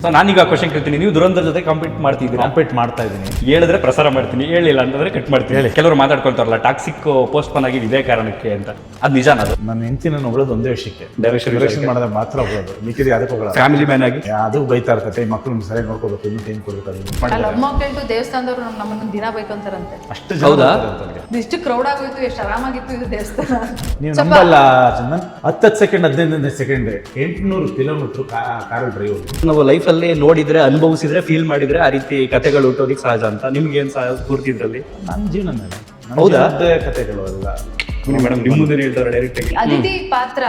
So ನಾನೀಗ question ಕೇಳ್ತೀನಿ, ನೀವು ದುರಂಧರ್ ಜೊತೆ ಕಾಂಪೀಟ್ ಮಾಡ್ತಾ ಇದ್ದೀನಿ. ಹೇಳಿದ್ರೆ ಪ್ರಸಾರ ಮಾಡ್ತೀನಿ, ಹೇಳಿಲ್ಲ ಅಂತಂದ್ರೆ ಕಟ್ ಮಾಡ್ತೀನಿ. ಹೇಳಿ. ಕೆಲವರು ಮಾತಾಡ್ಕೊಳ್ತಾರಲ್ಲ ಟಾಕ್ಸಿಕ್ ಪೋಸ್ಟ್ ಪೋನ್ ಆಗಿ ಇದೇ ಕಾರಣಕ್ಕೆ ಅಂತ, ಅದು ನಿಜಾನ? ಅದು ನನ್ನ ಹೆಂಡತಿ ನಾನು ಹೊಗಳೋದು ಒಂದೇ ವಿಷಯಕ್ಕೆ, ಡೈರೆಕ್ಷನ್ ಮಾಡಿದ್ರೆ ಮಾತ್ರ ಹೊಗಳೋದು, ಮಿಕ್ಕಿದ ಅದಕ್ಕೆ ಹೋಗಲ್ಲ. ಫ್ಯಾಮಿಲಿ ಮ್ಯಾನ್ ಆಗಿ ಅದು ಬೈತಾ ಇರ್ತೈತೆ, ಮಕ್ಕಳು ಸರಿಯಾಗಿ ನೋಡ್ಕೋಬೇಕು, ಇನ್ನು ಟೈಮ್ ಕೊಡ್ಬೇಕು. ಮಕ್ಕಳು ದೇವಸ್ಥಾನದವ್ರು ನಮ್ಮನ್ನ ದಿನ ಬೈಕೊಂತಾರಂತೆ. ಅಷ್ಟು ಹೌದಾ? ಇಷ್ಟು ಕ್ರೌಡ್ ಆಗೋಯ್ತು, ಎಷ್ಟು ಆರಾಮಾಗಿತ್ತು ಇದು ದೇವಸ್ಥಾನ. ನೀವು ನಂಬಲ್ಲ Chandan, 10 second 15 second 800 kilometre car drive. ನಾವು ಲೈಫಲ್ಲಿ ನೋಡಿದ್ರೆ, ಅನುಭವಿಸಿದ್ರೆ, ಫೀಲ್ ಮಾಡಿದ್ರೆ ಆ ರೀತಿ ಕಥೆಗಳು ಹುಟ್ಟೋದಿಕ್ ಸಹಜ ಅಂತ. ನಿಮ್ಗೆ ಏನ್ ಸ್ಫೂರ್ತಿ ಇದ್ರಲ್ಲಿ? ನನ್ನ ಜೀವನ ಮೇಲೆ ಹೌದಾ? ಕಥೆಗಳು ಎಲ್ಲ ಮೇಡಮ್ ನಿಮ್ಮ ಮುಂದೆ ಹೇಳ್ತಾರೆ ಡೈರೆಕ್ಟ್ ಆಗಿ. ಅದಿತಿ ಪಾತ್ರ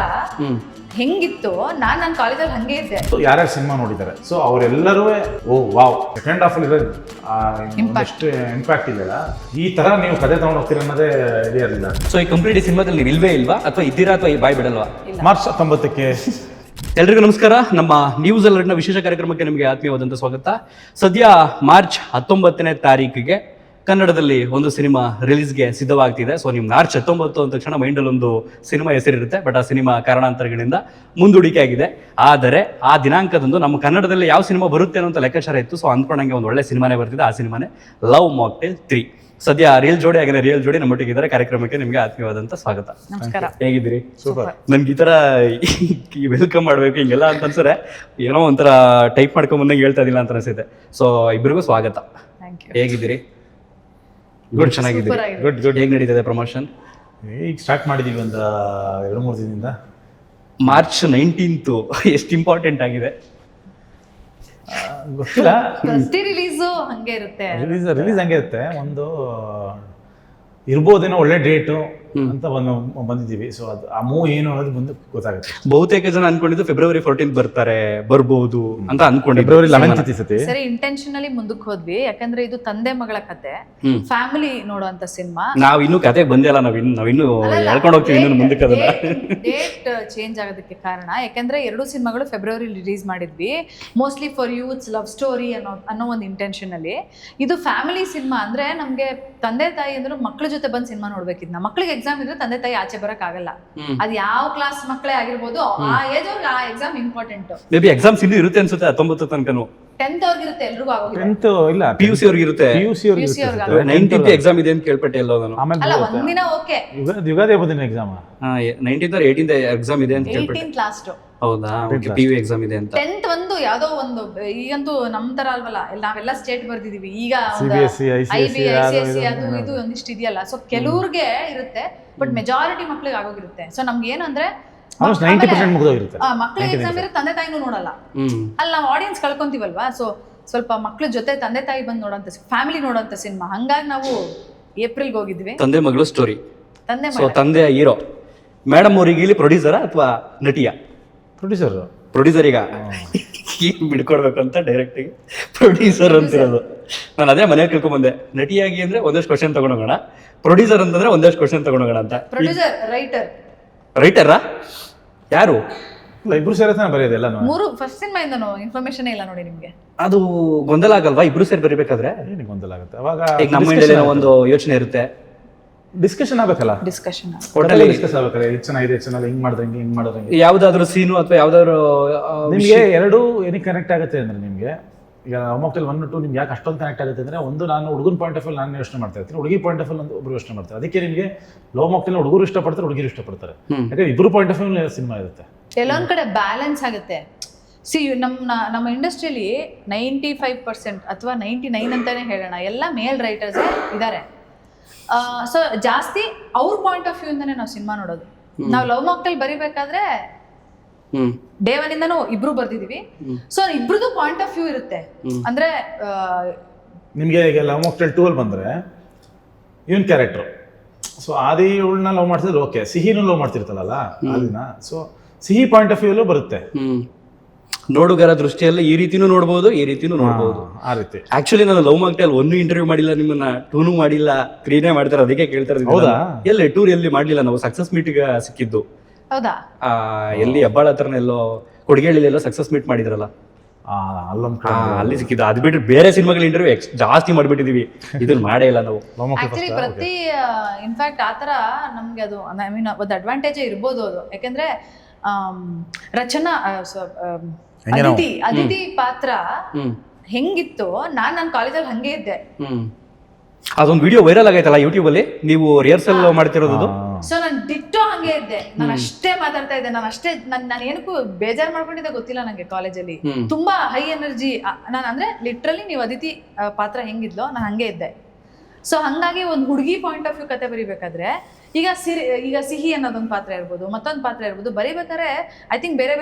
ಹೆಂಗಿತ್ತು, ನನ್ನ ಕಾಲೇಜಲ್ಲಿ ಹಂಗೆ ಇದ್ದೆ. ಯಾರ್ಯಾರು ಸಿನಿಮಾ ನೋಡಿದ್ದಾರೆ, ಸೊ ಅವರೆಲ್ಲರೂ ಓ ವಾವ್, ಸೆಕೆಂಡ್ ಹಾಫ್ ಅಲ್ಲಿ ಎಷ್ಟು ಇಂಪ್ಯಾಕ್ಟ್ ಇದೆಯಲ್ಲ, ಈ ತರ ನೀವು ಕಥೆ ತಗೊಂಡು ಹೋಗ್ತೀರ ಅನ್ನೋದೇ ಇದೇ ಇರಲಿಲ್ಲ. ಸೊ ಈ ಕಂಪ್ಲೀಟ್ ಸಿನಿಮಾದಲ್ಲಿ ನೀವು ಇಲ್ವೇ ಇಲ್ವಾ, ಅಥವಾ ಇದ್ದೀರಾ, ಅಥವಾ ಈ ಬಾಯ್ ಬಿಡಲ್ವಾ? ಮಾರ್ಚ್ 19ಕ್ಕೆ. ಎಲ್ರಿಗೂ ನಮಸ್ಕಾರ. ನಮ್ಮ ನ್ಯೂಸ್ ಅಲರ್ಟ್ನ ವಿಶೇಷ ಕಾರ್ಯಕ್ರಮಕ್ಕೆ ನಿಮಗೆ ಆತ್ಮೀಯವಾದಂಥ ಸ್ವಾಗತ. ಸದ್ಯ ಮಾರ್ಚ್ 19ನೇ ತಾರೀಕಿಗೆ ಕನ್ನಡದಲ್ಲಿ ಒಂದು ಸಿನಿಮಾ ರಿಲೀಸ್ಗೆ ಸಿದ್ಧವಾಗ್ತಿದೆ. ಸೊ ನೀವು ಮಾರ್ಚ್ 19 ಅಂದ ತಕ್ಷಣ ಮೈಂಡಲ್ಲಿ ಒಂದು ಸಿನಿಮಾ ಹೆಸರಿರುತ್ತೆ, ಬಟ್ ಆ ಸಿನಿಮಾ ಕಾರಣಾಂತರಗಳಿಂದ ಮುಂದೂಡಿಕೆ ಆಗಿದೆ. ಆದರೆ ಆ ದಿನಾಂಕದಂದು ನಮ್ಮ ಕನ್ನಡದಲ್ಲಿ ಯಾವ ಸಿನಿಮಾ ಬರುತ್ತೆ ಅನ್ನೋ ಲೆಕ್ಕಾಚಾರ ಇತ್ತು. ಸೊ ಅಂದ್ಕೊಂಡಂಗೆ ಒಂದು ಒಳ್ಳೆ ಸಿನಿಮಾನೇ ಬರ್ತಿದೆ. ಆ ಸಿನಿಮಾನೇ ಲವ್ ಮಾಕ್ಟೇಲ್ 3. ಸದ್ಯ ರಿಯಲ್ ಜೋಡಿ ಆಗಿನ ರಿಯಲ್ ಜೋಡಿ ನಮ್ಮೊಟ್ಟಿಗಿದ್ದಾರೆ. ಕಾರ್ಯಕ್ರಮಕ್ಕೆ ನಿಮಗೆ ಆತ್ಮೀಯವಾದಂಥ ಸ್ವಾಗತ. ನಮಸ್ಕಾರ. ಹೇಗಿದ್ದೀರಿ? ಸೂಪರ್. ನನ್ಗೆ ಈ ಥರ ವೆಲ್ಕಮ್ ಮಾಡಬೇಕು ಹಿಂಗೆಲ್ಲ ಅಂತ ಅನ್ಸರೆ ಏನೋ ಒಂಥರ ಟೈಪ್ ಮಾಡ್ಕೊಂಡ್ ಬಂದಂಗೆ ಹೇಳ್ತಾ ಇದಿಲ್ಲ ಅಂತ ಅನಿಸುತ್ತೆ. ಸೊ ಇಬ್ಬರಿಗೂ ಸ್ವಾಗತ. ಹೇಗಿದ್ದೀರಿ? ಗುಡ್, ಚೆನ್ನಾಗಿದ್ದೀರಿ? Good good. ಹೇಗೆ ನಡೀತದೆ ಪ್ರಮೋಷನ್? ಈಗ ಸ್ಟಾರ್ಟ್ ಮಾಡಿದೀವಿ ಒಂದು 2-3 ದಿನದಿಂದ. ಮಾರ್ಚ್ 19 ಎಷ್ಟು ಇಂಪಾರ್ಟೆಂಟ್ ಆಗಿದೆ ಗೊತ್ತಿಲ್ಲ. ಪ್ರತಿ ರಿಲೀಸು ಹಂಗೆ ಇರುತ್ತೆ. ರಿಲೀಸ್ ಹಂಗೆ ಇರುತ್ತೆ. ಒಂದು ಇರ್ಬೋದೇನೋ ಒಳ್ಳೆ ಡೇಟು ಅಂತ ಬಂದಿದ್ದೀವಿ. ಸೊ ಅದು ಆ ಮೂವ್ ಏನು ಅನ್ನೋದು ಮುಂದೆ ಗೊತ್ತಾಗುತ್ತೆ. ಬಹುತೇಕ ಜನ ಅನ್ಕೊಂಡಿದ್ದು ಫೆಬ್ರವರಿ 14 ಬರ್ಬೋದು ಅಂತ ಅನ್ಕೊಂಡಿದ್ದು. ಫೆಬ್ರವರಿ 11 ಸರಿ, ಇಂಟೆನ್ಷನಲಿ ಮುಂದಕ್ಕೆ ಹೋದ್ವಿ, ಯಾಕಂದ್ರೆ ಇದು ತಂದೆ ಮಗಳ ಕತೆ, ಫ್ಯಾಮಿಲಿ ನೋಡುವಂತ ಸಿನಿಮಾ. ನಾವ್ ಇನ್ನು ಕತೆಗೆ ಬಂದೇ ಅಲ್ಲ, ನಾವಿನ್ನು ಹೇಳ್ಕೊಂಡು ಹೋಗ್ತೀವಿ ಇನ್ನು ಮುಂದಕ್ಕೆ. ಅದನ್ನ ಡೇಟ್ ಚೇಂಜ್ ಆಗೋದಕ್ಕೆ ಕಾರಣ, ಯಾಕಂದ್ರೆ 2 ಸಿನಿಮಾಗಳು ಫೆಬ್ರವರಿ ರಿಲೀಸ್ ಮಾಡಿದ್ವಿ, mostly for youths, love story ಅನ್ನೋ ಒಂದು ಇಂಟೆನ್ಷನ್ ಅಲ್ಲಿ. ಇದು ಫ್ಯಾಮಿಲಿ ಸಿನಿಮಾ ಅಂದ್ರೆ ನಮ್ಗೆ ತಂದೆ ತಾಯಿ ಅಂದ್ರೆ ಮಕ್ಳ ಜೊತೆ ಬಂದು ಸಿನಿಮಾ ನೋಡ್ಬೇಕಿದ್ನ. ಮಕ್ಳಿಗೆ ಎಕ್ಸಾಮ್ ಇದ್ರೆ ತಂದೆ ತಾಯಿ ಆಚೆ ಬರಕ್ ಆಗಲ್ಲ. ಅದ್ ಯಾವ ಕ್ಲಾಸ್ ಮಕ್ಕಳೇ ಆಗಿರ್ಬೋದು, ಆ ಏಜ್ ಅವ್ರಿಗೆ ಆ exam important. May be exams ಇನ್ನೂ ಇರುತ್ತೆ ಅನ್ಸುತ್ತೆ 19 ತನಕನೂ. 10th ಅವ್ರಿಗಿರುತ್ತೆ, ಎಲ್ರಿಗೂ ಆಗೋಗಿಲ್ಲ. 10th ಇಲ್ಲ, PUC ಅವ್ರಿಗೆ ಇರುತ್ತೆ. 19th ಎಕ್ಸಾಮ್ ಇದೆ ಅಂತ ಕೇಳ್ಪಟ್ಟೆ ಎಲ್ಲೋ ನಾನು. ಅಲ್ಲ, ಒಂದಿನ ಓಕೆ, ಯುಗಾದಿ ಹಬ್ಬದಿನ exam 19th or 18th exam ಇದೆ ಅಂತ ಕೇಳ್ಪಟ್ಟೆ. 18th last. ಹೌದಾ? PU ಎಕ್ಸಾಮ್ ಇದೆ ಅಂತ. 10th ಒಂದು ಯಾವ್ದೋ ಒಂದು, ಈಗಂತೂ ನಮ್ ತರ ಅಲ್ವಲ್ಲ, ನಾವೆಲ್ಲ ಸ್ಟೇಟ್ ಬರ್ದಿದೀವಿ. ಈಗ CBSE, ICSE ಅದು ಇದು ಒಂದಿಷ್ಟು ಇದೆಯಲ್ಲ. ಸೊ ಕೆಲವ್ರಿಗೆ ಇರುತ್ತೆ, ಬಟ್ ಮೆಜಾರಿಟಿ ಮಕ್ಳಿಗೆ ಆಗೋಗಿರುತ್ತೆ. ಸೊ ನಮ್ಗೆ ಏನಂದ್ರೆ 90% ಮುಗಿದೋಗಿರುತ್ತೆ. ಮಕ್ಳಿಗೆ ಎಕ್ಸಾಮ್ ಇರುತ್ತೆ, ತಂದೆ ತಾಯಿನೂ ನೋಡಲ್ಲ. ಅಲ್ಲಿ ನಾವು ಆಡಿಯನ್ಸ್ ಕಳ್ಕೊಂತೀವಲ್ವಾ. ಸೊ ಸ್ವಲ್ಪ ಮಕ್ಳ ಜೊತೆ ತಂದೆ ತಾಯಿ ಬಂದು ನೋಡೋಂತ ಫ್ಯಾಮಿಲಿ ನೋಡೋಂತ ಸಿನಿಮಾ. ಹಂಗಾಗಿ ನಾವು ಏಪ್ರಿಲ್ಗೆ ಹೋಗಿದ್ವಿ. ತಂದೆ ಮಗಳು ಸ್ಟೋರಿ. ತಂದೆ ಹೀರೋ ಮೇಡಮ್ ಅವ್ರಿಗೆ ಇಲ್ಲಿ ಪ್ರೊಡ್ಯೂಸರ ಅಥವಾ ನಟಿಯ? ಪ್ರೊಡ್ಯೂಸರ್. ಈಗ ಬಿಡ್ಕೊಡ್ಬೇಕು ಅಂತ ಡೈರೆಕ್ಟ್ ಆಗಿ ಪ್ರೊಡ್ಯೂಸರ್ ಅಂತಿರೋದು. ನಾನು ಅದೇ ಮನೇಲಿ ಕೇಳ್ಕೊಂಡ್ಬಂದೆ. ನಟಿಯಾಗಿ ಅಂದ್ರೆ ಒಂದಷ್ಟು ಕ್ವಶನ್ ತಗೊಂಡೋಗೋಣ, ಪ್ರೊಡ್ಯೂಸರ್ ಅಂತಂದ್ರೆ ಒಂದಷ್ಟು ಕ್ವಶನ್ ತಗೊಂಡೋಗೋಣ ಅಂತ. ಪ್ರೊಡ್ಯೂಸರ್, ರೈಟರಾ? ಯಾರು? ಇಬ್ರು ಸೇರತಾನೆ ಬರೆಯೋದು ಎಲ್ಲ. ಫಸ್ಟ್ ಸಿನಿಮಾ ಇಂದನು ಇನ್ಫಾರ್ಮೇಶನ್ ಇಲ್ಲ ನೋಡಿ ನಿಮ್ಗೆ. ಅದು ಗೊಂದಲ ಆಗಲ್ವಾ ಇಬ್ರು ಸೇರಿ ಬರೀಬೇಕಾದ್ರೆ? ಏನು ಗೊಂದಲ ಆಗುತ್ತೆ ಅವಾಗ. ಈಗ ನಮ್ಮ ಮೈಂಡಲ್ಲಿ ಒಂದು ಯೋಚನೆ ಇರುತ್ತೆ, ಡಿಸ್ಕಷನ್ ಆಗ್ಬೇಕಲ್ಲ. ಡಿಸ್ಕಷನ್ ಡಿಸ್ಕಸ್ ಆಗ್ಬೇಕಲ್ಲ. ಇದು ಚೆನ್ನಾಗಿದೆ, ಚೆನ್ನಾಗಿ ಹಿಂಗ್ ಮಾಡಿದ್ರೆ ಹಿಂಗ್ ಮಾಡಿದ್ರೆ. ಯಾವ್ದಾದ್ರು ಸೀನು ಅಥವಾ ಯಾವ್ದಾದ್ರು ನಿಮ್ಗೆ ಎರಡು ಏನಕ್ಕೆ ಕನೆಕ್ಟ್ ಆಗುತ್ತೆ ಅಂದ್ರೆ, ನಿಮ್ಗೆ ಈಗ ಮೊಕ್ಟೇಲ್ 1, 2 ನಿಮ್ಗೆ ಯಾಕೆ ಅಷ್ಟೊಂದು ಕನೆಕ್ಟ್ ಆಗುತ್ತೆ ಅಂದ್ರೆ, ಒಂದು ನಾನು ಹುಡುಗನ ಪಾಯಿಂಟ್ ಆಫ್ ವ್ಯೂ ನಾನು ಯೋಚನೆ ಮಾಡ್ತಾ ಇರ್ತೀನಿ, ಹುಡುಗಿ ಪಾಯಿಂಟ್ ಆಫ್ ವ್ಯೂ ಒಬ್ರು ಯೋಚನೆ ಮಾಡ್ತಾರೆ. ಅದಕ್ಕೆ ನಿಮಗೆ ಲವ್ ಮೊಕ್ಟೇಲ್ ಹುಡುಗರು ಇಷ್ಟಪಡ್ತಾರೆ, ಹುಡುಗಿರು ಇಷ್ಟಪಡ್ತಾರೆ. ಯಾಕಂದ್ರೆ ಇಬ್ರು ಪಾಯಿಂಟ್ ಆಫ್ ವ್ಯೂ ಸಿನಿಮಾ ಇರುತ್ತೆ. ಕೆಲವೊಂದ್ ಕಡೆ ಬ್ಯಾಲೆನ್ಸ್ ಆಗುತ್ತೆ. ನಮ್ಮ ಇಂಡಸ್ಟ್ರಿಯಲ್ಲಿ 95% ಅಥವಾ 99 ಅಂತಾನೆ ಹೇಳೋಣ, ಎಲ್ಲ ಮೇಲ್ ರೈಟರ್ಸ್ ಇದ್ದಾರೆ. ಸೊ ಜಾಸ್ತಿ ಅವ್ರ ಪಾಯಿಂಟ್ ಆಫ್ ವ್ಯೂ ಇಂದಾನೆ ನಾವು ಸಿನಿಮಾ ನೋಡೋದು. ನಾವು ಲವ್ ಮಾಕ್ಟೇಲ್ ಬರಿಬೇಕಾದ್ರೆ ಡೇ 1 ಇಂದನೂ ಇಬ್ರು ಬರ್ದಿದೀವಿ. ಸೊ ಇಬ್ರದ್ದು ಪಾಯಿಂಟ್ ಆಫ್ ವ್ಯೂ ಇರುತ್ತೆ. ಅಂದ್ರೆ ನಿಮ್ಗೆ ಈಗ ಲವ್ ಮಾಕ್ಟೇಲ್ 2 ಅಲ್ಲಿ ಬಂದ್ರೆ ಇವನ್ ಕ್ಯಾರೆಕ್ಟರ್, ಸೊ ಆದಿ ಇವಳನ್ನ ಲವ್ ಮಾಡ್ತಿದ್ರೆ ಓಕೆ, ಸಿಹಿನೂ ಲವ್ ಮಾಡ್ತಿರ್ತಲ್ಲ ಆದಿನ. ಸೊ ಸಿಹಿ ಪಾಯಿಂಟ್ ಆಫ್ ವ್ಯೂ ಅಲ್ಲೂ ಬರುತ್ತೆ. ನೋಡುಗರ ದೃಷ್ಟಿಯಲ್ಲಿ ಈ ರೀತಿನೂ ನೋಡ್ಬೋದು, ಈ ರೀತಿನೂ ನೋಡ್ಬೋದು. ಆ ರೀತಿ ಆಕ್ಚುಲಿ ನಾನು ಲವ್ ಮಾಕ್ಟೇಲ್ 1 ಇಂಟರ್ವ್ಯೂ ಮಾಡಿಲ್ಲ, ನಿಮ್ಮನ್ನ 2 ಮಾಡಿಲ್ಲ, 3ನೇ ಮಾಡ್ತಾರೆ. ಅದಕ್ಕೆ ಕೇಳ್ತಾರೆ. ಹೌದಾ? ಎಲ್ಲಿ 2 ಎಲ್ಲಿ ಮಾಡ್ಲಿಲ್ಲ ನಾವು. ಸಕ್ಸಸ್ ಮೀಟ್ಗೆ ಸಿಕ್ಕಿದ್ದು. ಹೌದಾ? ಎಲ್ಲಿ ಹೆಬ್ಬಾಳ ಹತ್ರನ ಎಲ್ಲೋ ಕೊಡಗೇಳಿಲೆಲ್ಲೋ ಸಕ್ಸಸ್ ಮೀಟ್ ಮಾಡಿದ್ರಲ್ಲ, ಅಲ್ಲಿ ಸಿಕ್ಕಿದ್ದು. ಅದು ಬಿಟ್ಟು ಬೇರೆ ಸಿನಿಮಾಗಳ ಇಂಟರ್ವ್ಯೂ ಜಾಸ್ತಿ ಮಾಡ್ಬಿಟ್ಟಿದೀವಿ, ಇದನ್ನ ಮಾಡೇ ಇಲ್ಲ ನಾವು. ಆಕ್ಚುಲಿ ಪ್ರತಿ ಇನ್ಫ್ಯಾಕ್ಟ್ ಆತರ ನಮ್ಗೆ ಅದು ಐ ಮೀನ್ ಒಂದು ಅಡ್ವಾಂಟೇಜ್ ಇರ್ಬೋದು ಅದು. ಯಾಕಂದ್ರೆ ರಚನಾ ಹೆಂಗೆ ನಾವು ಅದಿತಿ ಪಾತ್ರ ಹ್ಮ್ ಹೆಂಗಿತ್ತು, ನನ್ನ ಕಾಲೇಜಲ್ಲಿ ಹಂಗೆ ಇದ್ದೆ. ಹ್ಮ್ ಅದೊಂದು ವಿಡಿಯೋ ವೈರಲ್ ಆಗೈತಲ್ಲ ಯೂಟ್ಯೂಬ್ ಅಲ್ಲಿ, ನೀವು ರಿಹರ್ಸಲ್ ಮಾಡ್ತಿರೋದು. ಸೊ ನಾನು ಡಿಟ್ಟೋ ಹಂಗೆ ಇದ್ದೆ, ನಾನು ಅಷ್ಟೇ ಮಾತಾಡ್ತಾ ಇದ್ದೆ, ನಾನು ಏನಕ್ಕೂ ಬೇಜಾರು ಮಾಡ್ಕೊಂಡಿದ್ದೆ ಗೊತ್ತಿಲ್ಲ ನಂಗೆ. ಕಾಲೇಜಲ್ಲಿ ತುಂಬಾ ಹೈ ಎನರ್ಜಿ, ನಾನು ಅಂದ್ರೆ ಲಿಟ್ರಲಿ ನೀವು ಅದಿತಿ ಪಾತ್ರ ಹೆಂಗಿದ್ಲೋ ನಾನು ಹಂಗೆ ಇದ್ದೆ. ಸೊ ಹಂಗಾಗಿ ಒಂದು ಹುಡುಗಿ ಪಾಯಿಂಟ್ ಆಫ್ ವ್ಯೂ ಕತೆ ಬರಿಬೇಕಾದ್ರೆ ಈಗ ಸಿಹಿ ಅನ್ನೋದೊಂದು ಪಾತ್ರ ಇರ್ಬೋದು, ಮತ್ತೊಂದು ಪಾತ್ರ ಇರ್ಬೋದು, ಬರಿಬೇಕಾದ್ರೆ ಐ ಥಿಂಕ್ ಬೇರೆ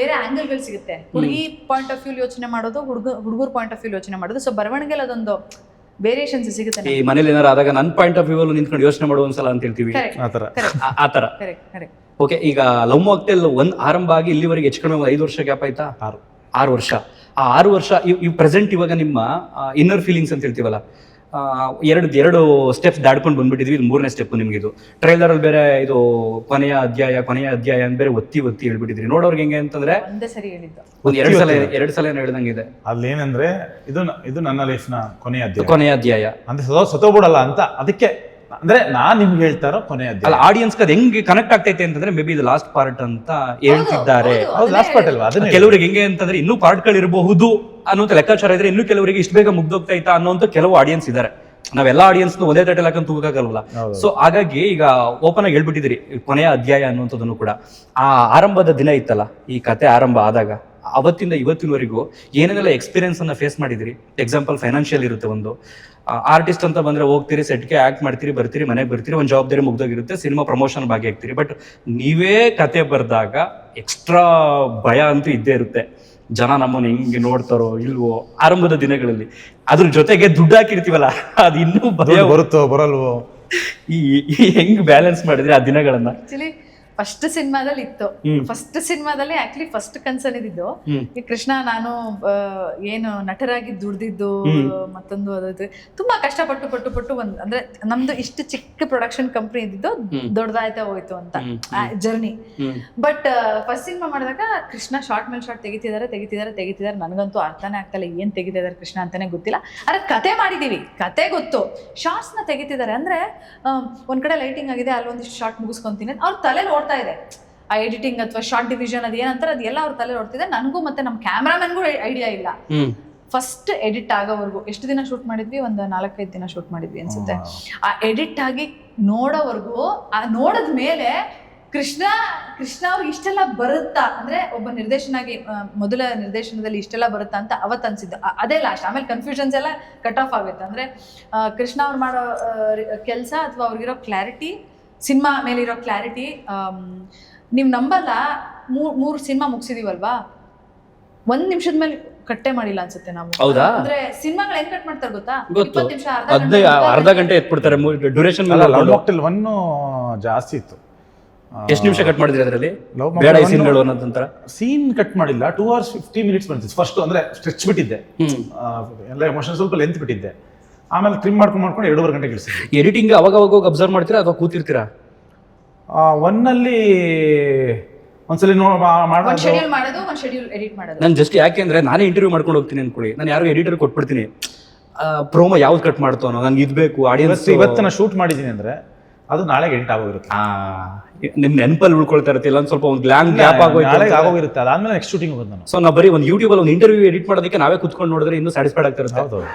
ಬೇರೆ ಆಂಗಲ್ಗಳು ಸಿಗುತ್ತೆ. ಹುಡುಗಿ ಪಾಯಿಂಟ್ ಆಫ್ ವ್ಯೂ ಯೋಚನೆ ಮಾಡೋದು, ಹುಡುಗರ ಪಾಯಿಂಟ್ ಆಫ್ ವ್ಯೂ ಯೋಚನೆ ಮಾಡೋದು. ಸೊ ಬರವಣಿಗೆಲ್ಲ ಅದೊಂದು ವೇರಿಯೇಷನ್ಸ್ ಸಿಗುತ್ತೆ. ಈ ಮನೇಲಿ ಏನಾರು ಆದಾಗ ನನ್ನ ಪಾಯಿಂಟ್ ಆಫ್ ವ್ಯೂ ಅಲ್ಲಿ ನಿಂತ್ಕೊಂಡು ಯೋಚನೆ ಮಾಡುವ ಒಂದ್ಸಲ ಅಂತ ಹೇಳ್ತೀವಿ, ಆತರ. ಓಕೆ, ಈಗ ಲವ್ ಮಾಕ್ಟೇಲ್ ಆರಂಭ ಆಗಿ ಇಲ್ಲಿವರೆಗೆ ಹೆಚ್ಚು ಕಡಿಮೆ 5 ವರ್ಷ ಗ್ಯಾಪ್ ಆಯ್ತಾ? 6 ವರ್ಷ. ಆ 6 ವರ್ಷ ಪ್ರೆಸೆಂಟ್ ಇವಾಗ ನಿಮ್ಮ ಇನ್ನರ್ ಫೀಲಿಂಗ್ಸ್ ಅಂತ ಹೇಳ್ತೀವಲ್ಲ, ಎರಡು ಸ್ಟೆಪ್ಸ್ ದಾಡ್ಕೊಂಡು ಬಂದ್ಬಿಟ್ಟಿದ್ವಿ. ಇದು 3ನೇ ಸ್ಟೆಪ್ ನಿಮ್ಗೆ. ಇದು ಟ್ರೈಲರ್ ಅಲ್ಲಿ ಬೇರೆ ಇದು ಕೊನೆಯ ಅಧ್ಯಾಯ ಅಂತ ಬೇರೆ ಒತ್ತಿ ಹೇಳ್ಬಿಟ್ಟಿದ್ರಿ. ನೋಡೋರ್ಗೆ ಹೆಂಗೆ ಅಂತಂದ್ರೆ ಒಂದೇ ಸರಿ ಹೇಳಿದ್ದು, ಒಂದು ಎರಡು ಸಲ ಹೇಳ್ದಂಗಿದೆ. ಅಲ್ಲಿ ಏನಂದ್ರೆ ಇದು ನನ್ನ ಲೈಫ್ ನ ಕೊನೆಯ ಅಧ್ಯಾಯ ಅಂದ್ರೆ ಸತ್ತೋಗ್ಬಿಡಲ್ಲ ಅಂತ. ಅದಕ್ಕೆ ಅಂದ್ರೆ ನಾನ್ ನಿಮ್ಗೆ ಹೇಳ್ತಾರೋ ಕೊನೆಯ ಅಧ್ಯಾಯ ಅಲ್ಲ, ಆಡಿಯನ್ಸ್ ಅದು ಹೆಂಗೆ ಕನೆಕ್ಟ್ ಆಗ್ತೈತೆ ಅಂತಂದ್ರೆ ಮೇ ಬಿ ಇದು ಲಾಸ್ಟ್ ಪಾರ್ಟ್ ಅಂತ ಹೇಳ್ತಿದ್ದಾರೆ. ಲಾಸ್ಟ್ ಪಾರ್ಟ್ ಅಲ್ವಾ? ಅದನ್ನ ಕೆಲವರಿಗೆ ಹೆಂಗೆ ಅಂತಂದ್ರೆ ಇನ್ನೂ ಪಾರ್ಟ್ಗಳಿರಬಹುದು ಅನ್ನೋಂಥ ಲೆಕ್ಕಾಚಾರ ಇದ್ರೆ, ಇನ್ನು ಕೆಲವರಿಗೆ ಇಷ್ಟು ಬೇಗ ಮುಗ್ದೋಗ್ತಾ ಅನ್ನೋಂಥ ಕೆಲವು ಆಡಿಯನ್ಸ್ ಇದ್ದಾರೆ. ನಾವೆಲ್ಲ ಆಡಿಯನ್ಸ್ ಒಂದೇ ತಟ್ಟೆಲ್ ಹಾಕೊಂಡು ತೂಗಕ್ಕಾಗಲ್ವಲ್ಲ. ಸೊ ಹಾಗಾಗಿ ಈಗ ಓಪನ್ ಆಗಿ ಹೇಳ್ಬಿಟ್ಟಿದ್ರಿ ಕೊನೆಯ ಅಧ್ಯಾಯ ಅನ್ನುವಂಥದ್ದನ್ನು ಕೂಡ. ಆ ಆರಂಭದ ದಿನ ಇತ್ತಲ್ಲ, ಈ ಕತೆ ಆರಂಭ ಆದಾಗ ಅವತ್ತಿಂದ ಇವತ್ತಿನವರೆಗೂ ಏನೇನೆಲ್ಲ ಎಕ್ಸ್ಪೀರಿಯನ್ಸ್ ಅನ್ನ ಫೇಸ್ ಮಾಡಿದಿರಿ? ಎಕ್ಸಾಂಪಲ್ ಫೈನಾನ್ಷಿಯಲ್ ಇರುತ್ತೆ, ಒಂದು ಆರ್ಟಿಸ್ಟ್ ಅಂತ ಬಂದ್ರೆ ಹೋಗ್ತೀರಿ, ಸೆಟ್ಗೆ ಆಕ್ಟ್ ಮಾಡ್ತೀರಿ, ಬರ್ತೀರಿ, ಮನೆಗೆ ಬರ್ತೀರಿ, ಒಂದು ಜವಾಬ್ದಾರಿ ಮುಗ್ದೋಗಿರುತ್ತೆ, ಸಿನಿಮಾ ಪ್ರಮೋಷನ್ ಭಾಗಿಯಾಗ್ತೀರಿ. ಬಟ್ ನೀವೇ ಕತೆ ಬರೆದಾಗ ಎಕ್ಸ್ಟ್ರಾ ಭಯ ಅಂತೂ ಇದ್ದೇ ಇರುತ್ತೆ. ಜನ ನಮ್ಮನ್ನು ಹೆಂಗೆ ನೋಡ್ತಾರೋ ಇಲ್ವೋ ಆರಂಭದ ದಿನಗಳಲ್ಲಿ. ಅದ್ರ ಜೊತೆಗೆ ದುಡ್ಡು ಹಾಕಿರ್ತೀವಲ್ಲ, ಅದು ಇನ್ನೂ ಭಯ ಬರುತ್ತೋ ಬರಲ್ವೋ. ಈ ಹೆಂಗ್ ಬ್ಯಾಲೆನ್ಸ್ ಮಾಡಿದ್ರಿ ಆ ದಿನಗಳನ್ನ? ಆಕ್ಚುಲಿ ಫಸ್ಟ್ ಸಿನಿಮಾದಲ್ಲಿ ಇತ್ತು. ಫಸ್ಟ್ ಸಿನಿಮಾದಲ್ಲಿ ಆಕ್ಚುಲಿ ಫಸ್ಟ್ ಕನ್ಸರ್ನ್ ಇದ್ದಿದ್ದು ಈ ಕೃಷ್ಣ ನಾನು ಏನು ನಟರಾಗಿ ದುಡ್ದಿದ್ದು, ಮತ್ತೊಂದು ಅದಾಯ್ತು. ತುಂಬಾ ಕಷ್ಟಪಟ್ಟು ಪಟ್ಟು ಒಂದ್ ಅಂದ್ರೆ ನಮ್ದು ಇಷ್ಟು ಚಿಕ್ಕ ಪ್ರೊಡಕ್ಷನ್ ಕಂಪ್ನಿ ಇದ್ದಿದ್ದು ದೊಡ್ಡದಾಯ್ತಾ ಹೋಯ್ತು ಅಂತ ಜರ್ನಿ. ಬಟ್ ಫಸ್ಟ್ ಸಿನಿಮಾ ಮಾಡಿದಾಗ ಕೃಷ್ಣ ಶಾರ್ಟ್ ಮೇಲೆ ಶಾರ್ಟ್ ತೆಗಿತಿದ್ದಾರೆ. ನನಗಂತೂ ಅರ್ಥನೇ ಆಗ್ತಲ್ಲ ಏನ್ ತೆಗಿತಿದ್ದಾರೆ ಕೃಷ್ಣ ಅಂತಾನೆ ಗೊತ್ತಿಲ್ಲ. ಆದ್ರೆ ಕತೆ ಮಾಡಿದೀವಿ, ಕತೆ ಗೊತ್ತು, ಶಾರ್ಟ್ಸ್ ನ ತೆಗಿತಿದ್ದಾರೆ ಅಂದ್ರೆ ಒಂದ್ ಕಡೆ ಲೈಟಿಂಗ್ ಆಗಿದೆ, ಅಲ್ಲೊಂದಿಷ್ಟು ಶಾರ್ಟ್ ಮುಗಿಸ್ಕೊಂತೀನಿ, ಅವ್ರ ತಲೆ ನೋಡ್ತಾ ಇದೆ. ಆ ಎಡಿಟಿಂಗ್ ಅಥವಾ ಶಾರ್ಟ್ ಡಿವಿಷನ್ ಅದ್ ಏನಂತಾರೆ ಅದೆಲ್ಲ ಅವ್ರ ತಲೆ ನೋಡ್ತಿದೆ. ನನಗೂ ಮತ್ತೆ ನಮ್ಮ ಕ್ಯಾಮ್ರಾಮನ್ಗೂ ಐಡಿಯಾ ಇಲ್ಲ. ಫಸ್ಟ್ ಎಡಿಟ್ ಆಗೋವರೆಗೂ ಎಷ್ಟು ದಿನ ಶೂಟ್ ಮಾಡಿದ್ವಿ? ಒಂದು 4-5 ದಿನ ಶೂಟ್ ಮಾಡಿದ್ವಿ ಅನ್ಸುತ್ತೆ. ಆ ಎಡಿಟ್ ಆಗಿ ನೋಡೋವರೆಗೂ, ಆ ನೋಡದ ಮೇಲೆ ಕೃಷ್ಣ ಅವ್ರಿಗೆ ಇಷ್ಟೆಲ್ಲ ಬರುತ್ತಾ ಅಂದ್ರೆ ಒಬ್ಬ ನಿರ್ದೇಶನಾಗಿ ಮೊದಲ ನಿರ್ದೇಶನದಲ್ಲಿ ಇಷ್ಟೆಲ್ಲ ಬರುತ್ತಾ ಅಂತ ಅವತ್ತು ಅನ್ಸಿದ್ದು. ಅದೇ ಲಾಸ್ಟ್. ಆಮೇಲೆ ಕನ್ಫ್ಯೂಷನ್ಸ್ ಎಲ್ಲ ಕಟ್ ಆಫ್ ಆಗುತ್ತೆ. ಅಂದ್ರೆ ಕೃಷ್ಣ ಅವ್ರು ಮಾಡೋ ಕೆಲಸ ಅಥವಾ ಅವ್ರಿಗಿರೋ ಕ್ಲಾರಿಟಿ, ಸಿನಿಮಾ ಮೇಲಿರೋ ಕ್ಲಾರಿಟಿ ನೀವು ನಂಬಲ್ಲ. 3 ಸಿನಿಮಾ ಮುಗಿಸಿದೀವಲ್ವಾ, 1 ನಿಮಿಷದ ಮೇಲೆ ಕಟ್ಟೆ ಮಾಡಿಲ್ಲ ಅನ್ಸುತ್ತೆ ನಾವು. ಹೌದಾ? ಅಂದ್ರೆ ಸಿನಿಮಾಗಳು ಹೆಂಗ್ ಕಟ್ ಮಾಡ್ತಾರೆ ಗೊತ್ತಾ? 20 ನಿಮಿಷ, ಅರ್ಧ ಗಂಟೆ ಎತ್ಬಿಡ್ತಾರೆ ಡ್ಯೂರೇಷನ್. ಲವ್ ಮಾಕ್ಟೇಲ್ 1 ಜಾಸ್ತಿ ಇತ್ತು. ಎಷ್ಟು ನಿಮಿಷ ಕಟ್ ಮಾಡಿದ್ರಿ ಅದರಲ್ಲಿ? ಬೇಡ ಈ ಸೀನ್ಗಳು ಅನ್ನೋದಂತರ ಸೀನ್ ಕಟ್ ಮಾಡಿಲ್ಲ. 2 hours 50 minutes ಬಂದಿತ್ತು ಫಸ್ಟ್. ಅಂದ್ರೆ ಸ್ಟ್ರೆಚ್ ಬಿಟ್ಟಿದ್ದೆ, ಎಲ್ಲ ಎಮೋಷನ್ ಸ್ವಲ್ಪ ಲೆಂತ್ ಬಿಟ್ಟಿದ್ದೆ. ಆಮೇಲೆ ಟ್ರಿಮ್ ಮಾಡ್ಕೊಂಡು 2.5 ಗಂಟೆ ಗಳಿಸಿದ್ವಿ. ಎಡಿಟಿಂಗ್ ಅವಾಗ ಅಬ್ಸರ್ವ್ ಮಾಡ್ತೀರಾ ಅಥವಾ ಕೂತಿರ್ತೀರಾ? 1ನಲ್ಲಿ ಒಂದ್ಸಲಿ ಶೆಡ್ಯೂಲ್ ಮಾಡೋದು, ಒಂದು ಶೆಡ್ಯೂಲ್ ಎಡಿಟ್ ಮಾಡೋದು. ನಾನು ಜಸ್ಟ್ ಯಾಕೆಂದ್ರೆ ನಾನೇ ಇಂಟರ್ವ್ಯೂ ಮಾಡ್ಕೊಂಡು ಹೋಗ್ತೀನಿ ಅನ್ಕೊಳ್ಳಿ, ನಾನು ಯಾರು ಎಡಿಟರ್ ಕೊಟ್ಬಿಡ್ತೀನಿ, ಪ್ರೋಮೋ ಯಾವ್ದು ಕಟ್ ಮಾಡ್ತಾನೋ ನನ್ಗೆ ಇದ್ಬೇಕು ಆಡಿಯನ್ಸ್. ಇವತ್ತು ನಾನು ಶೂಟ್ ಮಾಡಿದ್ದೀನಿ ಅಂದ್ರೆ ಅದು ನಾಳೆಗೆ ಎಡಿಟ್ ಆಗೋಗಿರುತ್ತೆ. ನಿಮ್ ನೆನಪಲ್ಲಿ ಉಳ್ಕೊಳ್ತಾ ಇರುತ್ತೆ, ಇಲ್ಲ ಸ್ವಲ್ಪ ಒಂದು ಗ್ಯಾಪ್ ಆಗೋಗಿರುತ್ತೆ. ಅದಾದ್ಮೇಲೆ ನೆಕ್ಸ್ಟ್ ಶೂಟಿಂಗ್ ಹೋಗೋದು ನಾನು. ಸೊ ನಾವು ಬರೀ ಒಂದು ಯೂಟ್ಯೂಬ್ ಅಲ್ಲಿ ಒಂದು ಇಂಟರ್ವ್ಯೂ ಎಡಿಟ್ ಮಾಡೋದಕ್ಕೆ ನಾವೇ ಕುತ್ಕೊಂಡು ನೋಡಿದ್ರೆ ಇನ್ನೂ ಸ್ಯಾಟಿಸ್ಫೈಡ್ ಆಗ್ತಾ ಇರುತ್ತೆ.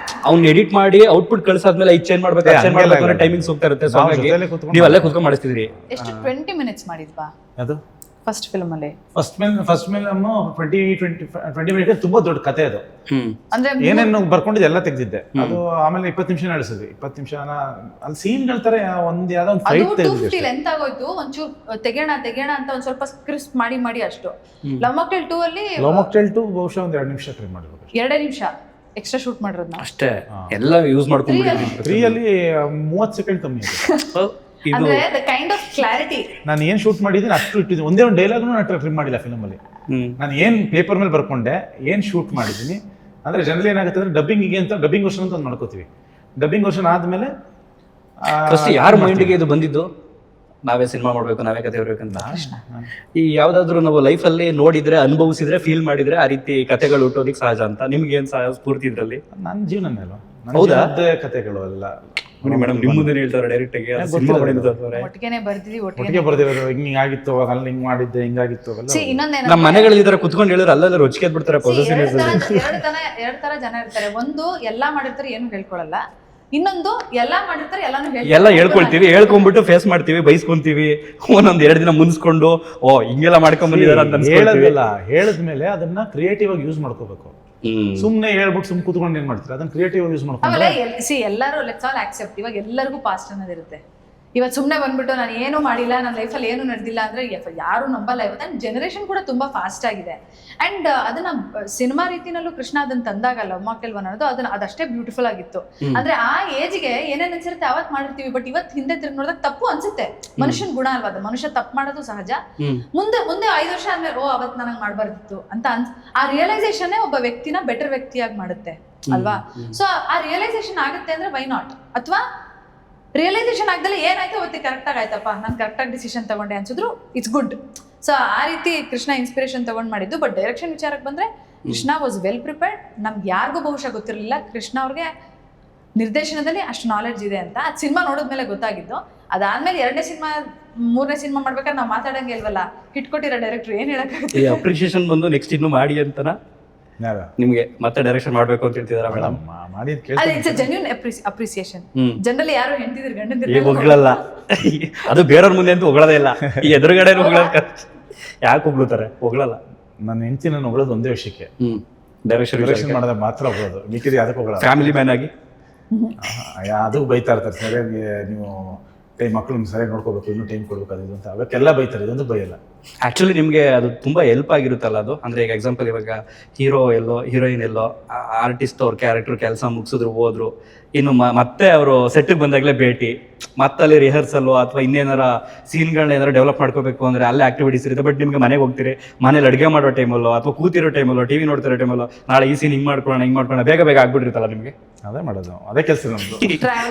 ಅವ್ನು ಎಡಿಟ್ ಮಾಡಿ ಔಟ್ಪುಟ್ ಕಳ್ಸಾದ್ಮೇಲೆ ಇದು ಚೇಂಜ್ ಮಾಡ್ಬೇಕು, ಟೈಮಿಂಗ್ಸ್ ಹೋಗ್ತಾ ಇರುತ್ತೆ. ನೀವು ಅಲ್ಲೇ ಕುತ್ಕೊಂಡು ಮಾಡಿಸ್ತಿದ್ರಿ. ಎಷ್ಟು 20 minutes ಮಾಡಿದ್ವಾ ಅದು ಫಸ್ಟ್ ಫಿಲ್ಮ್ ಅಲ್ಲಿ? First film 20 minute. ತುಂಬಾ ದೊಡ್ಡ ಕತೆ ಅದು. ಅಂದ್ರೆ ಏನೇನು ಬರ್ಕೊಂಡಿದ್ದೆ ಎಲ್ಲ ತೆಗ್ದಿದ್ದೆ. ಅದು ಆಮೇಲೆ 20 ನಿಮಿಷ ನಡೆಸಿದ್ವಿ. 20 ನಿಮಿಷ ಅಲ್ಲಿ ಸೀನ್ಗಳ ತರ ಯಾವ್ದೋ ಒಂದು ಫೈಟ್ ತೆಗ್ದಿದ್ದೆ. ಲೆಂತ್ ಆಗೋಯ್ತು. ಒಂಚೂರು ತೆಗೆಣ ಅಂತ ಒಂದ್ ಸ್ವಲ್ಪ ಕ್ರಿಸ್ಪ್ ಮಾಡಿ ಅಷ್ಟು. ಲವ್ ಮಾಕ್ಟೇಲ್ 2 ಅಲ್ಲಿ ಲವ್ ಮಾಕ್ಟೇಲ್ 2 ಬಹುಶಃ ಒಂದು 2 ನಿಮಿಷ ಟ್ರೈ ಮಾಡಿರ್ಬೇಕು. 2 ನಿಮಿಷ ಎಕ್ಸ್ಟ್ರಾ ಶೂಟ್ ಮಾಡಿರೋದ್ನ ಅಷ್ಟೇ. ಎಲ್ಲ ಯೂಸ್ ಮಾಡ್ಕೊಂಡ್ಬಿಟ್ಟಿದ್ದೀನಿ. 3 ಅಲ್ಲಿ 30 ಸೆಕೆಂಡ್ ಕಮ್ಮಿ ಇದೆ. ಅಂದ್ರೆ ದ ಕೈಂಡ್ ಆಫ್ ಕ್ಲಾರಿಟಿ. ನಾನು ಏನ್ ಶೂಟ್ ಮಾಡಿದ್ದೀನಿ ಅಷ್ಟು ಇಟ್ಟಿದ್ದೀನಿ. ಒಂದೇ ಒಂದು ಡೈಲಾಗ್ನು ನಾನು ಟ್ರಿಮ್ ಮಾಡಿಲ್ಲ ಫಿಲ್ಮ್ ಅಲ್ಲಿ. ನಾನು ಏನ್ ಪೇಪರ್ ಮೇಲೆ ಬರ್ಕೊಂಡೆ, ಏನ್ ಶೂಟ್ ಮಾಡಿದ್ದೀನಿ. ಅಂದ್ರೆ ಜನರಲ್ ಏನಾಗುತ್ತೆ ಅಂದ್ರೆ ಡಬ್ಬಿಂಗಿಗೆ ಅಂತ ಡಬ್ಬಿಂಗ್ ವರ್ಷನ್ ಅಂತ ಒಂದು ಮಾಡ್ಕೋತೀವಿ. ಡಬ್ಬಿಂಗ್ ವರ್ಷನ್ ಆದ್ಮೇಲೆ ಯಾರ ಮೈಂಡಿಗೆ ಇದು ಬಂದಿದ್ದು ನಾವೇ ಸಿನಿಮಾ ಮಾಡ್ಬೇಕು, ನಾವೇ ಕತೆ ಬರ್ಬೇಕಂತ? ಈ ಯಾವ್ದಾದ್ರು ನಾವು ಲೈಫಲ್ಲಿ ನೋಡಿದ್ರೆ, ಅನುಭವಿಸಿದ್ರೆ, ಫೀಲ್ ಮಾಡಿದ್ರೆ ಆ ರೀತಿ ಕತೆಗಳು ಹುಟ್ಟೋದಿಕ್ ಸಹಜ ಅಂತ ನಿಮ್ಗೆ ಏನ್ ಸ್ಫೂರ್ತಿ ಇದ್ರಲ್ಲಿ? ನನ್ನ ಜೀವನನೇ ಅಲ್ವಾ. ಹೌದಾ? ಕಥೆಗಳು ಎಲ್ಲ ಮೇಡಮ್ ನಿಮ್ಮ ಮುಂದೆ ಹೇಳ್ತಾರೆ ಡೈರೆಕ್ಟ್ ಆಗಿ ಸಿನಿಮಾ ಮಾಡಿದ್ದಾರೆ. ಒಟ್ಟಿಗೆನೆ ಬರ್ದಿದ್ವಿ, ಒಟ್ಟಿಗೆ ಬರ್ದಿರೋದು. ಹಿಂಗಾಗಿತ್ತು ಅವಾಗ, ಅಲ್ಲಿ ಹಿಂಗ್ ಮಾಡಿದ್ದೆ, ಹಿಂಗಾಗಿತ್ತು ಅವೆಲ್ಲ. ಇನ್ನೊಂದೇನ ನಮ್ಮ ಮನೆಗಳಲ್ಲಿ ಈ ತರ ಕುತ್ಕೊಂಡು ಹೇಳಿದ್ರೆ ಅಲ್ಲೆಲ್ಲ ರೊಚ್ಚಿಗೆ ಬಿಡ್ತಾರೆ. ಪೊಸೆಸಿವ್ನೆಸ್ ಎರಡ್ ತರ ಜನ ಇರ್ತಾರೆ. ಒಂದು ಎಲ್ಲಾ ಮಾಡಿರ್ತಾರೆ, ಏನು ಹೇಳ್ಕೊಳಲ್ಲ. ಇನ್ನೊಂದು ಎಲ್ಲಾ ಮಾಡಿರ್ತಾರೆ, ಎಲ್ಲಾನು ಎಲ್ಲ ಹೇಳ್ಕೊಳ್ತೀವಿ, ಹೇಳ್ಕೊಂಡ್ಬಿಟ್ಟು ಫೇಸ್ ಮಾಡ್ತೀವಿ, ಬೈಸ್ಕೊಂತೀವಿ, ಒಂದೊಂದ್ 2 ದಿನ ಮುನ್ಸ್ಕೊಂಡು ಓ ಹಿಂಗೆಲ್ಲ ಮಾಡ್ಕೊಂಡ್ ಬಂದಿದಾರ ಅಂತ ಅನ್ಸ್ಕೊಳ್ತೀವಿ. ಹೇಳದ್ಮೇಲೆ ಅದನ್ನ ಕ್ರಿಯೇಟಿವ್ ಆಗಿ ಯೂಸ್ ಮಾಡ್ಕೋಬೇಕು. ಸುಮ್ನೆ ಹೇಳ್ಬಿಟ್ಟು ಸುಮ್ ಕೂತ್ಕೊಂಡು ಏನ್ ಮಾಡ್ತೀರಾ, ಅದನ್ನ ಕ್ರಿಯೇಟಿವ್ ಆಗಿ ಯೂಸ್ ಮಾಡ್ಕೊಂಡ್ರೆ ಎಲ್ಲರೂ ಲೆಟ್ಸ್ ಆಲ್ ಆಕ್ಸೆಪ್ಟ್. ಇವಾಗ ಎಲ್ಲರಿಗೂ ಪಾಸ್ಟ್ ಅನ್ನೋದಿರುತ್ತೆ. ಇವತ್ತು ಸುಮ್ಮನೆ ಬಂದ್ಬಿಟ್ಟು ನಾನು ಏನೂ ಮಾಡಿಲ್ಲ, ನನ್ನ ಲೈಫಲ್ಲಿ ಏನು ನಡೆದಿಲ್ಲ ಅಂದರೆ ಯಾರು ನಂಬಲ್ಲ. ಇವತ್ತು ಜನರೇಷನ್ ಕೂಡ ತುಂಬ ಫಾಸ್ಟ್ ಆಗಿದೆ. ಆ್ಯಂಡ್ ಅದನ್ನ ಸಿನಿಮಾ ರೀತಿನಲ್ಲೂ ಕೃಷ್ಣ ಅದನ್ನ ತಂದಾಗ ಲವ್ ಮಾಕ್ಟೇಲ್ 1 ಅನ್ನೋದು ಅದಷ್ಟೇ ಬ್ಯೂಟಿಫುಲ್ ಆಗಿತ್ತು. ಅಂದ್ರೆ ಆ ಏಜ್ಗೆ ಏನೇನು ಅನ್ಸಿರುತ್ತೆ ಅವತ್ತು ಮಾಡಿರ್ತೀವಿ, ಬಟ್ ಇವತ್ತು ಹಿಂದೆ ತಿರುಗಿ ನೋಡಿದಾಗ ತಪ್ಪು ಅನ್ಸುತ್ತೆ. ಮನುಷ್ಯನ ಗುಣ ಅಲ್ವಾ ಅದು, ಮನುಷ್ಯ ತಪ್ಪು ಮಾಡೋದು ಸಹಜ. ಮುಂದೆ 5 ವರ್ಷ ಆದ್ಮೇಲೆ ಓ ಅವತ್ತು ನನಗೆ ಮಾಡಬಾರ್ದಿತ್ತು ಅಂತ ಆ ರಿಯಲೈಸೇಷನ್ನೇ ಒಬ್ಬ ವ್ಯಕ್ತಿನ ಬೆಟರ್ ವ್ಯಕ್ತಿಯಾಗಿ ಮಾಡುತ್ತೆ ಅಲ್ವಾ. ಸೊ ಆ ರಿಯಲೈಸೇಷನ್ ಆಗುತ್ತೆ ಅಂದ್ರೆ ವೈ ನಾಟ್. ಅಥವಾ ರಿಯಲೈಸೇಷನ್ ಆಗದಲ್ಲೇ ಏನಾಯ್ತು ಅವತ್ತಿಗೆ ಕರೆಕ್ಟಾಗಿ ಆಯ್ತಪ್ಪ, ನಾನು ಕರೆಕ್ಟಾಗಿ ಡಿಸಿಷನ್ ತಗೊಂಡೆ ಅನ್ಸಿದ್ರು ಇಟ್ಸ್ ಗುಡ್. ಸೊ ಆ ರೀತಿ ಕೃಷ್ಣ ಇನ್ಸ್ಪಿರೇಷನ್ ತಗೊಂಡು ಮಾಡಿದ್ದು. ಬಟ್ ಡೈರೆಕ್ಷನ್ ವಿಚಾರಕ್ಕೆ ಬಂದ್ರೆ ಕೃಷ್ಣ ವಾಸ್ ವೆಲ್ ಪ್ರಿಪೇರ್ಡ್. ನಮ್ಗೆ ಯಾರಿಗೂ ಬಹುಶಃ ಗೊತ್ತಿರಲಿಲ್ಲ ಕೃಷ್ಣ ಅವ್ರಿಗೆ ನಿರ್ದೇಶನದಲ್ಲಿ ಅಷ್ಟು ನಾಲೆಡ್ಜ್ ಇದೆ ಅಂತ. ಅದು ಸಿನಿಮಾ ನೋಡಿದ್ಮೇಲೆ ಗೊತ್ತಾಗಿದ್ದು. ಅದಾದ್ಮೇಲೆ 2ನೇ ಸಿನಿಮಾ 3ನೇ ಸಿನಿಮಾ ಮಾಡ್ಬೇಕಾದ್ರೆ ನಾವು ಮಾತಾಡಂಗೆ ಇಲ್ವಲ್ಲ, ಹಿಟ್ ಕೊಟ್ಟಿರೋ ಡೈರೆಕ್ಟರ್ ಏನ್ ಹೇಳಕ್ಕಾಗುತ್ತೆ. ಅಪ್ರಿಷಿಯೇಷನ್ ಬಂದು ನೆಕ್ಸ್ಟ್ ಇನ್ನು ಮಾಡಿ ಅಂತನಾ ನಿಮ್ಗೆ ಮತ್ತೆ ಡೈರೆಕ್ಷನ್ ಮಾಡ್ಬೇಕು ಅಂತ ಹೇಳ್ತಿದಾರ ಮೇಡಮ್? Genuine appreciation. ಜನರಲಿ ಯಾರು ಹೆಂಡತಿದ್ರು ಗಂಡಂದಿರು ಹೊಗಳಲ್ಲ, ಅದು ಬೇರೆಯವ್ರ ಮುಂದೆ ಅಂತ ಹೊಗಳದೇ ಇಲ್ಲ. ಈ ಎದುರುಗಡೆ ಯಾಕೆ ಹೊಗಳುತ್ತಾರೆ? ಹೊಗಳಲ್ಲ. ನನ್ನ ಹೆಂಡತಿ ನಾನು ಹೊಗಳೋದು ಒಂದೇ ವಿಷಯಕ್ಕೆ, ಡೈರೆಕ್ಷನ್ ಮಾಡಿದ್ರೆ ಮಾತ್ರ ಹೊಗಳೋದು. ಮಿಕ್ಕಿದ ಅದಕ್ಕೆ ಹೊಗಳಲ್ಲ. ಫ್ಯಾಮಿಲಿ ಮ್ಯಾನ್ ಆಗಿ ಅದು ಬೈತಾ ಇರ್ತಾರೆ, ಸರಿಯಾಗಿ ನೀವು ಮಕ್ಕಳನ್ನ ಸರಿಯಾಗಿ ನೋಡ್ಕೋಬೇಕು, ಇನ್ನೂ ಟೈಮ್ ಕೊಡ್ಬೇಕು, ಅದು ಅಂತ ಅವಕ್ಕೆಲ್ಲ ಬೈತಾರೆ. ಇದೊಂದು ಬೈಯಲ್ಲ. ಆಕ್ಚುಲಿ ನಿಮ್ಗೆ ಅದು ತುಂಬಾ ಹೆಲ್ಪ್ ಆಗಿರುತ್ತಲ್ಲ ಅದು. ಅಂದ್ರೆ ಈಗ ಎಕ್ಸಾಂಪಲ್ ಇವಾಗ ಹೀರೋ ಎಲ್ಲೋ ಹೀರೋಯಿನ್ ಎಲ್ಲೋ ಆರ್ಟಿಸ್ಟ್ ಅವ್ರ ಕ್ಯಾರೆಕ್ಟರ್ ಕೆಲಸ ಮುಗಿಸಿದ್ರು ಹೋದ್ರು, ಇನ್ನು ಮತ್ತೆ ಅವರು ಸೆಟ್ಗೆ ಬಂದಾಗಲೇ ಭೇಟಿ, ಮತ್ತಲ್ಲಿ ರಿಹರ್ಸಲ್ಲು ಅಥವಾ ಇನ್ನೇನಾರ ಸೀನ್ಗಳನ್ನ ಏನಾರು ಡೆವಲಪ್ ಮಾಡ್ಕೋಬೇಕು ಅಂದ್ರೆ ಅಲ್ಲೇ ಆಕ್ಟಿವಿಟೀಸ್ ಇರುತ್ತೆ. ಬಟ್ ನಿಮ್ಗೆ ಮನೆಗೆ ಹೋಗ್ತೀರಿ, ಮನೇಲಿ ಅಡುಗೆ ಮಾಡೋ ಟೈಮಲ್ಲೋ ಅಥವಾ ಕೂತಿರೋ ಟೈಮಲ್ಲೋ ಟಿವಿ ನೋಡ್ತಿರೋ ಟೈಮಲ್ಲೋ ನಾಳೆ ಈ ಸೀನ್ ಹಿಂಗೆ ಮಾಡ್ಕೊಳ್ಳೋಣ ಬೇಗ ಬೇಗ ಆಗ್ಬಿಟ್ಟಿರುತ್ತಲ್ಲ ನಿಮಗೆ. ಅದೇ ಮಾಡೋದು, ಅದೇ ಕೆಲಸ ನಮ್ದು.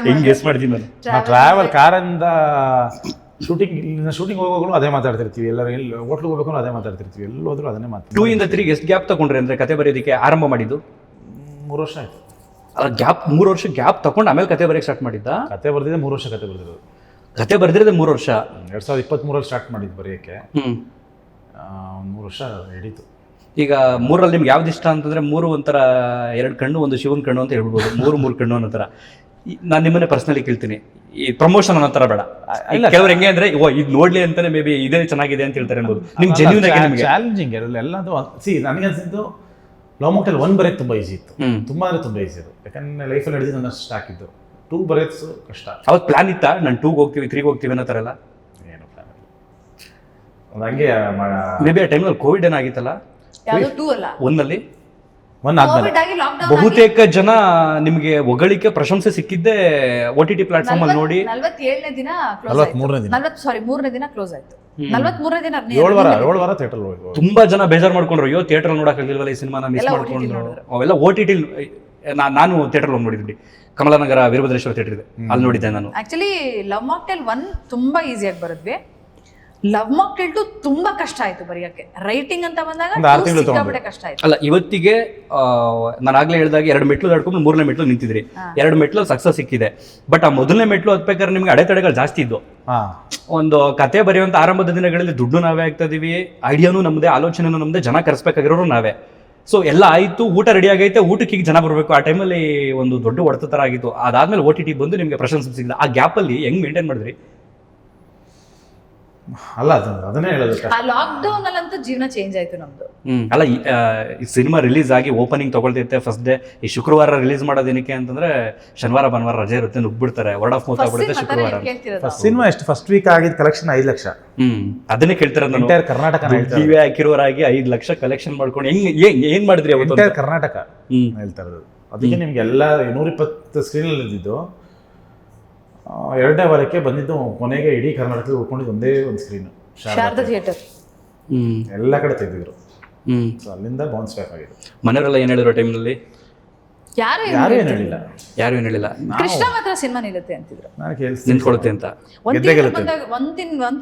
ಹೆಂಗ್ ಗೆಸ್ ಮಾಡ್ತೀನಿ ನಾನು. ಟ್ರಾವೆಲ್ ಕಾರಿಂದ ಶೂಟಿಂಗ್ ಹೋಗೋಗಳು ಅದೇ ಮಾತಾಡ್ತಿರ್ತೀವಿ, ಎಲ್ಲರೂ ಎಲ್ಲಿ ಹೋಟ್ಲಿಗೆ ಹೋಗ್ಬೇಕು ಅದೇ ಮಾತಾಡ್ತಿರ್ತೀವಿ, ಎಲ್ಲಿ ಹೋದ್ರು ಅದನ್ನೇ ಮಾತಾಡ್ತೀವಿ. 2 ಇಂದ 3 ಎಷ್ಟು ಗ್ಯಾಪ್ ತಗೊಂಡ್ರಿ ಅಂದ್ರೆ ಕತೆ ಬರೆಯೋದಕ್ಕೆ ಆರಂಭ ಮಾಡಿದ್ದು? 3 ವರ್ಷ ಆಯ್ತು. ಗ್ಯಾಪ್ 3 ವರ್ಷ ಗ್ಯಾಪ್ ತಗೊಂಡು ಆಮೇಲೆ ಕತೆ ಬರೆಯಕ್ಕೆ ಸ್ಟಾರ್ಟ್ ಮಾಡಿದ್ದ? ಕತೆ ಬರ್ದಿದೆ 3 ವರ್ಷ. ಕತೆ ಬರ್ದಿರೋದು ಕತೆ ಬರ್ದಿರೋದೇ 3 ವರ್ಷ. 2023 ಸ್ಟಾರ್ಟ್ ಮಾಡಿದ್ದು ಬರೆಯೋಕ್ಕೆ. 3 ವರ್ಷ ಹಿಡೀತು. ಈಗ 3ರಲ್ಲಿ ನಿಮ್ಗೆ ಯಾವ್ದು ಇಷ್ಟ ಅಂತಂದ್ರೆ 3 ಒಂಥರ 2 ಕಣ್ಣು, ಒಂದು ಶಿವನ್ ಕಣ್ಣು ಅಂತ ಹೇಳ್ಬೋದು. 3 ಕಣ್ಣು ಅನ್ನೋ ಥರ. ನಾನು ನಿಮ್ಮನ್ನೇ ಪರ್ಸನಲಿ ಕೇಳ್ತೀನಿ, ಈ ಪ್ರಮೋಷನ್ ಅನ್ನೋ ಥರ ಬೇಡ. ಕೆಲವ್ರು ಹೆಂಗೆ ಅಂದ್ರೆ ಓ ಇದು ನೋಡ್ಲಿ ಅಂತಾನೆ ಮೇ ಬಿ ಇದೇ ಚೆನ್ನಾಗಿದೆ ಅಂತ ಹೇಳ್ತಾರೆ ಅನ್ಬೋದು. ನಿಮ್ಗೆ ಜೆನ್ಯೂನ್ ಆಗಿ ನಿಮಗೆ ಚಾಲೆಂಜಿಂಗ್ ಎಲ್ಲದು. ನನಗೆ ಅನ್ಸಿದ್ದು ಲವ್ ಮಾಕ್ಟೇಲ್ 1 ಬರೆಯೋದು ತುಂಬ ಈಸಿ ಇತ್ತು. ತುಂಬ ಅಂದರೆ ತುಂಬ ಈಸಿ ಅದು. ಯಾಕಂದ್ರೆ ಲೈಫಲ್ಲಿ ನಡೆದಿದ್ದು ಒಂದಷ್ಟು ಸ್ಟಾಕ್ ಇದ್ದು. 2 ಬರೆಯೋದು ಕಷ್ಟ. ಅವತ್ತು ಪ್ಲಾನ್ ಇತ್ತಾ ನಾನು 2ಗೆ ಹೋಗ್ತೀವಿ 3ಗೆ ಹೋಗ್ತೀವಿ ಅನ್ನೋ ಥರ ಎಲ್ಲ? ಏನು ಪ್ಲಾನ್ ಇಲ್ಲ. ಹಂಗೆ ಮೇ ಬಿ ಆ ಟೈಮಲ್ಲಿ ಕೋವಿಡ್ ಏನಾಗಿತ್ತಲ್ಲ? ಯಾವುದು 2 ಅಲ್ಲ 1ನಲ್ಲಿ 1 ಆದ್ಮೇಲೆ ಬಹುತೇಕ ಜನ ನಿಮ್ಗೆ ಹೊಗಳಿಕೆ ಪ್ರಶಂಸೆ ಸಿಕ್ಕಿದ್ದೆ OTT ಪ್ಲಾಟ್ಫಾರ್ಮ್ ಅಲ್ಲಿ ನೋಡಿ. 47ನೇ ದಿನ ಕ್ಲೋಸ್ 43ನೇ ದಿನ 3ನೇ ದಿನ ಕ್ಲೋಸ್ ಆಯ್ತು. 43ನೇ ದಿನ 7 ವಾರ ಥಿಯೇಟರ್ ಹೋಯ್ತು. ತುಂಬಾ ಜನ ಬೇಜಾರು ಮಾಡ್ಕೊಂಡ್ರು, ಅಯ್ಯೋ ಥಿಯೇಟರ್ ನೋಡಕ್ಕಾಗಿಲ್ವಲ್ಲ ಈ ಸಿನಿಮಾನ ಮಿಸ್ ಮಾಡ್ಕೊಂಡ್ರು. ಅವೆಲ್ಲ OTT. ನಾನು ಥಿಯೇಟರ್ ಹೋಗಿ ನೋಡಿದ್ವಿ, ಕಮಲಾನಗರ ವೀರಭದ್ರೇಶ್ವರ ಥಿಯೇಟರ್ ಇದೆ, ಅಲ್ಲಿ ನೋಡಿದ್ದೆ ನಾನು. ಆಕ್ಚುಲಿ ಲವ್ ಮಾಕ್ಟೇಲ್ 1 ತುಂಬಾ ಈಸಿಯಾಗಿ ಬರದ್ವಿ. ಲವ್ ಮಾಕ್ಟೇಲ್ 2 ತುಂಬಾ ಕಷ್ಟ ಆಯ್ತು ಬರೆಯಕ್ಕೆ. ರೈಟಿಂಗ್ ಅಂತ ಬಂದಾಗ ಸಿಕ್ಕಾಪಟ್ಟೆ ಕಷ್ಟ ಆಯ್ತು. ಅಲ್ಲ ಇವತ್ತಿಗೆ ನಾನು ಆಗ್ಲೇ ಹೇಳಿದಾಗ 2 ಮೆಟ್ಲು ದಾಡ್ಕೊಂಡು 3ನೇ ಮೆಟ್ಲು ನಿಂತಿದ್ರಿ. 2 ಮೆಟ್ಲು ಸಕ್ಸಸ್ ಸಿಕ್ಕಿದೆ. ಬಟ್ ಆ ಮೊದಲನೇ ಮೆಟ್ಲು ಹತ್ಬೇಕಾದ್ರೆ ನಿಮ್ಗೆ ಅಡೆತಡೆಗಳು ಜಾಸ್ತಿ ಇದ್ದು. ಒಂದು ಕತೆ ಬರೆಯುವಂತ ಆರಂಭದ ದಿನಗಳಲ್ಲಿ ದುಡ್ಡು ನಾವೇ ಆಗ್ತಾ ಇದೀವಿ, ಐಡಿಯಾನು ನಮ್ದೇ, ಆಲೋಚನೆನೂ ನಮ್ದೇ, ಜನ ಕರೆಸ್ಬೇಕಾಗಿರೋರು ನಾವೇ. ಸೊ ಎಲ್ಲ ಆಯ್ತು, ಊಟ ರೆಡಿ ಆಗೈತೆ, ಊಟಕ್ಕೆ ಈಗ ಜನ ಬರಬೇಕು. ಆ ಟೈಮಲ್ಲಿ ಒಂದು ದೊಡ್ಡ ಹೊಡೆತ ಥರ ಆಗಿತ್ತು. ಅದಾದ್ಮೇಲೆ OTT ಬಂದು ನಿಮ್ಗೆ ಪ್ರಶಂಸೆ ಸಿಕ್ಕಿಲ್ಲ. ಆ ಗ್ಯಾಪಲ್ಲಿ ಹೆಂಗ್ ಮೇಂಟೈನ್ ಮಾಡಿದ್ರಿ? ಅಲ್ಲ ಅದನ್ನೇ ಹೇಳೋದು. ಆ ಲಾಕ್ಡೌನ್ ಅಲ್ಲಂತೂ ಜೀವನ ಚೇಂಜ್ ಆಯ್ತು ನಮ್ದು. ಅಲ್ಲ ಈ ಸಿನಿಮಾ ರಿಲೀಸ್ ಆಗಿ ಓಪನಿಂಗ್ ತಗೊಳ್ತೈತೆ ಫಸ್ಟ್ ಡೇ. ಈ ಶುಕ್ರವಾರ ರಿಲೀಸ್ ಮಾಡೋದೇನಕ್ಕೆ ಅಂತಂದ್ರೆ ಶನಿವಾರ ಭಾನುವಾರ ರಜೆ ಇರುತ್ತೆ, ನುಗ್ಬಿಡ್ತಾರೆ, ವರ್ಡ್ ಆಫ್ ಮೌತ್ ಆಗ್ಬಿಡುತ್ತೆ ಶುಕ್ರವಾರ. ಸಿನಿಮಾ ಎಷ್ಟು ಫಸ್ಟ್ ವೀಕ್ ಆಗಿದ್ ಕಲೆಕ್ಷನ್ 5 ಲಕ್ಷ. ಅದನ್ನೇ ಕೇಳ್ತಿರೋದು ನಾನು. ಎಂಟೈರ್ ಕರ್ನಾಟಕ ಟಿವಿ ಹಾಕಿರೋರಾಗಿ 5 ಲಕ್ಷ ಕಲೆಕ್ಷನ್ ಮಾಡ್ಕೊಂಡು ಏನ್ ಮಾಡಿದ್ರಿ ಅವತ್ತು? ಎಂಟೈರ್ ಕರ್ನಾಟಕ ಹೇಳ್ತಾ ಇರೋದು. ಅದಕ್ಕೆ ನಿಮ್ಗೆ ಎಲ್ಲ 120 ಸ್ಕ್ರೀನಲ್ಲಿ ಇದ್ದಿದ್ದು 2ನೇ ವಾರಕ್ಕೆ ಬಂದಿದ್ದು, ಕೊನೆಗೆ ಇಡೀ ಕರ್ನಾಟಕದಲ್ಲಿ ಉಳ್ಕೊಂಡಿದ್ದು ಒಂದೇ ಒಂದು ಸ್ಕ್ರೀನ್, ಶಾರದಾ ಥಿಯೇಟರ್. ಎಲ್ಲ ಕಡೆ ತೆಗೆದಿದ್ರು. ಅಲ್ಲಿಂದ ಬೌನ್ಸ್ ಬ್ಯಾಕ್ ಆಗಿದೆ. ಮನೆಯವರೆಲ್ಲ ಏನ್ ಹೇಳಿದ್ರು ಟೈಮ್ನಲ್ಲಿ? ಯಾರು ಏನು ಹೇಳಿಲ್ಲ. ಯಾರು ಏನ್ ಹೇಳಿಲ್ಲ. ಕೃಷ್ಣ ಮಾತ್ರ ಸಿನಿಮಾ ನಿಲ್ಲುತ್ತೆ ಅಂತಿದ್ರು, ನಿಂತ್ಕೊಳುತ್ತೆ ಅಂತ. ಒಂದ್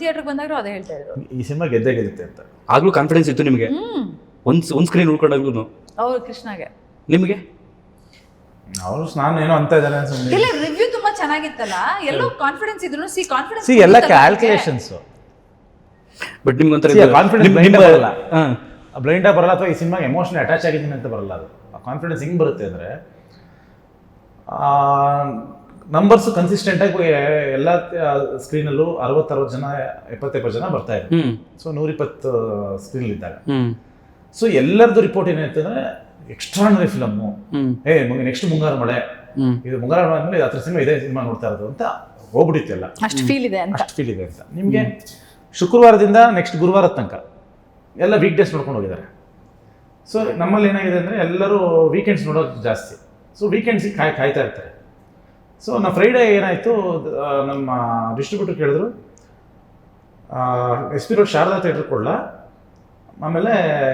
ಥಿಯೇಟರ್ ಬಂದಾಗ್ಲೂ ಅದೇ ಹೇಳ್ತಾ ಇದ್ರು, ಈ ಸಿನಿಮಾ ಗೆದ್ದೇ ಗೆಲ್ಲುತ್ತೆ ಅಂತ. ಆಗ್ಲೂ ಕಾನ್ಫಿಡೆನ್ಸ್ ಇತ್ತು ನಿಮ್ಗೆ? ಒಂದ್ ಸ್ಕ್ರೀನ್ ಉಳ್ಕೊಂಡಾಗ್ಲೂ ಅವ್ರು ಕೃಷ್ಣಗೆ. ನಿಮ್ಗೆ ಅವರು ನಾನು ಏನೋ ಅಂತ ಇದ್ದಾರೆ ಸುಮ್ಮನೆ. ಇಲ್ಲ ರಿವ್ಯೂ ತುಂಬಾ ಚೆನ್ನಾಗಿತ್ತಲ್ಲ, ಎಲ್ಲೋ ಕಾನ್ಫಿಡೆನ್ಸ್ ಇದ್ರು. ಕಾನ್ಫಿಡೆನ್ಸ್ ಎಲ್ಲ ಕ್ಯಾಲ್ಕುಲೇಷನ್ಸ್. ಬಟ್ ನಿಮ್ಗೊಂಥರ ಕಾನ್ಫಿಡೆನ್ಸ್ ಬ್ಲೈಂಡ್ ಆಗಿ ಬರಲ್ಲ, ಅಥವಾ ಈ ಸಿನಿಮಾಗೆ ಎಮೋಷನಲ್ ಅಟ್ಯಾಚ್ ಆಗಿದ್ದೀನಿ ಅಂತ ಬರಲ್ಲ. ಅದು ಕಾನ್ಫಿಡೆನ್ಸ್ ಹೆಂಗೆ ಬರುತ್ತೆ ಅಂದರೆ, ನಂಬರ್ಸ್ ಕನ್ಸಿಸ್ಟೆಂಟ್ ಆಗಿ ಎಲ್ಲ ಸ್ಕ್ರೀನಲ್ಲೂ 60 ಜನ 70 ಜನ ಬರ್ತಾ ಇದ್ರು. ಸೊ 120 ಸ್ಕ್ರೀನ್ ಇದ್ದಾಗ ಸೊ ಎಲ್ಲರದ್ದು ರಿಪೋರ್ಟ್ ಏನಾಯ್ತು ಅಂದ್ರೆ ಎಕ್ಸ್ಟ್ರಾನರಿ ಫಿಲಮ್ಮು, ನೆಕ್ಸ್ಟ್ ಮುಂಗಾರು ಮಳೆ, ಇದು ಮುಂಗಾರು ಮಳೆ ಆದ್ಮೇಲೆ ಹತ್ರ ಸಿನಿಮಾ ಇದೇ ಸಿನಿಮಾ ನೋಡ್ತಾ ಇರೋದು ಅಂತ ಹೋಗ್ಬಿಟ್ಟಿತ್ತು ಎಲ್ಲ. ಅಷ್ಟು ಫೀಲ್ ಇದೆ ಅಂತ ನಿಮಗೆ ಶುಕ್ರವಾರದಿಂದ ನೆಕ್ಸ್ಟ್ ಗುರುವಾರ ತನಕ ಎಲ್ಲ ವೀಕ್ ಡೇಸ್ ನೋಡ್ಕೊಂಡು ಹೋಗಿದ್ದಾರೆ. ಸೊ ನಮ್ಮಲ್ಲಿ ಏನಾಗಿದೆ ಅಂದರೆ ಎಲ್ಲರೂ ವೀಕೆಂಡ್ಸ್ ನೋಡೋದು ಜಾಸ್ತಿ. ಸೊ ವೀಕೆಂಡ್ಸಿಗೆ ಕಾಯ್ತಾ ಇರ್ತಾರೆ. ಸೊ ನಾವು ಫ್ರೈಡೇ ಏನಾಯಿತು, ನಮ್ಮ ಡಿಸ್ಟ್ರಿಬ್ಯೂಟರ್ ಕೇಳಿದ್ರು SP ರೋಡ್ ಶಾರದಾ ಥಿಯೇಟರ್ ಕೊಡಲ, ಆಮೇಲೆ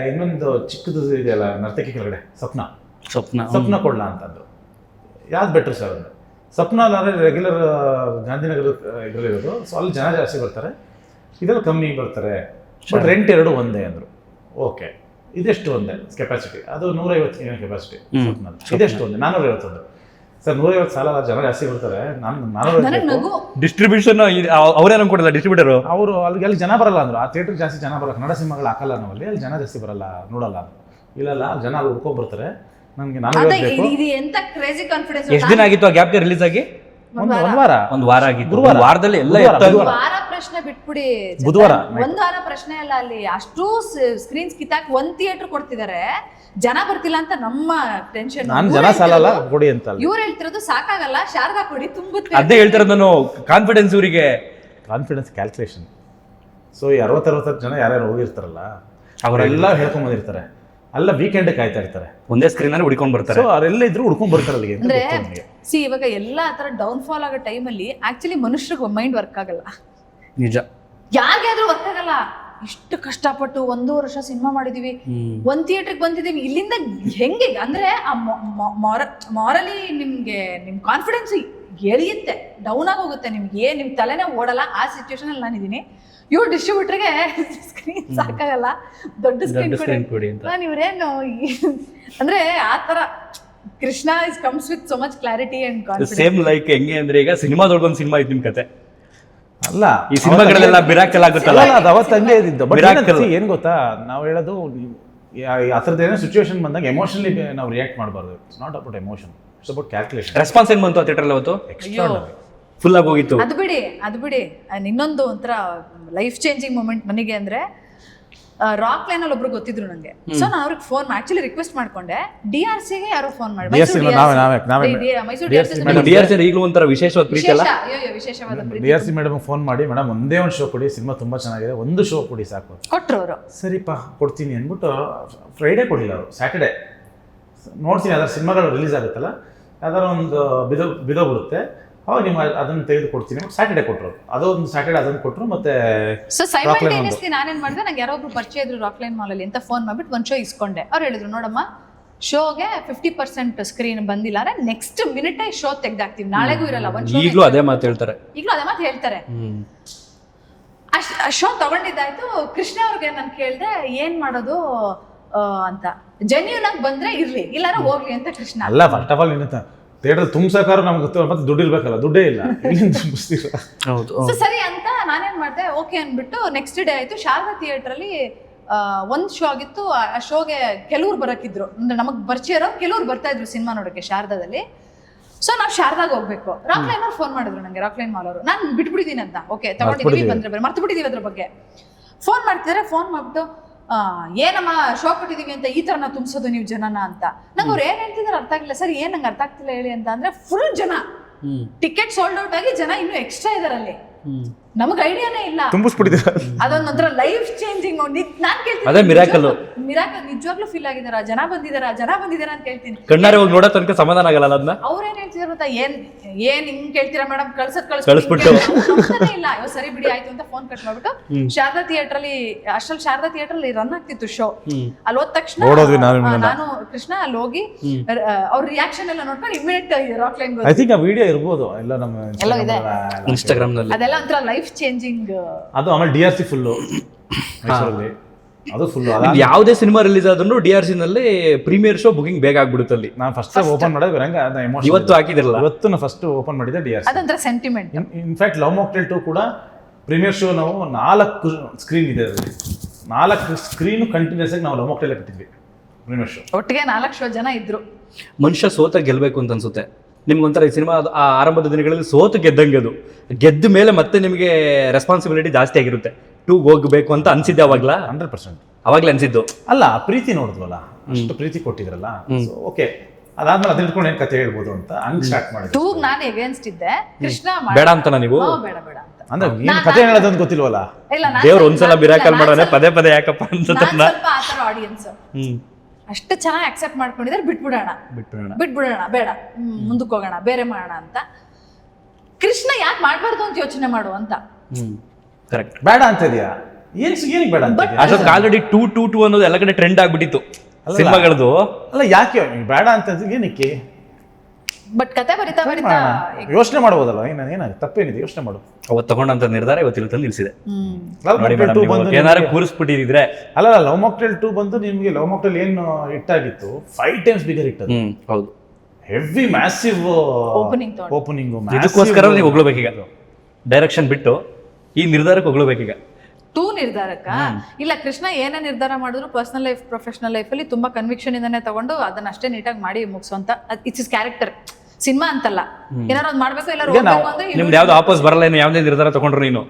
ಇನ್ನೊಂದು ಚಿಕ್ಕದು ಇದೆಯಲ್ಲ ನರ್ತಕಿ ಕೆಳಗಡೆ ಸಪ್ನ ಕೊಡಲ ಅಂತಂದ್ರು. ಯಾವ್ದು ಬೆಟ್ರ್ ಸರ್ ಅಂದರೆ ಸಪ್ನ ಅಲ್ಲಾದ್ರೆ ರೆಗ್ಯುಲರ್ ಗಾಂಧಿನಗರ ಇದರಲ್ಲಿರೋದು. ಸೊ ಅಲ್ಲಿ ಜನ ಜಾಸ್ತಿ ಬರ್ತಾರೆ, ಇದರಲ್ಲಿ ಕಮ್ಮಿ ಬರ್ತಾರೆ, ಬಟ್ ರೆಂಟ್ 2 ಒಂದೇ ಅಂದರು. ಓಕೆ, ಇದೆಷ್ಟು ಒಂದೇ ಕೆಪಾಸಿಟಿ, ಅದು 150 ಕೆಪಾಸಿಟಿ. ಇದೆಷ್ಟು ಒಂದೇ 450 ಸರ್. 150 ಸಾಲ ಜನ ಜಾಸ್ತಿ ಬರ್ತಾರೆ. ನಾನು 450 ಡಿಸ್ಟ್ರಿಬ್ಯೂಷನ್ ಅವರೇನು ಕೊಡಲ್ಲ ಡಿಸ್ಟ್ರಿಬ್ಯೂಟರ್ ಅವರು. ಅಲ್ಲಿ ಜನ ಬರಲ್ಲ ಅಂದ್ರು. ಆ ಥಿಯೇಟರ್ ಜಾಸ್ತಿ ಜನ ಬರಲ್ಲ, ಕನ್ನಡ ಸಿನಿಮಾಗಳು ಹಾಕಲ್ಲ ನಾವಲ್ಲಿ, ಅಲ್ಲಿ ಜನ ಜಾಸ್ತಿ ಬರಲ್ಲ, ನೋಡಲ್ಲ. ಇಲ್ಲ ಜನ ಅಲ್ಲಿ ಹುಡ್ಕೊಂಡ್ ಬರ್ತಾರೆ. ನನಗೆ 450 ಬೇಕು. ಇದು ಎಂತ ಕ್ರೇಜಿ ಕಾನ್ಫಿಡೆನ್ಸ್. ಎಷ್ಟು ದಿನ ಆಗಿತ್ತು ಆ ಗ್ಯಾಪ್ಗೆ ರಿಲೀಸ್ ಆಗಿ? ಒಂದು ವಾರ ಆಗಿತ್ತು. ವಾರದಲ್ಲಿ ಎಲ್ಲ ವಾರ ಪ್ರಶ್ನೆ ಬಿಟ್ಬಿಡಿ, ಬುಧವಾರ ಒಂದು ವಾರ ಪ್ರಶ್ನೆ ಅಲ್ಲ. ಅಲ್ಲಿ ಅಷ್ಟು ಸ್ಕ್ರೀನ್ಸ್ ಕಿತ್ತಾಕ್ ಒಂದ್ ಥಿಯೇಟರ್ ಕೊಡ್ತಿದ್ದಾರೆ, ಜನ ಬರ್ತಿಲ್ಲ ಅಂತ ನಮ್ಮ ಟೆನ್ಷನ್. ನಾನು ಜನ ಸಾಲಲ್ಲ ಕೊಡಿ ಅಂತ. ಇವ್ರು ಹೇಳ್ತಿರೋದು ಸಾಕಾಗಲ್ಲ, ಶಾರದಾ ಕೊಡಿ ತುಂಬುತ್ತೆ. ಅದೇ ಹೇಳ್ತಿರೋದು ನಾನು. ಕಾನ್ಫಿಡೆನ್ಸ್ ಇವರಿಗೆ ಕಾನ್ಫಿಡೆನ್ಸ್ ಕ್ಯಾಲ್ಕುಲೇಷನ್. ಸೊ ಈ 60 ಜನ ಯಾರ್ಯಾರು ಹೋಗಿರ್ತಾರಲ್ಲ ಅವರೆಲ್ಲ ಹೇಳ್ಕೊಂಡ್ ಬಂದಿರ್ತಾರೆ. ಅಲ್ಲ ವೀಕೆಂಡ್ ಕಾಯ್ತಾ ಇರ್ತಾರೆ, ಒಂದೇ ಸ್ಕ್ರೀನ್ ಅಲ್ಲಿ ಹುಡ್ಕೊಂಡ್ ಬರ್ತಾರೆ. ಸೊ ಅವರೆಲ್ಲ ಇದ್ರು ಹುಡ್ಕೊಂಡ್ ಬರ್ತಾರೆ ಅಲ್ಲಿಗೆ. ಅಂದ್ರೆ ಇವಾಗ ಎಲ್ಲ ತರ ಡೌನ್ ಫಾಲ್ ಆಗೋ ಟೈಮಲ್ಲಿ ಆಕ್ಚುಲಿ ಮನುಷ್ಯರಿಗೆ ಮೈಂಡ್ ವರ್ಕ್ ಆಗಲ್ಲ. ನಿಜ, ಯಾರಿಗಾದ್ರೂ ವರ್ಕ್ ಆಗಲ್ಲ. ಇಷ್ಟು ಕಷ್ಟಪಟ್ಟು 1 ವರ್ಷ ಸಿನಿಮಾ ಮಾಡಿದೀವಿ, ಒಂದ್ ಥಿಯೇಟರ್ಗೆ ಬಂದಿದೀವಿ, ಇಲ್ಲಿಂದ ಹೆಂಗೆ ಅಂದ್ರೆ ಆ ಮಾರಲಿ ನಿಮ್ ಕಾನ್ಫಿಡೆನ್ಸ್ ಎಳಿಯುತ್ತೆ, ಡೌನ್ ಆಗಿ ಹೋಗುತ್ತೆ. ನಿಮ್ಗೆ ನಿಮ್ ತಲೆನೇ ಓಡಲ್ಲ. ಆ ಸಿಚುವೇಶನ್ ಅಲ್ಲಿ ನಾನಿದ್ದೀನಿ. ಇವ್ರು ಡಿಸ್ಟ್ರಿಬ್ಯೂಟರ್ಗೆ ಸ್ಕ್ರೀನ್ ಸಾಕಾಗಲ್ಲ, ದೊಡ್ಡ ಸ್ಕ್ರೀನ್ ಕೊಡಿ ಅಂತ. ನಾನು ಇವ್ರೇನು ಅಂದ್ರೆ ಆ ತರ Krishna is comes with so much clarity and confidence. Same like ಹೆಂಗೆ ಅಂದ್ರೆ ಈಗ ಸಿನಿಮಾದೊಳಗೊಂದು ಸಿನಿಮಾ ಇತ್ತು ನಿಮ್ ಕತೆ ಅಲ್ಲ, ಈ ಸಿನಿಮಾಗಳೆಲ್ಲ ಮಿರಾಕಲ್ ಆಗುತ್ತಲ್ಲ, ಅದು ಅವತ್ತು ಹಂಗೆ ಇದ್ದಿದ್ದು. ಬಟ್ ಏನ್ ಗೊತ್ತಾ, ನಾವು ಹೇಳೋದು ಆ ಥರದ್ದೇನೋ ಸಿಚುವೇಶನ್ ಬಂದಾಗ ಎಮೋಷನಲಿ ನಾವು ರಿಯಾಕ್ಟ್ ಮಾಡಬಾರ್ದು. It's not about emotion, it's about calculation. Response ಏನ್ ಬಂತು ಆ ಥಿಯೇಟರ್ ಅವತ್ತು? ಎಕ್ಸ್ಟ್ರಾರ್ಡಿನರಿ, ಫುಲ್ ಆಗಿ ಹೋಗಿತ್ತು. ಅದು ಬಿಡಿ. ಇನ್ನೊಂದು ಒಂಥರ ಲೈಫ್ ಚೇಂಜಿಂಗ್ ಮೂಮೆಂಟ್ ನನಗೆ ಅಂದ್ರೆ, ರಾಕ್ ಲೈನ್ ಅಲ್ಲಿ ಒಬ್ರು ಗೊತ್ತಿದ್ರು ನಂಗೆ. ಸೊ ನಾನು ಅವ್ರಿಗೆ ಫೋನ್ ಆಕ್ಚುಲಿ ರಿಕ್ವೆಸ್ಟ್ ಮಾಡ್ಕೊಂಡೆ. DRC ಗೆ ಯಾರೋ ಫೋನ್ ಮಾಡಿ, DRC ಈಗಲೂ ಒಂಥರ ವಿಶೇಷವಾದ ಪ್ರೀತಿ ಅಲ್ಲ, ವಿಶೇಷವಾದ ಪ್ರೀತಿ. DRC ಮೇಡಮ್ ಫೋನ್ ಮಾಡಿ, ಮೇಡಮ್ ಒಂದೇ ಒಂದು ಶೋ ಕೊಡಿ, ಸಿನಿಮಾ ತುಂಬಾ ಚೆನ್ನಾಗಿದೆ, ಒಂದು ಶೋ ಕೊಡಿ ಸಾಕು ಕೊಟ್ರು ಅವರು. ಸರಿಪ್ಪ ಕೊಡ್ತೀನಿ ಅಂದ್ಬಿಟ್ಟು ಫ್ರೈಡೇ ಕೊಡಿಲ್ಲ ಅವರು, ಸ್ಯಾಟರ್ಡೇ ನೋಡ್ತೀನಿ ಅದರ ಸಿನಿಮಾಗಳು ರಿಲೀಸ್ ಆಗುತ್ತಲ್ಲ, ಯಾವ್ದಾರ ಒಂದು ಬಿದೋಗ್ಬಿಡುತ್ತೆ, ಅವಾಗ ನೀವು ಅದನ್ನು ತೆಗೆದು ಕೊಡ್ತೀನಿ. ಸ್ಯಾಟರ್ಡೇ ಕೊಟ್ಟರು, ಅದೊಂದು ಸ್ಯಾಟರ್ಡೇ ಅದನ್ನು ಕೊಟ್ಟರು. ಮತ್ತೆ ಸೊ ಸೈಮಲ್ಟೇನಿಯಸ್ಲಿ ನಾನೇನ್ ಮಾಡಿದೆ, ನಂಗೆ ಯಾರೋ ಒಬ್ರು ಪರಿಚಯ ಇದ್ರು ರಾಕ್ಲೈನ್ ಮಾಲ್ ಅಲ್ಲಿ ಅಂತ ಫೋನ್ ಮಾಡ್ಬಿಟ್ಟು ಒಂದು ಶೋ ಇಸ್ಕೊಂಡೆ. ಅವ್ರು ಹೇಳಿದ್ರು, ನೋಡಮ್ಮ ಶೋಗೆ 50% ಸ್ಕ್ರೀನ್ ಬಂದಿಲ್ಲ ಅಂದ್ರೆ ನೆಕ್ಸ್ಟ್ ಮಿನಿಟ್ ಶೋ ತೆಗ್ದಾಕ್ತಿವಿ, ನಾಳೆಗೂ ಇರಲ್ಲ. ಒಂದು ಶೋ ಈಗಲೂ ಅದೇ ಮಾತು ಹೇಳ್ತಾರೆ. ಶೋ ತಗೊಂಡಿದ್ದಾಯ್ತು. ಕೃಷ್ಣ ಅವ್ರಿಗೆ ನಾನು ಕೇಳ್ದೆ ಏನ್ ಮಾಡೋದು ಅಂತ. ಜೆನ್ಯೂನ್ ಆಗಿ ಬಂದ್ರೆ ಇರ್ಲಿ, ಇಲ್ಲಾರ ಹೋಗ್ಲಿ ಅಂತ ಕೃಷ್ಣ. ಅಲ್ಲ, ಫಸ್ಟ್ ಆಫ್ ಆಲ್ ಏನಂತ ಥಿಯೇಟರ್ ತುಂಬಿಸೋಕಾರ ನಮ್ಗೆ ಗೊತ್ತು, ಮತ್ತೆ ದುಡ್ಡು ಇರ್ಬೇಕಲ್ಲ, ದುಡ್ಡೇ ಇಲ್ಲ, ತುಂಬಿಸ್ತೀರ. ಸರಿ ಅಂತ ನಾನೇನ್ ಮಾಡ್ದೆ, ಓಕೆ ಅನ್ಬಿಟ್ಟು ನೆಕ್ಸ್ಟ್ ಡೇ ಆಯ್ತು. ಶಾರದಾ ಥಿಯೇಟರ್ ಅಲ್ಲಿ ಒಂದ್ ಶೋ ಆಗಿತ್ತು. ಆ ಶೋಗೆ ಕೆಲವ್ರು ಬರಕಿದ್ರು, ಅಂದ್ರೆ ನಮಗ್ ಪರಿಚಯ ಇರೋ ಕೆಲವ್ರು ಬರ್ತಾ ಇದ್ರು ಸಿನಿಮಾ ನೋಡಕ್ಕೆ ಶಾರದಾದಲ್ಲಿ. ಸೊ ನಾವು ಶಾರದಾಗ ಹೋಗ್ಬೇಕು. ರಾಕ್ಲೈನ್ ಅವ್ರು ಫೋನ್ ಮಾಡಿದ್ರು ನಂಗೆ, ರಾಕ್ಲೈನ್ ಮಾಲ್ ಅವರು. ನಾನು ಬಿಟ್ಬಿಟ್ಟಿದ್ದೀನಿ ಅಂತ. ಓಕೆ ತಗೊಂಡಿದೀವಿ, ಬಂದ್ರೆ ಮರ್ತು ಬಿಟ್ಟಿದೀವಿ ಅದ್ರ ಬಗ್ಗೆ. ಫೋನ್ ಮಾಡ್ತಿದಾರೆ, ಫೋನ್ ಮಾಡ್ಬಿಟ್ಟು ಏನಮ್ಮ ಶೋ ಕೊಟ್ಟಿದೀವಿ ಅಂತ ಈ ತರ ನಾವು ತುಂಬಿಸೋದು ನೀವು ಜನನ ಅಂತ. ನಂಗೆ ಅವ್ರು ಏನ್ ಹೇಳ್ತಿದಾರೆ ಅರ್ಥ ಆಗಿಲ್ಲ. ಸರ್ ಏನ್ ನಂಗೆ ಅರ್ಥ ಆಗ್ತಿಲ್ಲ ಹೇಳಿ ಅಂತ ಅಂದ್ರೆ, ಫುಲ್ ಜನ ಟಿಕೆಟ್ ಸೋಲ್ಡ್ ಔಟ್ ಆಗಿ ಜನ ಇನ್ನೂ ಎಕ್ಸ್ಟ್ರಾ ಇದಾರೆ ಅಲ್ಲಿ. ನಮಗ್ ಐಡಿಯಾನೇ ಇಲ್ಲ, ತುಂಬಿಸ್ಬಿಟ್ಟಿದ್ದಾರೆ. ಅದೊಂದೊಂಥರ ಲೈಫ್ ಚೇಂಜಿಂಗ್. ನಾನ್ ಕೇಳ್ತೀನಿ, ಅದೇ ಮಿರಾಕಲ್ ನಿಜವಾಗ್ಲೂ ಫೀಲ್ ಆಗಿದಾರ, ಜನ ಬಂದಿದಾರ ಅಂತ ಕೇಳ್ತೀನಿ. ಕಣ್ಣಾರೆ ಹೋಗಿ ನೋಡೋ ತನಕ ಸಮಾಧಾನ ಆಗಲ್ಲ. ಅದನ್ನ ಅವ್ರೇನ್ ಹೇಳ್ತಿದಾರ ಗೊತ್ತಾ, ಏನ್ ಹಿಂಗ್ ಕೇಳ್ತೀರಾ ಮೇಡಮ್, ಕಳ್ಸ್ಬಿಟ್ಟು ಇಲ್ಲ. ಸರಿ ಬಿಡಿ ಆಯ್ತು ಅಂತ ಫೋನ್ ಕಟ್ ಮಾಡ್ಬಿಟ್ಟು ಶಾರದಾ ಥಿಯೇಟರ್ ಅಲ್ಲಿ, ಅಷ್ಟ್ರಲ್ಲಿ ಶಾರದಾ ಥಿಯೇಟರ್ ಅಲ್ಲಿ ರನ್ ಆಗ್ತಿತ್ತು ಶೋ. ಅಲ್ಲಿ ಹೋದ ತಕ್ಷಣ ನಾನು ಕೃಷ್ಣ ಅಲ್ಲಿ ಹೋಗಿ ಅವ್ರ ರಿಯಾಕ್ಷನ್ ಎಲ್ಲ ನೋಡ್ಕೊಂಡು ಇಮಿಡಿಯೇಟ್ ರಾಕ್ಲೈನ್ ಐ ಥಿಂಕ್ ಆ ವಿಡಿಯೋ ಇರ್ಬೋದು ಎಲ್ಲ ನಮ್ಮ ಇನ್ಸ್ಟಾಗ್ರಾಮ್ ನಲ್ಲಿ. ಅದೆಲ್ಲ ಒಂಥರ ಲೈಫ್ ಚೇಂಜಿಂಗ್. ಅದು ಆಮೇಲೆ DRC ಫುಲ್ಲು ಮೈಸೂರಲ್ಲಿ ಅದು ಫುಲ್ ಯಾವುದೇ ಸಿನಿಮಾ ರಿಲೀಸ್ ಆದ್ರೂ DRC ನಲ್ಲಿ ಪ್ರೀಮಿಯರ್ ಶೋ ಬುಕಿಂಗ್ ಬೇಗ ಆಗ್ಬಿಡುತ್ತೆ ಅಲ್ಲಿ. ನಾನು ಫಸ್ಟ್ ಓಪನ್ ಮಾಡೋದು ಬರಂಗ ಎಮೋಷನ್ ಇವತ್ತು ಹಾಕಿದಿರಲ್ಲ, ಇವತ್ತು ನಾನು ಫಸ್ಟ್ ಓಪನ್ ಮಾಡಿದ್ದೆ DRC. ಅದಂದ್ರೆ ಸೆಂಟಿಮೆಂಟ್. ಇನ್ಫ್ಯಾಕ್ಟ್ ಲವ್ ಮಾಕ್ಟೇಲ್ 2 ಕೂಡ ಪ್ರೀಮಿಯರ್ ಶೋ ನಾವು 4 ಸ್ಕ್ರೀನ್ ಇದೆ ಅದರಲ್ಲಿ, 4 ಸ್ಕ್ರೀನು ಕಂಟಿನ್ಯೂಸ್ ಆಗಿ ನಾವು ಲವ್ ಮಾಕ್ಟೇಲ್ ಕಟ್ಟಿದ್ವಿ ಪ್ರೀಮಿಯರ್ ಶೋ. ಒಟ್ಟಿಗೆ 4 ಜನ ಇದ್ರು. ಮನುಷ್ಯ ಸೋತ ಗೆಲ್ಬೇಕು ಅಂತ ಅನ್ಸುತ್ತೆ ನಿಮ್ಗೊಂಥರ. ಈ ಸಿನಿಮಾ ಆ ಆರಂಭದ ದಿನಗಳಲ್ಲಿ ಸೋತು ಗೆದ್ದಂಗೆ, ಅದು ಗೆದ್ದ ಮೇಲೆ ಮತ್ತೆ ನಿಮಗೆ ರೆಸ್ಪಾನ್ಸಿಬಿಲಿಟಿ ಜಾಸ್ತಿ ಆಗಿರುತ್ತೆ. 2 ಹೋಗ್ಬೇಕು ಅಂತ ಅನ್ಸಿದ್ದೆ ಅವಾಗ್ಲ? 100% ಅವಾಗ್ಲೇ ಅನ್ಸಿದ್ದು. ಅಲ್ಲ, ಪ್ರೀತಿ ನೋಡಿದ್ವಲ್ಲ, ಅಷ್ಟು ಪ್ರೀತಿ ಕೊಟ್ಟಿದ್ರಲ್ಲ, ಓಕೆ. ಅದಾದ್ಮೇಲೆ ಅದನ್ನ ಇಟ್ಕೊಂಡು ಏನ್ ಕತೆ ಹೇಳ್ಬೋದು ಅಂತ ಹಂಗ್ ಸ್ಟಾರ್ಟ್ ಮಾಡಿದ್ವಿ. 2 ನಾನು ಎಗೇನ್ಸ್ಟ್ ಇದ್ದೆ, ಕೃಷ್ಣ ಬೇಡ ಅಂತನಾ ನೀವು? ಬೇಡ ಬೇಡ ಅಂತ. ಅಂದ್ರೆ ಏನ್ ಕತೆ ಹೇಳೋದಂತ ಗೊತ್ತಿಲ್ವಲ್ಲ. ಇಲ್ಲ, ದೇವ್ರು ಒಂದ್ಸಲ ಮಿರಾಕಲ್ ಮಾಡೋನೆ ಪದೇ ಪದೇ ಯಾಕಪ್ಪ ಅಂತ ಸ್ವಲ್ಪ ಆತರ ಆಡಿಯನ್ಸ್ ಅಷ್ಟು ಚೆನ್ನಾಗಿ ಅಕ್ಸೆಪ್ಟ್ ಮಾಡ್ಕೊಂಡಿದ್ದಾರೆ. ಬಿಟ್ಬಿಡೋಣ ಬೇಡ, ಮುಂದಕ್ಕೆ ಹೋಗೋಣ, ಬೇರೆ ಮಾಡೋಣ ಅಂತ. ಕೃಷ್ಣ ಯಾಕೆ ಮಾಡ್ಬಾರ್ದು ಅಂತ ಯೋಚನೆ ಮಾಡು ಅಂತ. ಕರೆಕ್ಟ್. ಬೇಡ ಅಂತ ಇದೆಯಾ? ಏನಕ್ಕೆ ಬೇಡ ಅಂತ ಇದೆಯಾ? ಅಷ್ಟೊಂದು ಆಲ್ರೆಡಿ 2 ಅನ್ನೋದು ಎಲ್ಲ ಕಡೆ ಟ್ರೆಂಡ್ ಆಗ್ಬಿಟ್ಟಿತ್ತು ಸಿನಿಮಾಗಳದು. ಅಲ್ಲ, ಯಾಕೆ ಬೇಡ ಅಂತ ಏನಕ್ಕೆ? ಬಟ್ ಕತೆ ಬರಿತಾ ಯೋಚನೆ ಮಾಡ್ಬೋದಲ್ಲ, ಏನಾಗುತ್ತೆ, ತಪ್ಪೇನಿದೆ, ಯೋಚನೆ ಮಾಡು. ಅವತ್ತು ತಗೊಂಡಂತ ನಿರ್ಧಾರ ಇವತ್ತು ತಂದು ನಿಲ್ಸಿದೆ. ಲವ್ ಮಾಕ್ಟೇಲ್ 2 ಬಂದು ಏನಾರು ಕೂರಿಸ್ಬಿಟ್ಟಿದ್ರೆ, ಅಲ್ಲ ಲವ್ ಮಾಕ್ಟೇಲ್ 2 ಬಂದು ನಿಮ್ಗೆ ಲವ್ ಮಾಕ್ಟೇಲ್ ಏನು ಹಿಟ್ ಆಗಿತ್ತು, 5 times ಬಿಗರ್ ಹಿಟ್ ಅದು. ಹೌದು, ಹೆವಿ ಮ್ಯಾಸಿವ್ ಓಪನಿಂಗ್. ಇದಕ್ಕೋಸ್ಕರ ನೀವು ಹೊಗಳಬೇಕೀಗ, ಡೈರೆಕ್ಷನ್ ಬಿಟ್ಟು ಈ ನಿರ್ಧಾರಕ್ಕೆ ಹೊಗಳಬೇಕೀಗ. 2 ನಿರ್ಧಾರಕ್ಕ ಇಲ್ಲ, ಕೃಷ್ಣ ಏನೇ ನಿರ್ಧಾರ ಮಾಡಿದ್ರು ಪರ್ಸನಲ್ ಲೈಫ್ ಪ್ರೊಫೆಷನಲ್ ಲೈಫಲ್ಲಿ ತುಂಬಾ ಕನ್ವಿಕ್ಷನ್ ಇಂದಾನೆ ತಗೊಂಡು ಅದನ್ನ ಅಷ್ಟೇ ನೀಟಾಗಿ ಮಾಡಿ ಮುಗಿಸುವಂತ. It's is character. ಸಿನಿಮಾ ಅಂತಲ್ಲ, ಏನಾರು ಒಂದ್ ಮಾಡ್ಬೇಕು, ಎಲ್ಲರೂ ಹೋಗ್ಬೇಕು ಅಂದ್ರೆ ನಿಮ್ದು ಯಾವ್ದು ವಾಪಸ್ ಬರಲ್ಲ. ಇನ್ನು ಯಾವ್ದೇ ನಿರ್ಧಾರ ತಗೊಂಡ್ರು ನೀನು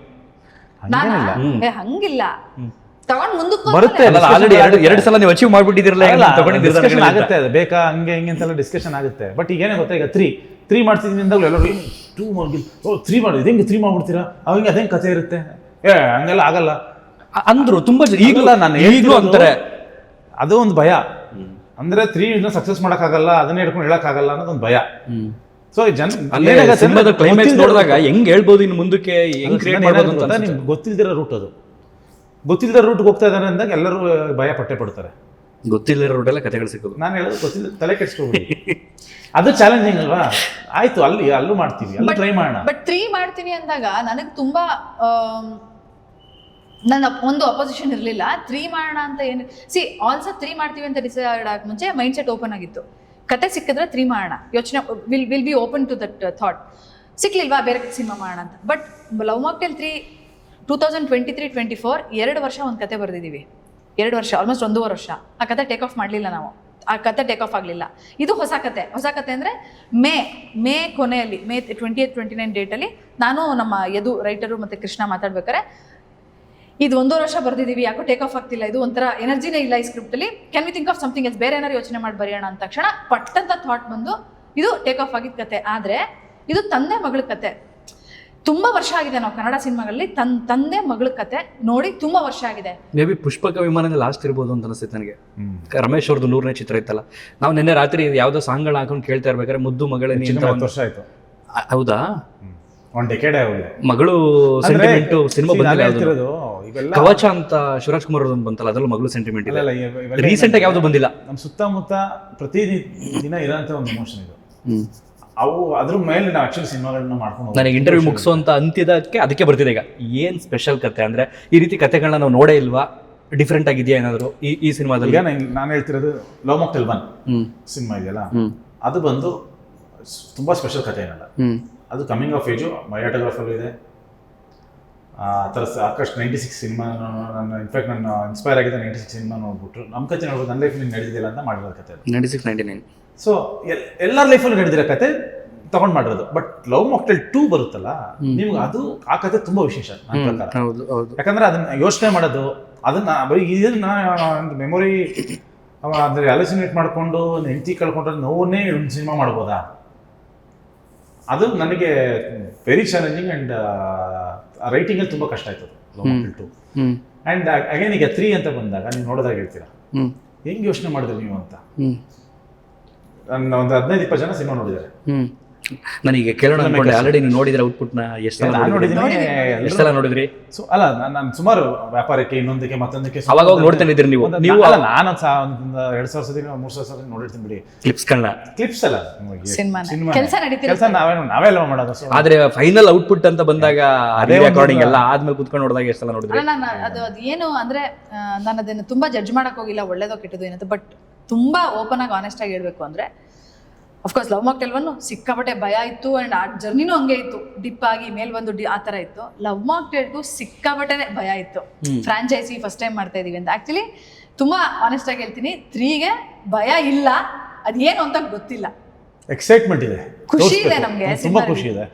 ಹಂಗಿಲ್ಲ, ತಗೊಂಡ್ ಮುಂದಕ್ಕೆ ಬರುತ್ತೆ. ಆಲ್ರೆಡಿ 2 ಸಲ ನೀವು ಅಚೀವ್ ಮಾಡ್ಬಿಟ್ಟಿದಿರಲ್ಲ, ಡಿಸ್ಕಷನ್ ಆಗುತ್ತೆ, ಅದು ಬೇಕಾ ಹಂಗೆ ಹಿಂಗೆ ಅಂತೆಲ್ಲ ಡಿಸ್ಕಷನ್ ಆಗುತ್ತೆ. ಬಟ್ ಈಗ ಏನೇ ಗೊತ್ತಾ, ಈಗ 3 ಮಾಡ್ತಿದ್ದೀನಿ ಅಂದಾಗ ಎಲ್ಲರೂ 2 ಮಾಡಿಲ್ಲ, 3 ಮಾಡೋದು ಇದಂಗೆ 3 ಮಾಡ್ಬಿಡ್ತೀರಾ, ಅವಂಗೆ ಅದೇನು ಕಥೆ ಇರುತ್ತೆ, ಹಂಗೆಲ್ಲ ಆಗಲ್ಲ ಅಂದ್ರು ತುಂಬಾ. ಈಗಲೂ ನಾನು ಈಗಲೂ ಅಂತಾರೆ, ಅದು ಒಂದು ಭಯ. ಅಂದ್ರೆ 3 ಸಕ್ಸಸ್ ಮಾಡಕ್ಕಾಗಲ್ಲ, ಅದನ್ನೇ ಹಿಡ್ಕೊಂಡು ಹೇಳಕ್ಕಾಗಲ್ಲ ಅನ್ನೋದೊಂದು ಭಯ. ಸೊ ಸಿನಿಮಾದ ಕ್ಲೈಮ್ಯಾಕ್ಸ್ ನೋಡಿದಾಗ ಹೆಂಗ್ ಹೇಳ್ಬೋದು ಇನ್ನು ಮುಂದಕ್ಕೆ, ಹೆಂಗ್ ಕ್ರಿಯೇಟ್ ಮಾಡ್ಬೋದು ಅಂತ ನಿಮ್ಗೆ ಗೊತ್ತಿಲ್ದಿರೋ ರೂಟ್, ಅದು ಗೊತ್ತಿಲ್ಲದ ರೂಟ್ಗೆ ಹೋಗ್ತಾ ಇದಾರೆ ಅಂದಾಗ ಎಲ್ಲರೂ ಭಯ ಪಟ್ಟೆ ಪಡ್ತಾರೆ. ಗೊತ್ತಿಲ್ಲದ ರೂಟ್ ಎಲ್ಲ ಕಥೆಗಳು ಸಿಕ್ಕೋದು. ನಾನು ಹೇಳೋದು ಗೊತ್ತಿಲ್ಲ, ತಲೆ ಕೆಡ್ಸ್ಕೊಬಿಡಿ. ಅದು ಚಾಲೆಂಜಿಂಗ್ ಅಲ್ವಾ? ಆಯ್ತು, ಅಲ್ಲೂ ಮಾಡ್ತೀವಿ, ಅಲ್ಲೂ ಟ್ರೈ ಮಾಡೋಣ. ಬಟ್ 3 ಮಾಡ್ತೀನಿ ಅಂದಾಗ ನನಗೆ ತುಂಬಾ ನನ್ನ ಒಂದು ಅಪೋಸಿಷನ್ ಇರಲಿಲ್ಲ. 3 ಮಾಡೋಣ ಅಂತ ಏನು ಆಲ್ಸೋ 3 ಮಾಡ್ತೀವಿ ಅಂತ ಡಿಸೈಡ್ ಆಗ ಮುಂಚೆ ಮೈಂಡ್ ಸೆಟ್ ಓಪನ್ ಆಗಿತ್ತು. ಕತೆ ಸಿಕ್ಕಿದ್ರೆ 3 ಮಾಡೋಣ ಯೋಚನೆ, will be open to that thought. ಸಿಕ್ಲಿಲ್ವಾ ಬೇರೆ ಸಿನಿಮಾ ಮಾಡೋಣ ಅಂತ. ಬಟ್ ಲವ್ ಮಾಕ್ಟೇಲ್ 3 2023-24 2 ವರ್ಷ ಒಂದು ಕತೆ ಬರೆದಿದ್ದೀವಿ. 2 ವರ್ಷ, ಆಲ್ಮೋಸ್ಟ್ 1.5 ವರ್ಷ. ಆ ಕತೆ ಟೇಕ್ ಆಫ್ ಮಾಡಲಿಲ್ಲ ನಾವು, ಆ ಕತೆ ಟೇಕ್ ಆಫ್ ಆಗಲಿಲ್ಲ. ಇದು ಹೊಸ ಕತೆ ಅಂದರೆ ಮೇ ಕೊನೆಯಲ್ಲಿ, ಮೇ 28-29 ಡೇಟಲ್ಲಿ ನಾನು ನಮ್ಮ ಯದು ರೈಟರು ಮತ್ತು ಕೃಷ್ಣ ಮಾತಾಡ್ಬೇಕಾರೆ, ಇದು 1.5 ವರ್ಷ ಬರ್ದಿದ್ದೀವಿ, ಯಾಕೋ ಟೇಕ್ ಆಫ್ ಆಗ್ತಿಲ್ಲ, ಇದು ಒಂಥರ ಎನರ್ಜಿನೇ ಇಲ್ಲ ಈ ಸ್ಕ್ರಿಪ್ಟಲ್ಲಿ, can we think of something else, ಬೇರೆ ಏನಾರು ಯೋಚನೆ ಮಾಡಿ ಬರೆಯೋಣ ಅಂತ ತಕ್ಷಣ ಪಟ್ಟಂತ ಥಾಟ್ ಬಂದು ಇದು ಟೇಕ್ ಆಫ್ ಆಗಿದ್ದ ಕತೆ. ಆದರೆ ಇದು ತಂದೆ ಮಗಳ ಕತೆ. ತುಂಬಾ ವರ್ಷ ಆಗಿದೆ ನಾವು ಕನ್ನಡ ಸಿನಿಮಾಗಳಲ್ಲಿ ತಂದೆ ಮಗಳ ಕತೆ ನೋಡಿ, ತುಂಬಾ ವರ್ಷ ಆಗಿದೆ. ಮೇ ಬಿ ಪುಷ್ಪಕ ವಿಮಾನದ ಲಾಸ್ಟ್ ಇರ್ಬೋದು ಅಂತ ಅನಿಸುತ್ತೆ ನನಗೆ. ರಮೇಶ್ ಅವ್ರದ್ದು 100ನೇ ಚಿತ್ರ ಇತ್ತಲ್ಲ, ನಾವು ನಿನ್ನೆ ರಾತ್ರಿ ಯಾವ್ದೋ ಸಾಂಗ್ಗಳನ್ನ ಹಾಕೊಂಡು ಕೇಳ್ತಾ ಇರ್ಬೇಕಾದ್ರೆ ಮುದ್ದು ಮಗಳೇ ನೀನು 10 ವರ್ಷ ಆಯ್ತು. ಹೌದಾ? 1 ಡೆಕೇಡ್ ಆಗಿದೆ. ಮಗಳು ಸೆಂಟಿಮೆಂಟ್ ಸಿನಿಮಾ ಬಂದಿಲ್ಲ, ಇವೆಲ್ಲ ಕವಚ ಅಂತ ಶಿವರಾಜ್ ಕುಮಾರ್ ಅವ್ರದ್ದು ಬಂತಲ್ಲ, ಅದ್ರಲ್ಲಿ ಮಗಳು ಸೆಂಟಿಮೆಂಟ್ ಇದೆ. ರೀಸೆಂಟ್ ಆಗಿ ಯಾವ್ದು ಬಂದಿಲ್ಲ. ನಮ್ಮ ಸುತ್ತಮುತ್ತ ಪ್ರತಿದಿನ ಇರೋಂಥ ಒಂದು ಎಮೋಷನ್ ಇದು. ಅವು ಅದ್ರ ಮೇಲೆ ನಾವು ಆಕ್ಚುಲಿ ಸಿನಿಮಾಗಳನ್ನ ಮಾಡ್ಕೊಂಡು ನನಗೆ ಇಂಟರ್ವ್ಯೂ ಮುಗಿಸುವಂತ ಅಂತ್ಯದಕ್ಕೆ ಅದಕ್ಕೆ ಬರ್ತಿದೆ. ಈಗ ಏನ್ ಸ್ಪೆಷಲ್ ಕತೆ ಅಂದ್ರೆ, ಈ ರೀತಿ ಕತೆಗಳನ್ನ ನಾವು ನೋಡೇ ಇಲ್ವಾ, ಡಿಫ್ರೆಂಟ್ ಆಗಿದೆಯಾ ಏನಾದ್ರು ಈ ಸಿನಿಮಾದಲ್ಲಿ? ನಾನು ಹೇಳ್ತಿರೋದು ಲವ್ ಮಾಕ್ಟೇಲ್ 1 ಸಿನಿಮಾ ಇದೆಯಲ್ಲ, ಅದು ಬಂದು ತುಂಬಾ ಸ್ಪೆಷಲ್ ಕತೆ ಏನಲ್ಲ. ಅದು ಕಮಿಂಗ್ ಆಫ್ ಏಜು, ಬಯೋಟೋಗ್ರಾಫರ್ ಇದೆ. ಆ ಥರ ಸಾಕಷ್ಟು 96 ಸಿನಿಮಾ ನಾನು ಇನ್ಫ್ಯಾಕ್ಟ್ ನಾನು ಇನ್ಸ್ಪೈರ್ ಆಗಿದ್ದೆ 96 ಸಿನಿಮಾ ನೋಡ್ಬಿಟ್ಟು ನಮ್ಮ ಕತೆ ನೋಡ್ಬೋದು, ನನ್ನ ಲೈಫಲ್ಲಿ ನಡೆದಿಲ್ಲ ಅಂತ ಮಾಡಿರೋ ಕತೆ 96-99. ಸೊ ಎಲ್ಲರ ಲೈಫಲ್ಲಿ ನಡೆದಿರೋ ಕತೆ ತಗೊಂಡು ಮಾಡಿರೋದು. ಬಟ್ ಲವ್ ಮಾಕ್ಟೇಲ್ 2 ಬರುತ್ತಲ್ಲ, ನಿಮ್ಗೆ ಅದು ಆ ಕತೆ ತುಂಬಾ ವಿಶೇಷ ನನ್ನ ಪ್ರಕಾರ. ಯಾಕಂದ್ರೆ ಅದನ್ನ ಯೋಚನೆ ಮಾಡೋದು, ಅದನ್ನ ಬರೀ ಇದನ್ನ ಮೆಮೊರಿ ಅಂದ್ರೆ ಅಲಸಿನೇಟ್ ಮಾಡ್ಕೊಂಡು ಹೆಂಡತಿ ಕಳ್ಕೊಂಡ್ರೆ ನೋವನ್ನೇ ಒಂದು ಸಿನಿಮಾ ಮಾಡ್ಬೋದಾ? ಅದು ನನಗೆ ವೆರಿ ಚಾಲೆಂಜಿಂಗ್ ಆ್ಯಂಡ್ ರೈಟಿಂಗಲ್ಲಿ ತುಂಬ ಕಷ್ಟ ಆಯ್ತದೆ ಲವ್ ಮಾಕ್ಟೇಲ್ 2. ಆ್ಯಂಡ್ ಅಗೇನ್ ಈಗ 3 ಅಂತ ಬಂದಾಗ ನೀವು ನೋಡೋದಾಗ ಹೇಳ್ತೀರಾ ಹೆಂಗೆ ಯೋಚನೆ ಮಾಡಿದ್ರಿ ನೀವು ಅಂತ. ನನ್ನ ಒಂದು 15-20 ಜನ ಸಿನಿಮಾ ನೋಡಿದ್ದಾರೆ. ನನಗೆ ಕೇಳೋಣ ಅನ್ಕೊಂಡೆ, ಆಲ್ರೆಡಿ ನೀವು ನೋಡಿದ್ರೆ ಔಟ್ಪುಟ್ನ ಎಷ್ಟು ನಾನು ನೋಡಿದ್ದೀನಿ. ಎಷ್ಟು ಸಲ ನೋಡಿದ್ರಿ? ಅಲ್ಲ ನಾನು ಸುಮಾರು ವ್ಯಾಪಾರಕ್ಕೆ ಇನ್ನೊಂದಕ್ಕೆ ಮತ್ತೊಂದಕ್ಕೆ ಅವಾಗ ನೋಡ್ತಾನೆ ಇದ್ರಿ ನೀವು? ನೀವು ಅಲ್ಲ, ನಾನು ಒಂದು 2,000 ಸತಿ 3,000 ಸತಿ ನೋಡಿರ್ತೀನಿ ಬಿಡಿ ಕ್ಲಿಪ್ಸ್ಗಳನ್ನ. ಕ್ಲಿಪ್ಸ್ ಅಲ್ಲ, ಕೆಲಸ ನಡೀತಿದೆ, ಕೆಲಸ ನಾವೆಲ್ಲ ಮಾಡೋದು. ಆದ್ರೆ ಫೈನಲ್ ಔಟ್ಪುಟ್ ಅಂತ ಬಂದಾಗ ಅದೇ ರೆಕಾರ್ಡಿಂಗ್ ಎಲ್ಲ ಆದ್ಮೇಲೆ ಕುತ್ಕೊಂಡು ನೋಡಿದಾಗ ಎಷ್ಟು ಸಲ ನೋಡಿದ್ರಿ? ನಾನು ಅದು ಏನು ಅಂದ್ರೆ ನಾನು ಅದನ್ನು ತುಂಬಾ ಜಡ್ಜ್ ಮಾಡಕ್ ಹೋಗಿಲ್ಲ, ಒಳ್ಳೇದೋ ಕೆಟ್ಟದು ಏನಂತ. ಬಟ್ ತುಂಬಾ ಓಪನ್ ಆಗಿ ಆನೆಸ್ಟ್ ಆಗಿ ಹೇಳ್ಬೇಕು ಅಂದ್ರೆ, ಅಫ್ಕೋರ್ಸ್ ಲವ್ ಮಾಕ್ಟೇಲ್ 1 ಸಿಕ್ಕಾಪಟ್ಟೆ ಭಯ ಇತ್ತು, ಅಂಡ್ ಆ ಜರ್ನಿನೂ ಹಂಗೆ ಇತ್ತು, ಡಿಪ್ ಆಗಿ ಮೇಲ್ ಬಂದು ಆ ಥರ ಇತ್ತು. ಲವ್ ಮಾಕ್ಟೇಲ್ 2 ಸಿಕ್ಕಾಪಟ್ಟೆ ಭಯ ಇತ್ತು, ಫ್ರಾಂಚೈಸಿ ಫಸ್ಟ್ ಟೈಮ್ ಮಾಡ್ತಾ ಇದೀವಿ ಅಂತ. ಆಕ್ಚುಲಿ ತುಂಬಾ ಆನೆಸ್ಟ್ ಆಗಿ ಹೇಳ್ತೀನಿ, 3ಗೆ ಭಯ ಇಲ್ಲ, ಅದೇನು ಅಂತ ಗೊತ್ತಿಲ್ಲ, ಎಕ್ಸೈಟ್ಮೆಂಟ್ ಇದೆ, ಖುಷಿ ಇದೆ ನಮ್ಗೆ, ತುಂಬಾ ಖುಷಿ ಇದೆ.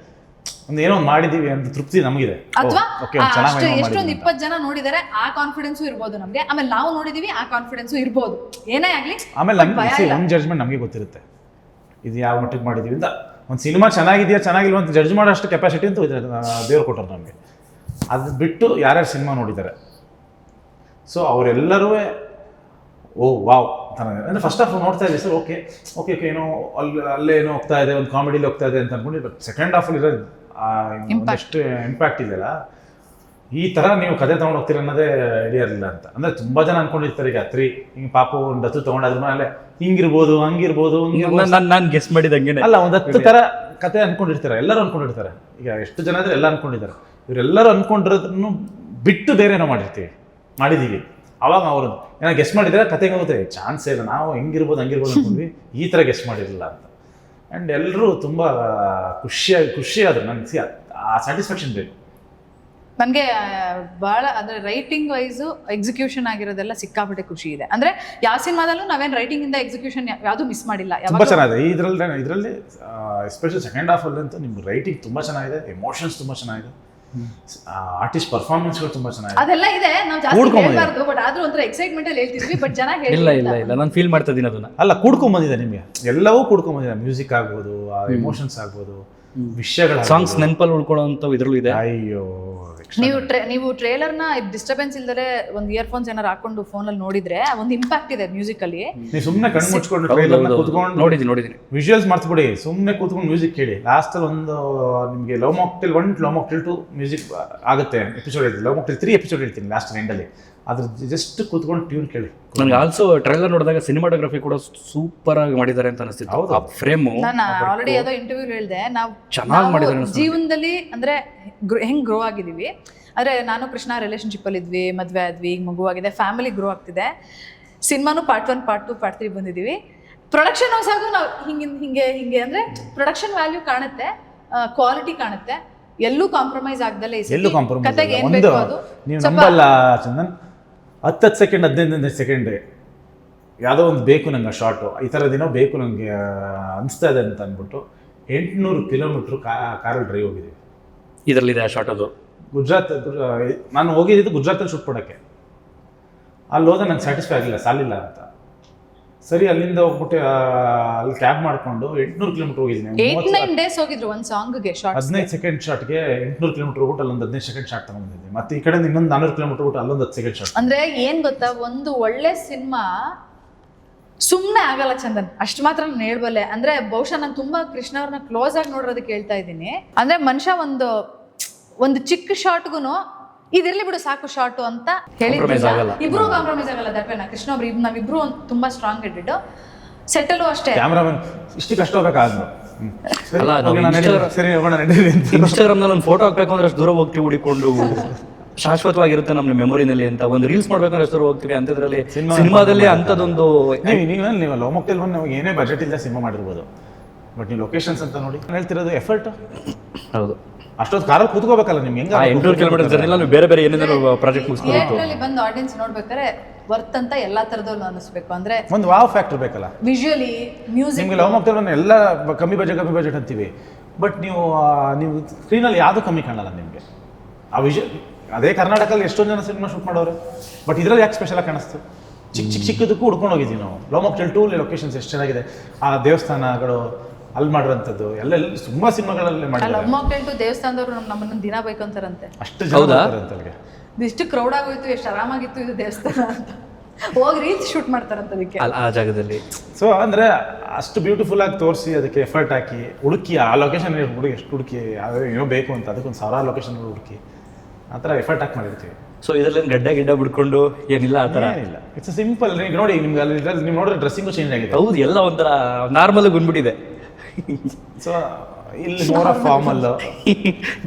ಏನೋ ಮಾಡಿದೀವಿ ಅಂತ ತೃಪ್ತಿ ನಮಗಿದೆ. ಅಥವಾ ಎಷ್ಟೊಂದು 20 ಜನ ನೋಡಿದರೆ ಆ ಕಾನ್ಫಿಡೆನ್ಸು ಇರ್ಬೋದು ನಮ್ಗೆ, ಆಮೇಲೆ ನಾವು ನೋಡಿದೀವಿ ಆ ಕಾನ್ಫಿಡೆನ್ಸು ಇರ್ಬೋದು, ಏನೇ ಆಗ್ಲಿ. ಆಮೇಲೆ ನಮ್ಮ ಜಡ್ಜ್ಮೆಂಟ್ ನಮಗೆ ಗೊತ್ತಿರುತ್ತೆ, ಇದು ಯಾವ ಮಟ್ಟಿಗೆ ಮಾಡಿದೀವಿ ಅಂತ. ಒಂದು ಸಿನಿಮಾ ಚೆನ್ನಾಗಿದೆಯಾ ಚೆನ್ನಾಗಿಲ್ವ ಅಂತ ಜಡ್ಜ್ ಮಾಡೋ ಅಷ್ಟು ಕೆಪಾಸಿಟಿ ಅಂತ ದೇವ್ರು ಕೊಟ್ಟರು ನಮಗೆ. ಅದು ಬಿಟ್ಟು ಯಾರ್ಯಾರು ಸಿನಿಮಾ ನೋಡಿದ್ದಾರೆ, ಸೊ ಅವರೆಲ್ಲರೂ ಓ ವಾವ್ ಅಂದರೆ ಫಸ್ಟ್ ಹಾಫ್ ನೋಡ್ತಾ ಇದ್ದೀವಿ ಸರ್, ಓಕೆ ಓಕೆ ಓಕೆ ಏನೋ ಅಲ್ಲೇ ಏನೋ ಹೋಗ್ತಾ ಇದೆ, ಒಂದು ಕಾಮಿಡಿಲಿ ಹೋಗ್ತಾ ಇದೆ ಅಂತ ಅನ್ಕೊಂಡು. ಬಟ್ ಸೆಕೆಂಡ್ ಹಾಫಲ್ಲಿ ಇರೋದು ಎಷ್ಟು ಇಂಪ್ಯಾಕ್ಟ್ ಇದೆಯಲ್ಲ, ಈ ಥರ ನೀವು ಕತೆ ತೊಗೊಂಡು ಹೋಗ್ತೀರ ಅನ್ನೋದೇ ಐಡಿಯಾ ಇರಲಿಲ್ಲ ಅಂತ. ಅಂದರೆ ತುಂಬ ಜನ ಅನ್ಕೊಂಡಿರ್ತಾರೆ, ಈಗ 3 ಹಿಂಗೆ ಪಾಪು ಒಂದು 10 ತೊಗೊಂಡಾದ್ಮೇಲೆ ಹಿಂಗಿರ್ಬೋದು ಹಂಗಿರ್ಬೋದು ನಾನು ಗೆಸ್ ಮಾಡಿದಂಗೆ ಅಲ್ಲ, ಒಂದು 10 ಥರ ಕತೆ ಅನ್ಕೊಂಡಿರ್ತಾರೆ, ಎಲ್ಲರೂ ಅನ್ಕೊಂಡಿರ್ತಾರೆ. ಈಗ ಎಷ್ಟು ಜನ ಇದ್ರೆ ಎಲ್ಲ ಅನ್ಕೊಂಡಿದ್ದಾರೆ. ಇವರೆಲ್ಲರೂ ಅನ್ಕೊಂಡಿರೋದನ್ನು ಬಿಟ್ಟು ಬೇರೆ ಏನೋ ಮಾಡಿದ್ದೀವಿ. ಅವಾಗ ಅವರು ಏನೋ ಗೆಸ್ ಮಾಡಿದರೆ ಕತೆಗೆ ಹೋಗುತ್ತೆ, ಚಾನ್ಸೇ ಇಲ್ಲ, ನಾವು ಹೆಂಗಿರ್ಬೋದು ಹಂಗಿರ್ಬೋದು ಅನ್ಕೊಂಡ್ವಿ, ಈ ಥರ ಗೆಸ್ ಮಾಡಿರಲಿಲ್ಲ ಅಂತ. ಆ್ಯಂಡ್ ಎಲ್ಲರೂ ತುಂಬ ಖುಷಿಯಾದರು. ನನಗೆ ಆ ಸ್ಯಾಟಿಸ್ಫ್ಯಾಕ್ಷನ್ ಬೇಕು ನನಗೆ ಭಾಳ. ಅಂದರೆ ರೈಟಿಂಗ್ ವೈಸು ಎಕ್ಸಿಕ್ಯೂಷನ್ ಆಗಿರೋದೆಲ್ಲ ಸಿಕ್ಕಾಪಟ್ಟೆ ಖುಷಿ ಇದೆ. ಅಂದರೆ ಯಾವ ಸಿನಿಮಾದಲ್ಲೂ ನಾವೇನು ರೈಟಿಂಗ್ ಇಂದ ಎಕ್ಸಿಕ್ಯೂಷನ್ ಯಾವುದು ಮಿಸ್ ಮಾಡಿಲ್ಲ. ತುಂಬ ಚೆನ್ನಾಗಿದೆ ಇದರಲ್ಲಿ ಎಸ್ಪೆಷಲಿ ಸೆಕೆಂಡ್ ಹಾಫಲ್ಲಿ ಅಂತೂ ನಿಮ್ಗೆ ರೈಟಿಂಗ್ ತುಂಬ ಚೆನ್ನಾಗಿದೆ, ಎಮೋಷನ್ಸ್ ತುಂಬ ಚೆನ್ನಾಗಿದೆ, ಆರ್ಟಿಸ್ಟ್ ಪರ್ಫಾರ್ಮೆನ್ಸ್ಗಳು ತುಂಬ ಚೆನ್ನಾಗಿದೆ. ಅದೆಲ್ಲ ಇದೆ, ನಾವು ಜಾಸ್ತಿ ಹೇಳ್ಬಾರ್ದು, ಬಟ್ ಆದ್ರೂ ಒಂಥರ ಎಕ್ಸೈಟ್ಮೆಂಟ್ ಅಲ್ಲಿ ಹೇಳ್ತಿದ್ವಿ, ಬಟ್ ಜನ ಇಲ್ಲ ನಾನು ಫೀಲ್ ಮಾಡ್ತಾ ಇದ್ದೀನಿ ಅದನ್ನ. ಅಲ್ಲ, ಕೂಡ್ಕೊಂಬಂದಿದೆ ನಿಮಗೆ, ಎಲ್ಲವೂ ಕೂಡ್ಕೊಂಬಂದಿದೆ. ಮ್ಯೂಸಿಕ್ ಆಗ್ಬೋದು, ಎಮೋಷನ್ಸ್ ಆಗ್ಬೋದು, ವಿಷಯಗಳ ಸಾಂಗ್ಸ್ ನೆನಪಲ್ಲಿ ಉಳ್ಕೊಳ್ಳೋಂಥ ಇದ್ರಲ್ಲೂ ಇದೆ. ಅಯ್ಯೋ, ನೀವು ಟ್ರೇಲರ್ನ ಡಿಸ್ಟರ್ಬೆನ್ಸ್ ಇಲ್ದರೆ ಒಂದು ಇಯರ್ಫೋನ್ಸ್ ಏನಾರು ಹಾಕೊಂಡು ಫೋನಲ್ಲಿ ನೋಡಿದ್ರೆ ಒಂದು ಇಂಪ್ಯಾಕ್ಟ್ ಇದೆ ಮ್ಯೂಸಿಕ್ ಅಲ್ಲಿ. ನೀವು ಸುಮ್ಮನೆ ಕಣ್ಣು ಮುಚ್ಕೊಂಡು ಟ್ರೇಲರ್ನ ಕೂತ್ಕೊಂಡು ನೋಡಿದ್ದೀನಿ ವಿಜುವಲ್ಸ್ ಮರ್ತ್ಬಿಡಿ, ಸುಮ್ಮನೆ ಕೂತ್ಕೊಂಡು ಮ್ಯೂಸಿಕ್ ಕೇಳಿ. ಲಾಸ್ಟಲ್ಲಿ ಒಂದು ನಿಮಗೆ love mocktail 1 love mocktail 2 music ಆಗುತ್ತೆ ಎಪಿಸೋಡ್ ಹೇಳ್ತೀನಿ, ಲವ್ ಮಾಕ್ಟೇಲ್ 3 ಎಪಿಸೋಡ್ ಹೇಳ್ತೀನಿ ಲಾಸ್ಟ್ ಎಂಡಲ್ಲಿ. ಅದ್ರ ಜಸ್ಟ್ ಕೂತ್ಕೊಂಡು ಟ್ಯೂನ್ ಕೇಳಿ. ನನಗೆ ಆಲ್ಸೋ ಟ್ರೈಲರ್ ನೋಡಿದಾಗ ಸಿನಿಮಾಟೋಗ್ರಫಿ ಕೂಡ ಸೂಪರ್ ಆಗಿ ಮಾಡಿದ್ದಾರೆ ಅಂತ ಅನಿಸ್ತಿತ್ತು. ಆ ಫ್ರೇಮು ನಾನು ಆಲ್ರೆಡಿ ಯಾವುದೋ ಇಂಟರ್ವ್ಯೂ ಹೇಳಿದೆ, ಚೆನ್ನಾಗಿ ಮಾಡಿದ್ದಾರೆ ಜೀವನದಲ್ಲಿ ಅಂದ್ರೆ ಹೆಂಗ್ ಗ್ರೋ ಆಗಿದೀವಿ. ಅಂದರೆ ನಾನು ಕೃಷ್ಣ ರಿಲೇಷನ್ಶಿಪ್ಪಲ್ಲಿ ಇದ್ವಿ, ಮದುವೆ ಆದ್ವಿ, ಈಗ ಮಗು ಆಗಿದೆ, ಫ್ಯಾಮಿಲಿ ಗ್ರೋ ಆಗ್ತಿದೆ. ಸಿನಿಮಾನು ಪಾರ್ಟ್ 1 ಪಾರ್ಟ್ 2 ಪಾರ್ಟ್ 3 ಬಂದಿದ್ದೀವಿ. ಪ್ರೊಡಕ್ಷನ್ ಹೌಸಾಗೂ ನಾವು ಹಿಂಗೆ ಅಂದರೆ ಪ್ರೊಡಕ್ಷನ್ ವ್ಯಾಲ್ಯೂ ಕಾಣುತ್ತೆ, ಕ್ವಾಲಿಟಿ ಕಾಣುತ್ತೆ, ಎಲ್ಲೂ ಕಾಂಪ್ರಮೈಸ್ ಆಗ್ದಲೇ ಕತೆಗೆ ಏನು ಬೇಕು ಅದು. ನೀವು ನಂಬಲ್ಲ ಚಂದನ್, 10 ಸೆಕೆಂಡ್ 15 ಸೆಕೆಂಡ್ ಯಾವುದೋ ಒಂದು ಬೇಕು ನಂಗೆ ಶಾರ್ಟು, ಈ ಥರದ್ದೇನೋ ಬೇಕು ನನಗೆ ಅನಿಸ್ತಾ ಇದೆ ಅಂತ ಅಂದ್ಬಿಟ್ಟು 800 ಕಿಲೋಮೀಟ್ರ್ ಕಾರಲ್ಲಿ ಡ್ರೈವ್ ಹೋಗಿದ್ದೀವಿ. ಇದರಲ್ಲಿದೆ ಆ ಶಾರ್ಟ್. ಅದು ನಾನು ಹೋಗಿದ್ದು ಗುಜರಾತಲ್ಲಿ ಶೂಟ್ ಮಾಡೋಕ್ಕೆ. ಅಲ್ಲಿ ಹೋದ ನಂಗೆ ಸ್ಯಾಟಿಸ್ಫೈ ಆಗಿಲ್ಲ, ಸಾಲಿಲ್ಲ ಅಂತ. ಸರಿ, ಅಲ್ಲಿಂದ ಹೋಗ್ಬಿಟ್ಟು ಅಲ್ಲಿ ಕ್ಯಾಬ್ ಮಾಡಿಕೊಂಡು 800 ಕಿಲೋಮೀಟರ್ ಹೋಗಿದ್ದೀನಿ. 8-9 ಡೇಸ್ ಹೋಗಿದ್ರು ಒಂದು ಸಾಂಗ್ಗೆ. 15 ಸೆಕೆಂಡ್ ಶಾರ್ಟ್ಗೆ 800 ಕಿಲೋಮೀಟರ್ ಹೋಗ್ಬಿಟ್ಟು ಅಲ್ಲೊಂದು 15 ಸೆಕೆಂಡ್ ಶಾರ್ಟ್ ತಗೊಂಡಿದ್ದೆ. ಮತ್ತೆ ಈ ಕಡೆ ಇನ್ನೊಂದು 400 ಕಿಲೋಮೀಟರ್ ಹೋಗ್ಬಿಟ್ಟು ಅಲ್ಲೊಂದು 10 ಸೆಕೆಂಡ್ ಶಾರ್ಟ್. ಅಂದ್ರೆ ಏನ್ ಗೊತ್ತಾ, ಒಂದು ಒಳ್ಳೆ ಸಿನಿಮಾ ಸುಮ್ಮನೆ ಆಗಲ್ಲ ಚಂದನ್, ಅಷ್ಟು ಮಾತ್ರ ನಾನು ಹೇಳ್ಬಲ್ಲೆ. ಅಂದ್ರೆ ಬಹುಶಃ ನಾನು ತುಂಬಾ ಕೃಷ್ಣ ಅವ್ರನ್ನ ಕ್ಲೋಸ್ ಆಗಿ ನೋಡೋದಕ್ಕೆ ಹೇಳ್ತಾ ಇದ್ದೀನಿ. ಅಂದ್ರೆ ಮನುಷ್ಯ ಒಂದು ಚಿಕ್ಕ ಶಾರ್ಟ್ಗೂ ಇದಿರ್ಲಿ ಬಿಡು ಸಾಕು ಶಾರ್ಟು ಅಂತ ಹೇಳಿದ್ರು. ಇಬ್ರು ಕಾಂಪ್ರಮೈಸ್ ಆಗಲ್ಲ. ದಟ್ವೇನ ಕೃಷ್ಣ ಒಬ್ರು ನಾವಿಬ್ರು ತುಂಬಾ ಸ್ಟ್ರಾಂಗ್ ಇಟ್ಟಿದ್ದು. ಸೆಟ್ಟಲ್ಲೂ ಅಷ್ಟೇ. ಕ್ಯಾಮ್ರಾಮನ್ ಇಷ್ಟು ಕಷ್ಟ ಹೋಗ್ಬೇಕಾದ್ರು. ಇನ್ಸ್ಟಾಗ್ರಾಮ್ನಲ್ಲಿ ಒಂದು ಫೋಟೋ ಹಾಕ್ಬೇಕು ಅಂದ್ರೆ ಅಷ್ಟು ದೂರ ಹೋಗ್ತೀವಿ ಹುಡಿಕೊಂಡು, ಶಾಶ್ವತವಾಗಿರುತ್ತೆ ನಮ್ಮ ಮೆಮೊರಿನಲ್ಲಿ ಅಂತ. ಒಂದು ರೀಲ್ಸ್ ಮಾಡ್ಬೇಕಂದ್ರೆ ಅಷ್ಟು ದೂರ ಹೋಗ್ತೀವಿ. ಅಂಥದ್ರಲ್ಲಿ ಸಿನಿಮಾದಲ್ಲಿ ಅಂಥದ್ದೊಂದು ನೀವು ಲವ್ ಮಾಕ್ಟೇಲ್ 1 ಏನೇ ಬಜೆಟ್ ಇಲ್ಲ ಸಿನಿಮಾ ಮಾಡಿರ್ಬೋದು, ಬಟ್ ನೀವು ಲೊಕೇಶನ್ಸ್ ಅಂತ ನೋಡಿ ಹೇಳ್ತಿರೋದು ಎಫರ್ಟ್. ಹೌದು, ಅಷ್ಟೊಂದು ಕಾರಲ್ಲಿ ಕೂತ್ಕೋಬೇಕಲ್ಲ ನಿಮ್ಗೆ. 800 ಕಿಲೋಮೀಟರ್ ಜರ್ನಿಲ್ಲ ನೀವು ಬೇರೆ ಏನೇನೋ ಪ್ರಾಜೆಕ್ಟ್ ಮುಗಿಸ್ಕೊಬೇಕು. ಬಂದು ಆಡಿಯನ್ಸ್ ನೋಡ್ಬೇಕಾದ್ರೆ ವರ್ತ್ ಅಂತ ಎಲ್ಲಾ ತರದಲ್ಲೂ ಅನಿಸ್ಬೇಕು. ಅಂದ್ರೆ ಒಂದು ವಾವ್ ಫ್ಯಾಕ್ಟರ್ ಬೇಕಲ್ಲ, ವಿಜುವಲಿ, ಮ್ಯೂಸಿಕ್. ನಿಮ್ಗೆ ಲವ್ ಮಾಕ್ಟೇಲ್ 1 ಎಲ್ಲ ಕಮ್ಮಿ ಬಜೆಟ್ ಅಂತೀವಿ, ಬಟ್ ನೀವು ಸ್ಕ್ರೀನಲ್ಲಿ ಯಾವುದು ಕಮ್ಮಿ ಕಾಣಲ್ಲ ನಿಮಗೆ. ಆ ವಿಜುವಲ್ ಅದೇ ಕರ್ನಾಟಕದಲ್ಲಿ ಎಷ್ಟೊಂದು ಜನ ಸಿನಿಮಾ ಶೂಟ್ ಮಾಡೋರು, ಬಟ್ ಇದರಲ್ಲಿ ಯಾಕೆ ಸ್ಪೆಷಲ್ ಆಗಿ ಕಾಣಿಸ್ತು? ಚಿಕ್ಕದಕ್ಕೂ ಹುಡ್ಕೊಂಡು ಹೋಗಿದ್ದೀವಿ ನಾವು. ಲವ್ ಮಾಕ್ಟೇಲ್ 2 ಲೊಕೇಶನ್ಸ್ ಎಷ್ಟು ಚೆನ್ನಾಗಿದೆ, ಆ ದೇವಸ್ಥಾನಗಳು ಅಲ್ಲಿ ಮಾಡಿರೋಂಥದ್ದು ಎಲ್ಲ ತುಂಬಾ ಸಿನಿಮಾಗಳಲ್ಲಿ ಮಾಡಿದ್ದಾರೆ. ಲವ್ ಮಾಕ್ಟೇಲ್ 2 ದೇವಸ್ಥಾನದವರು ನಮ್ಮನ್ನ ದಿನ ಬೈಕೊಂತಾರಂತೆ, ಅಷ್ಟು ಜನ ಅಲ್ಲಿಗೆ. ಇಷ್ಟು ಕ್ರೌಡ್ ಆಗೋಯ್ತು, ಎಷ್ಟು ಆರಾಮಾಗಿತ್ತು ಇದು ದೇವಸ್ಥಾನ ಅಂತ. ಹೋಗಿ ರೀಲ್ಸ್ ಶೂಟ್ ಮಾಡ್ತಾರಂತ ಅದಕ್ಕೆ. ಆ ಜಾಗದಲ್ಲಿ. ಸೊ ಅಂದರೆ ಅಷ್ಟು ಬ್ಯೂಟಿಫುಲ್ ಆಗಿ ತೋರಿಸಿ ಅದಕ್ಕೆ ಎಫರ್ಟ್ ಹಾಕಿ ಹುಡುಕಿ ಆ ಲೊಕೇಶನ್ ಎಷ್ಟು ಹುಡುಕಿ ಏನೋ ಬೇಕು ಅಂತ ಅದಕ್ಕೊಂದು 1000 ಲೊಕೇಶನ್ಗಳು ಹುಡುಕಿ ಆ ಥರ ಎಫರ್ಟ್ ಹಾಕಿ ಮಾಡಿರ್ತೀವಿ. ಸೊ ಇದರಲ್ಲಿ ಗಿಡ್ಡ ಬಿಡ್ಕೊಂಡು ಏನಿಲ್ಲ ಆ ಥರ ಇಲ್ಲ. It's simple. ಈಗ ನೋಡಿ ನಿಮ್ಗೆ ಅಲ್ಲಿ ನೀವು ನೋಡಿದ್ರೆ ಡ್ರೆಸ್ಸಿಂಗು ಚೇಂಜ್ ಆಗಿದೆ. ಹೌದು, ಎಲ್ಲ ಒಂಥರ ನಾರ್ಮಲ್ ಬಂದ್ಬಿಟ್ಟಿದೆ. ಸೊ ಇಲ್ಲಿ ಮೋರ್ ಆಫ್ ಫಾರ್ಮಲ್.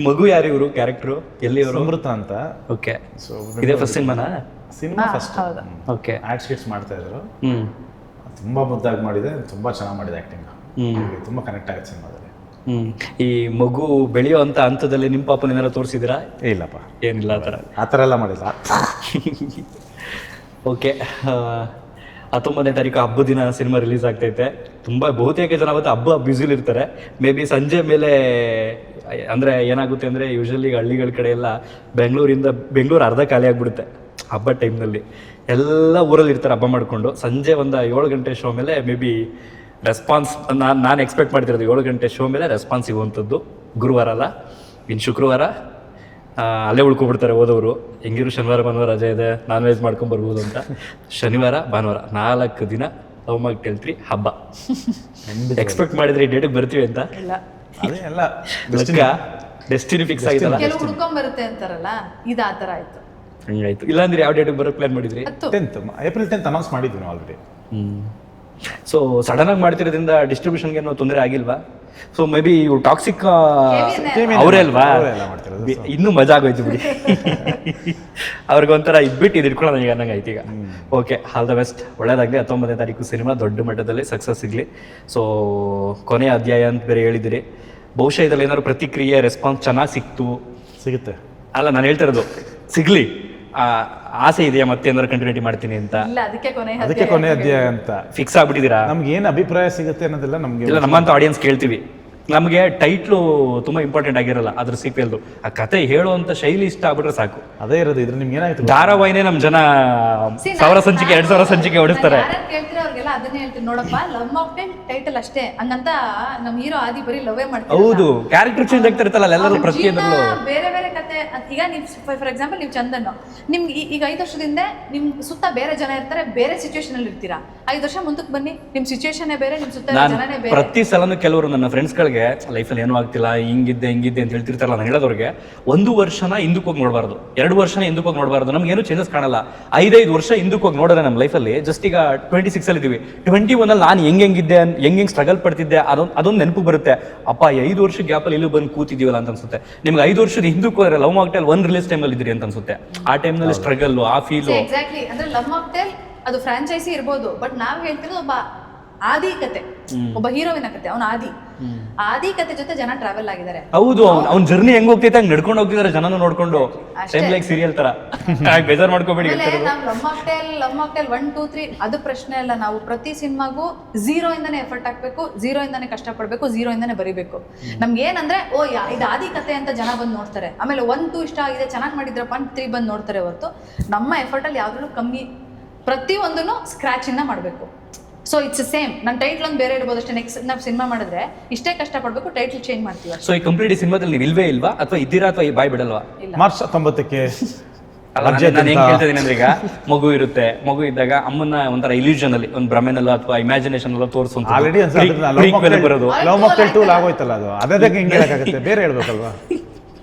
ಮಗು ಯಾರು ಇವರು ಕ್ಯಾರೆಕ್ಟರ್? ಎಲ್ಲಿ ಅವರು? ಅಮೃತ ಅಂತ. ಓಕೆ. ಸೊ ಇದೇ first cinema first. Okay. Add skits ಮಾಡ್ತಾ ಇದ್ರು. ತುಂಬ ಮುದ್ದಾಗಿ ಮಾಡಿದೆ, ತುಂಬ ಚೆನ್ನಾಗಿ ಮಾಡಿದೆ ಆ್ಯಕ್ಟಿಂಗ್. ತುಂಬ ಕನೆಕ್ಟ್ ಆಗುತ್ತೆ ಸಿನಿಮಾದಲ್ಲಿ. ಈ ಮಗು ಬೆಳೆಯೋ ಅಂತ ಹಂತದಲ್ಲಿ ನಿಮ್ಮ ಪಾಪನ ಏನಾರು ತೋರಿಸಿದಿರಾ? ಇಲ್ಲಪ್ಪ, ಏನಿಲ್ಲ ಆ ಥರ ಎಲ್ಲ ಮಾಡಿಲ್ಲ. ಓಕೆ. 19ನೇ ತಾರೀಕು ಹಬ್ಬದ ದಿನ ಸಿನಿಮಾ ರಿಲೀಸ್ ಆಗ್ತೈತೆ. ತುಂಬ ಬಹುತೇಕ ಜನ ಅವತ್ತು ಹಬ್ಬ ಬ್ಯುಸಿಲಿ ಇರ್ತಾರೆ. ಮೇ ಬಿ ಸಂಜೆ ಮೇಲೆ ಅಂದರೆ ಏನಾಗುತ್ತೆ ಅಂದರೆ ಯೂಶಲಿ ಹಳ್ಳಿಗಳ ಕಡೆ ಎಲ್ಲ ಬೆಂಗಳೂರು ಅರ್ಧ ಖಾಲಿ ಆಗಿಬಿಡುತ್ತೆ ಹಬ್ಬ ಟೈಮ್ನಲ್ಲಿ. ಎಲ್ಲ ಊರಲ್ಲಿ ಇರ್ತಾರೆ ಹಬ್ಬ ಮಾಡಿಕೊಂಡು. ಸಂಜೆ ಒಂದು 7 ಗಂಟೆ ಶೋ ಮೇಲೆ ಮೇ ಬಿ ರೆಸ್ಪಾನ್ಸ್ ನಾನು ಎಕ್ಸ್ಪೆಕ್ಟ್ ಮಾಡ್ತಿರೋದು 7 ಗಂಟೆ ಶೋ ಮೇಲೆ ರೆಸ್ಪಾನ್ಸ್ ಸಿಗುವಂಥದ್ದು. ಗುರುವಾರ ಅಲ್ಲ, ಇನ್ನು ಶುಕ್ರವಾರ ಅಲ್ಲೇ ಉಳ್ಕೊಬಿಡ್ತಾರೆ ಹೋದವರು. ಹೆಂಗಿರು ಶನಿವಾರ ಭಾನುವಾರ ರಜೆ ಇದೆ, ನಾನ್ ವೆಜ್ ಮಾಡ್ಕೊಂಬರ್ಬೋದು ಅಂತ. ಶನಿವಾರ ಭಾನುವಾರ 4 ದಿನ ಲವ್ ಮಾಕ್ಟೇಲ್ 3 ಹಬ್ಬ. ಎಕ್ಸ್ಪೆಕ್ಟ್ ಮಾಡಿದ್ರೆ ಈ ಡೇಟಿಗೆ ಬರ್ತೀವಿ ಅಂತ? ಡೆಸ್ಟಿನಿ ಫಿಕ್ಸ್ ಆಗಿಲ್ಲ. ಕೆಲವು ಹುಡ್ಕೊಂಡ್ ಬರುತ್ತೆ ಅಂತಾರಲ್ಲ, ಇದು ಆ ಥರ ಆಯ್ತು. ಹಂಗಾಯ್ತು. ಇಲ್ಲಾಂದ್ರೆ ಯಾವ ಡೇಟಿಗೆ ಬರೋ ಪ್ಲಾನ್ ಮಾಡಿದ್ರಿ? ಏಪ್ರಿಲ್ 10 ಅನೌನ್ಸ್ ಮಾಡಿದ್ವಿ ನಾವು ಆಲ್ರೆಡಿ. ಸೊ ಸಡನ್ ಆಗಿ ಮಾಡ್ತಿರೋದ್ರಿಂದ ಡಿಸ್ಟ್ರಿಬ್ಯೂಷನ್ಗೆ ಏನೋ ತೊಂದರೆ ಆಗಿಲ್ವಾ? ಸೊ ಮೇ ಬಿ ಇವು ಟಾಕ್ಸಿಕ್ ಅವರೇ ಅಲ್ವಾ, ಇನ್ನೂ ಮಜಾ ಆಗೋಯ್ತು ಬಿಡಿ. ಅವ್ರಿಗೊಂಥರ ಇದ್ಬಿಟ್ಟು ಇದು ಇಟ್ಕೊಳ್ಳೋಣ ಈಗ ಅನ್ನಂಗೆ ಆಯ್ತು ಈಗ. ಓಕೆ, ಆಲ್ ದ ಬೆಸ್ಟ್, ಒಳ್ಳೇದಾಗಲಿ. 19ನೇ ತಾರೀಕು ಸಿನಿಮಾ ದೊಡ್ಡ ಮಟ್ಟದಲ್ಲಿ ಸಕ್ಸಸ್ ಸಿಗಲಿ. ಸೊ ಕೊನೆಯ ಅಧ್ಯಾಯ ಅಂತ ಬೇರೆ ಹೇಳಿದಿರಿ. ಬಹುಶಃ ಇದರಲ್ಲಿ ಏನಾದ್ರು ಪ್ರತಿಕ್ರಿಯೆ ರೆಸ್ಪಾನ್ಸ್ ಚೆನ್ನಾಗಿ ಸಿಗುತ್ತೆ ಅಲ್ಲ, ನಾನು ಹೇಳ್ತಾ ಇರೋದು ಸಿಗ್ಲಿ. ಆಸೆ ಇದೆಯಾ ಮತ್ತೆ ಏನಾದ್ರು ಕಂಟಿನ್ಯೂಟಿ ಮಾಡ್ತೀನಿ ಅಂತ? ಅದಕ್ಕೆ ಕೊನೆ ಅಧ್ಯಾಯ ಅಂತ ಫಿಕ್ಸ್ ಆಗ್ಬಿಟ್ಟಿದ್ದೀರಾ? ನಮ್ಗೆ ಏನು ಅಭಿಪ್ರಾಯ ಸಿಗುತ್ತೆ ಅನ್ನೋದೆಲ್ಲ ನಮ್ಗೆ ಇಲ್ಲ, ನಮ್ಮಂತ ಆಡಿಯನ್ಸ್ ಕೇಳ್ತೀವಿ. ನಮಗೆ ಟೈಟ್ಲು ತುಂಬಾ ಇಂಪಾರ್ಟೆಂಟ್ ಆಗಿರಲ್ಲ, ಅದ್ರ ಸೀಕ್ವೆಲ್ದು ಆ ಕತೆ ಹೇಳುವಂತ ಶೈಲಿ ಇಷ್ಟ ಆಗ್ಬಿಟ್ರೆ ಸಾಕು. ಅದೇ ಇರೋದು. ಇದ್ರ ನಿಮ್ಗೆ ಏನಾಯ್ತು, ಧಾರಾವಾಹಿನೇ ನಮ್ ಜನ 1000 ಸಂಚಿಕೆ 2000 ಸಂಚಿಕೆ ಹೊಡಿಸ್ತಾರೆ. ಅವ್ರಿಗೆಲ್ಲ ಅದನ್ನೇ ಹೇಳ್ತೀನಿ ನೋಡಪ್ಪ, ಲವ್ ಮಾಕ್ಟೇಲ್ ಟೈಟಲ್ ಅಷ್ಟೇ ಹಂಗಂತ ನಮ್ ಹೀರೋ ಆದಿ ಬರೀ ಲವ್ವೇ ಮಾಡ್ತಾರೆ. ಹೌದು, ಕ್ಯಾರೆಕ್ಟರ್ ಚೇಂಜ್ ಆಗ್ತಾ ಇರ್ತಲ್ಲ ಎಲ್ಲರೂ ಪ್ರತಿಯೊಂದರಲ್ಲೂ ಬೇರೆ ಬೇರೆ ಕತೆ. ಈಗ ನೀವು ಫಾರ್ ಎಕ್ಸಾಂಪಲ್ ನೀವು ಚಂದನ್, ನಿಮ್ಗೆ ಈಗ 5 ವರ್ಷದಿಂದ ನಿಮ್ ಸುತ್ತ ಬೇರೆ ಜನ ಇರ್ತಾರೆ, ಬೇರೆ ಸಿಚುವೇಶನ್ ಅಲ್ಲಿ ಇರ್ತೀರಾ. 5 ವರ್ಷ ಮುಂದಕ್ಕೆ ಬನ್ನಿ, ನಿಮ್ ಸಿಚುವೇಶನ್ ಬೇರೆ, ನಿಮ್ ಸುತ್ತ ಜನನೇ ಬೇರೆ. ಪ್ರತಿ ಸಲನು ಕೆಲವರು ನನ್ನ ಫ್ರೆಂಡ್ಸ್ಗಳಿಗೆ ಲೈಫಲ್ಲಿ ಏನೂ ಆಗ್ತಿಲ್ಲ, ಹಿಂಗಿದ್ದೆ ಅಂತ ಹೇಳ್ತಿರ್ತಾರಲ್ಲ, ನಾನು ಹೇಳೋದವ್ರಿಗೆ 1 ವರ್ಷನ ಹಿಂದಕ್ಕೆ ಹೋಗಿ ನೋಡಬಾರ್ದು, 2 ವರ್ಷನ ಹಿಂದಕ್ಕೆ ಹೋಗಿ ನೋಡಬಾರ್ದು. ನಮ್ಗೆ ಏನು ಚೇಂಜಸ್ ಕಾಣಲ್ಲ. 5 ವರ್ಷ ಹಿಂದಕ್ಕೆ ಹೋಗಿ ನೋಡಿದ್ರೆ ನಮ್ಮ ಲೈಫಲ್ಲಿ ಜಸ್ಟ್ ಈಗ 26 ಅಲ್ಲಿ ಇದೀವಿ. 21 ಅಲ್ಲಿ ನಾನು ಹೆಂಗಿದ್ದೆ, ಹೆಂಗೆ ಸ್ಟ್ರಗಲ್ ಪಡ್ತಿದ್ದೆ, ಅದೊಂದು ನೆನಪು ಬರುತ್ತೆ. ಅಪ್ಪ 5 ವರ್ಷ ಗ್ಯಾಪಲ್ಲಿ ಇಲ್ಲೂ ಬಂದು ಕೂತಿದೀವಲ್ಲ ಅಂತ ಅನ್ಸುತ್ತೆ. ನಿಮ್ಗೆ 5 ವರ್ಷದ ಹಿಂದಕ್ಕೆ ಹೋದ್ರೆ ಲವ್ ಮಾಕ್ಟೇಲ್ 1 ರಿಲೀಸ್ ಟೈಮಲ್ಲಿ ಇದ್ರಿ ಅಂತ ಅನ್ಸುತ್ತೆ. ಆ ಟೈಮ್ನಲ್ಲಿ ಸ್ಟ್ರಗಲ್, ಆ ಫೀಲು. ಎಕ್ಸಾಕ್ಟ್ಲಿ. ಅಂದ್ರೆ ಲವ್ ಮಾಕ್ಟೇಲ್ ಅದು ಫ್ರಾಂಚೈಸಿ ಇರ್ಬೋದು, ಬಟ್ ನಾವ್ ಹೇಳ್ತಿರೋದು ಒಬ್ಬ ಆದಿ ಕತೆ, ಒಬ್ಬ ಹೀರೋವಿನ ಕತೆ. ಅವ್ನ ಆದಿ ಕತೆ ಜೊತೆ ಜನ ಟ್ರಾವೆಲ್ ಆಗಿದ್ದಾರೆ. ಹೌದು, ಅವ್ನ ಜರ್ನಿ ಹೆಂಗ್ ಹೋಗ್ತೈತೆ ಹಂಗ್ ನಡ್ಕೊಂಡು ಹೋಗ್ತಿದ್ದಾರೆ ಜನನು ನೋಡ್ಕೊಂಡು. ಸೇಮ್ ಲೈಕ್ ಸೀರಿಯಲ್ ತರ. ಬೇಜಾರ್ ಮಾಡ್ಕೋಬೇಡಿ. ನಾವು ಲವ್ ಮಾಕ್ಟೇಲ್ 1, 2, 3 ಅದು ಪ್ರಶ್ನೆ ಅಲ್ಲ. ನಾವು ಪ್ರತಿ ಸಿನಿಮಾಗೂ 0 ಇಂದಾನೆ ಎಫರ್ಟ್ ಹಾಕ್ಬೇಕು, 0 ಇಂದಾನೆ ಕಷ್ಟಪಡ್ಬೇಕು, 0 ಇಂದಾನೆ ಬರಿಬೇಕು. ನಮ್ಗೆ ಏನಂದ್ರೆ ಇದು ಆದಿ ಕತೆ ಅಂತ ಜನ ಬಂದು ನೋಡ್ತಾರೆ. ಆಮೇಲೆ 1, 2 ಇಷ್ಟ ಆಗಿದೆ, ಚೆನ್ನಾಗಿ ಮಾಡಿದ್ರಪ್ಪ ಅಂತ 3 ಬಂದು ನೋಡ್ತಾರೆ ಹೊರತು ನಮ್ಮ ಎಫರ್ಟ್ ಅಲ್ಲಿ ಯಾವ್ದ್ರೂ ಕಮ್ಮಿ. ಪ್ರತಿ ಒಂದನ್ನು ಸ್ಕ್ರಾಚ್ ಇಂದ ಮಾಡಬೇಕು. So it's same. ನನ್ನ ಟೈಟ್ಲ್ ಒಂದು ಬೇರೆ ಇರ್ಬೋದು ಅಷ್ಟೇ. ನೆಕ್ಸ್ಟ್ ನಾವು ಸಿನಿಮಾ ಮಾಡಿದ್ರೆ ಇಷ್ಟೇ ಕಷ್ಟಪಡಬೇಕು, ಟೈಟ್ಲ್ ಚೇಂಜ್ ಮಾಡ್ತೀವಿ. ಸೊ ಈ ಕಂಪ್ಲೀಟ್ ಸಿನಿಮಾದಲ್ಲಿ ನೀವು ಇಲ್ವೇ ಇಲ್ವಾ, ಅಥವಾ ಇದ್ದೀರಾ, ಅಥವಾ ಈ ಬಾಯ್ ಬಿಡಲ್ವಾ? ಮಾರ್ಚ್ 19ಕ್ಕೆ ನಾನು ಹೆಂಗ್ ಹೇಳ್ತಿದ್ದೀನಿ ಅಂದ್ರೆ, ಈಗ ಮಗು ಇರುತ್ತೆ, ಮಗು ಇದ್ದಾಗ ಅಮ್ಮನ ಒಂಥರ ಇಲ್ಯೂಷನ್ ಅಲ್ಲಿ, ಒಂದು ಭ್ರಮೆನಲ್ಲ ಅಥವಾ ಇಮ್ಯಾಜಿನೇಷನ್ ಎಲ್ಲ ತೋರಿಸುವಂತ ಆಲ್ರೆಡಿ ಬರೋದು. ಲವ್ ಮಾಕ್ಟೇಲ್ 2 ಆಗೋಯ್ತಲ್ಲ, ಅದು ಅದೇ ಹೆಂಗೆ ಹೇಳಕ್ಕಾಗುತ್ತೆ, ಬೇರೆ ಹೇಳ್ಬೇಕಲ್ವಾ?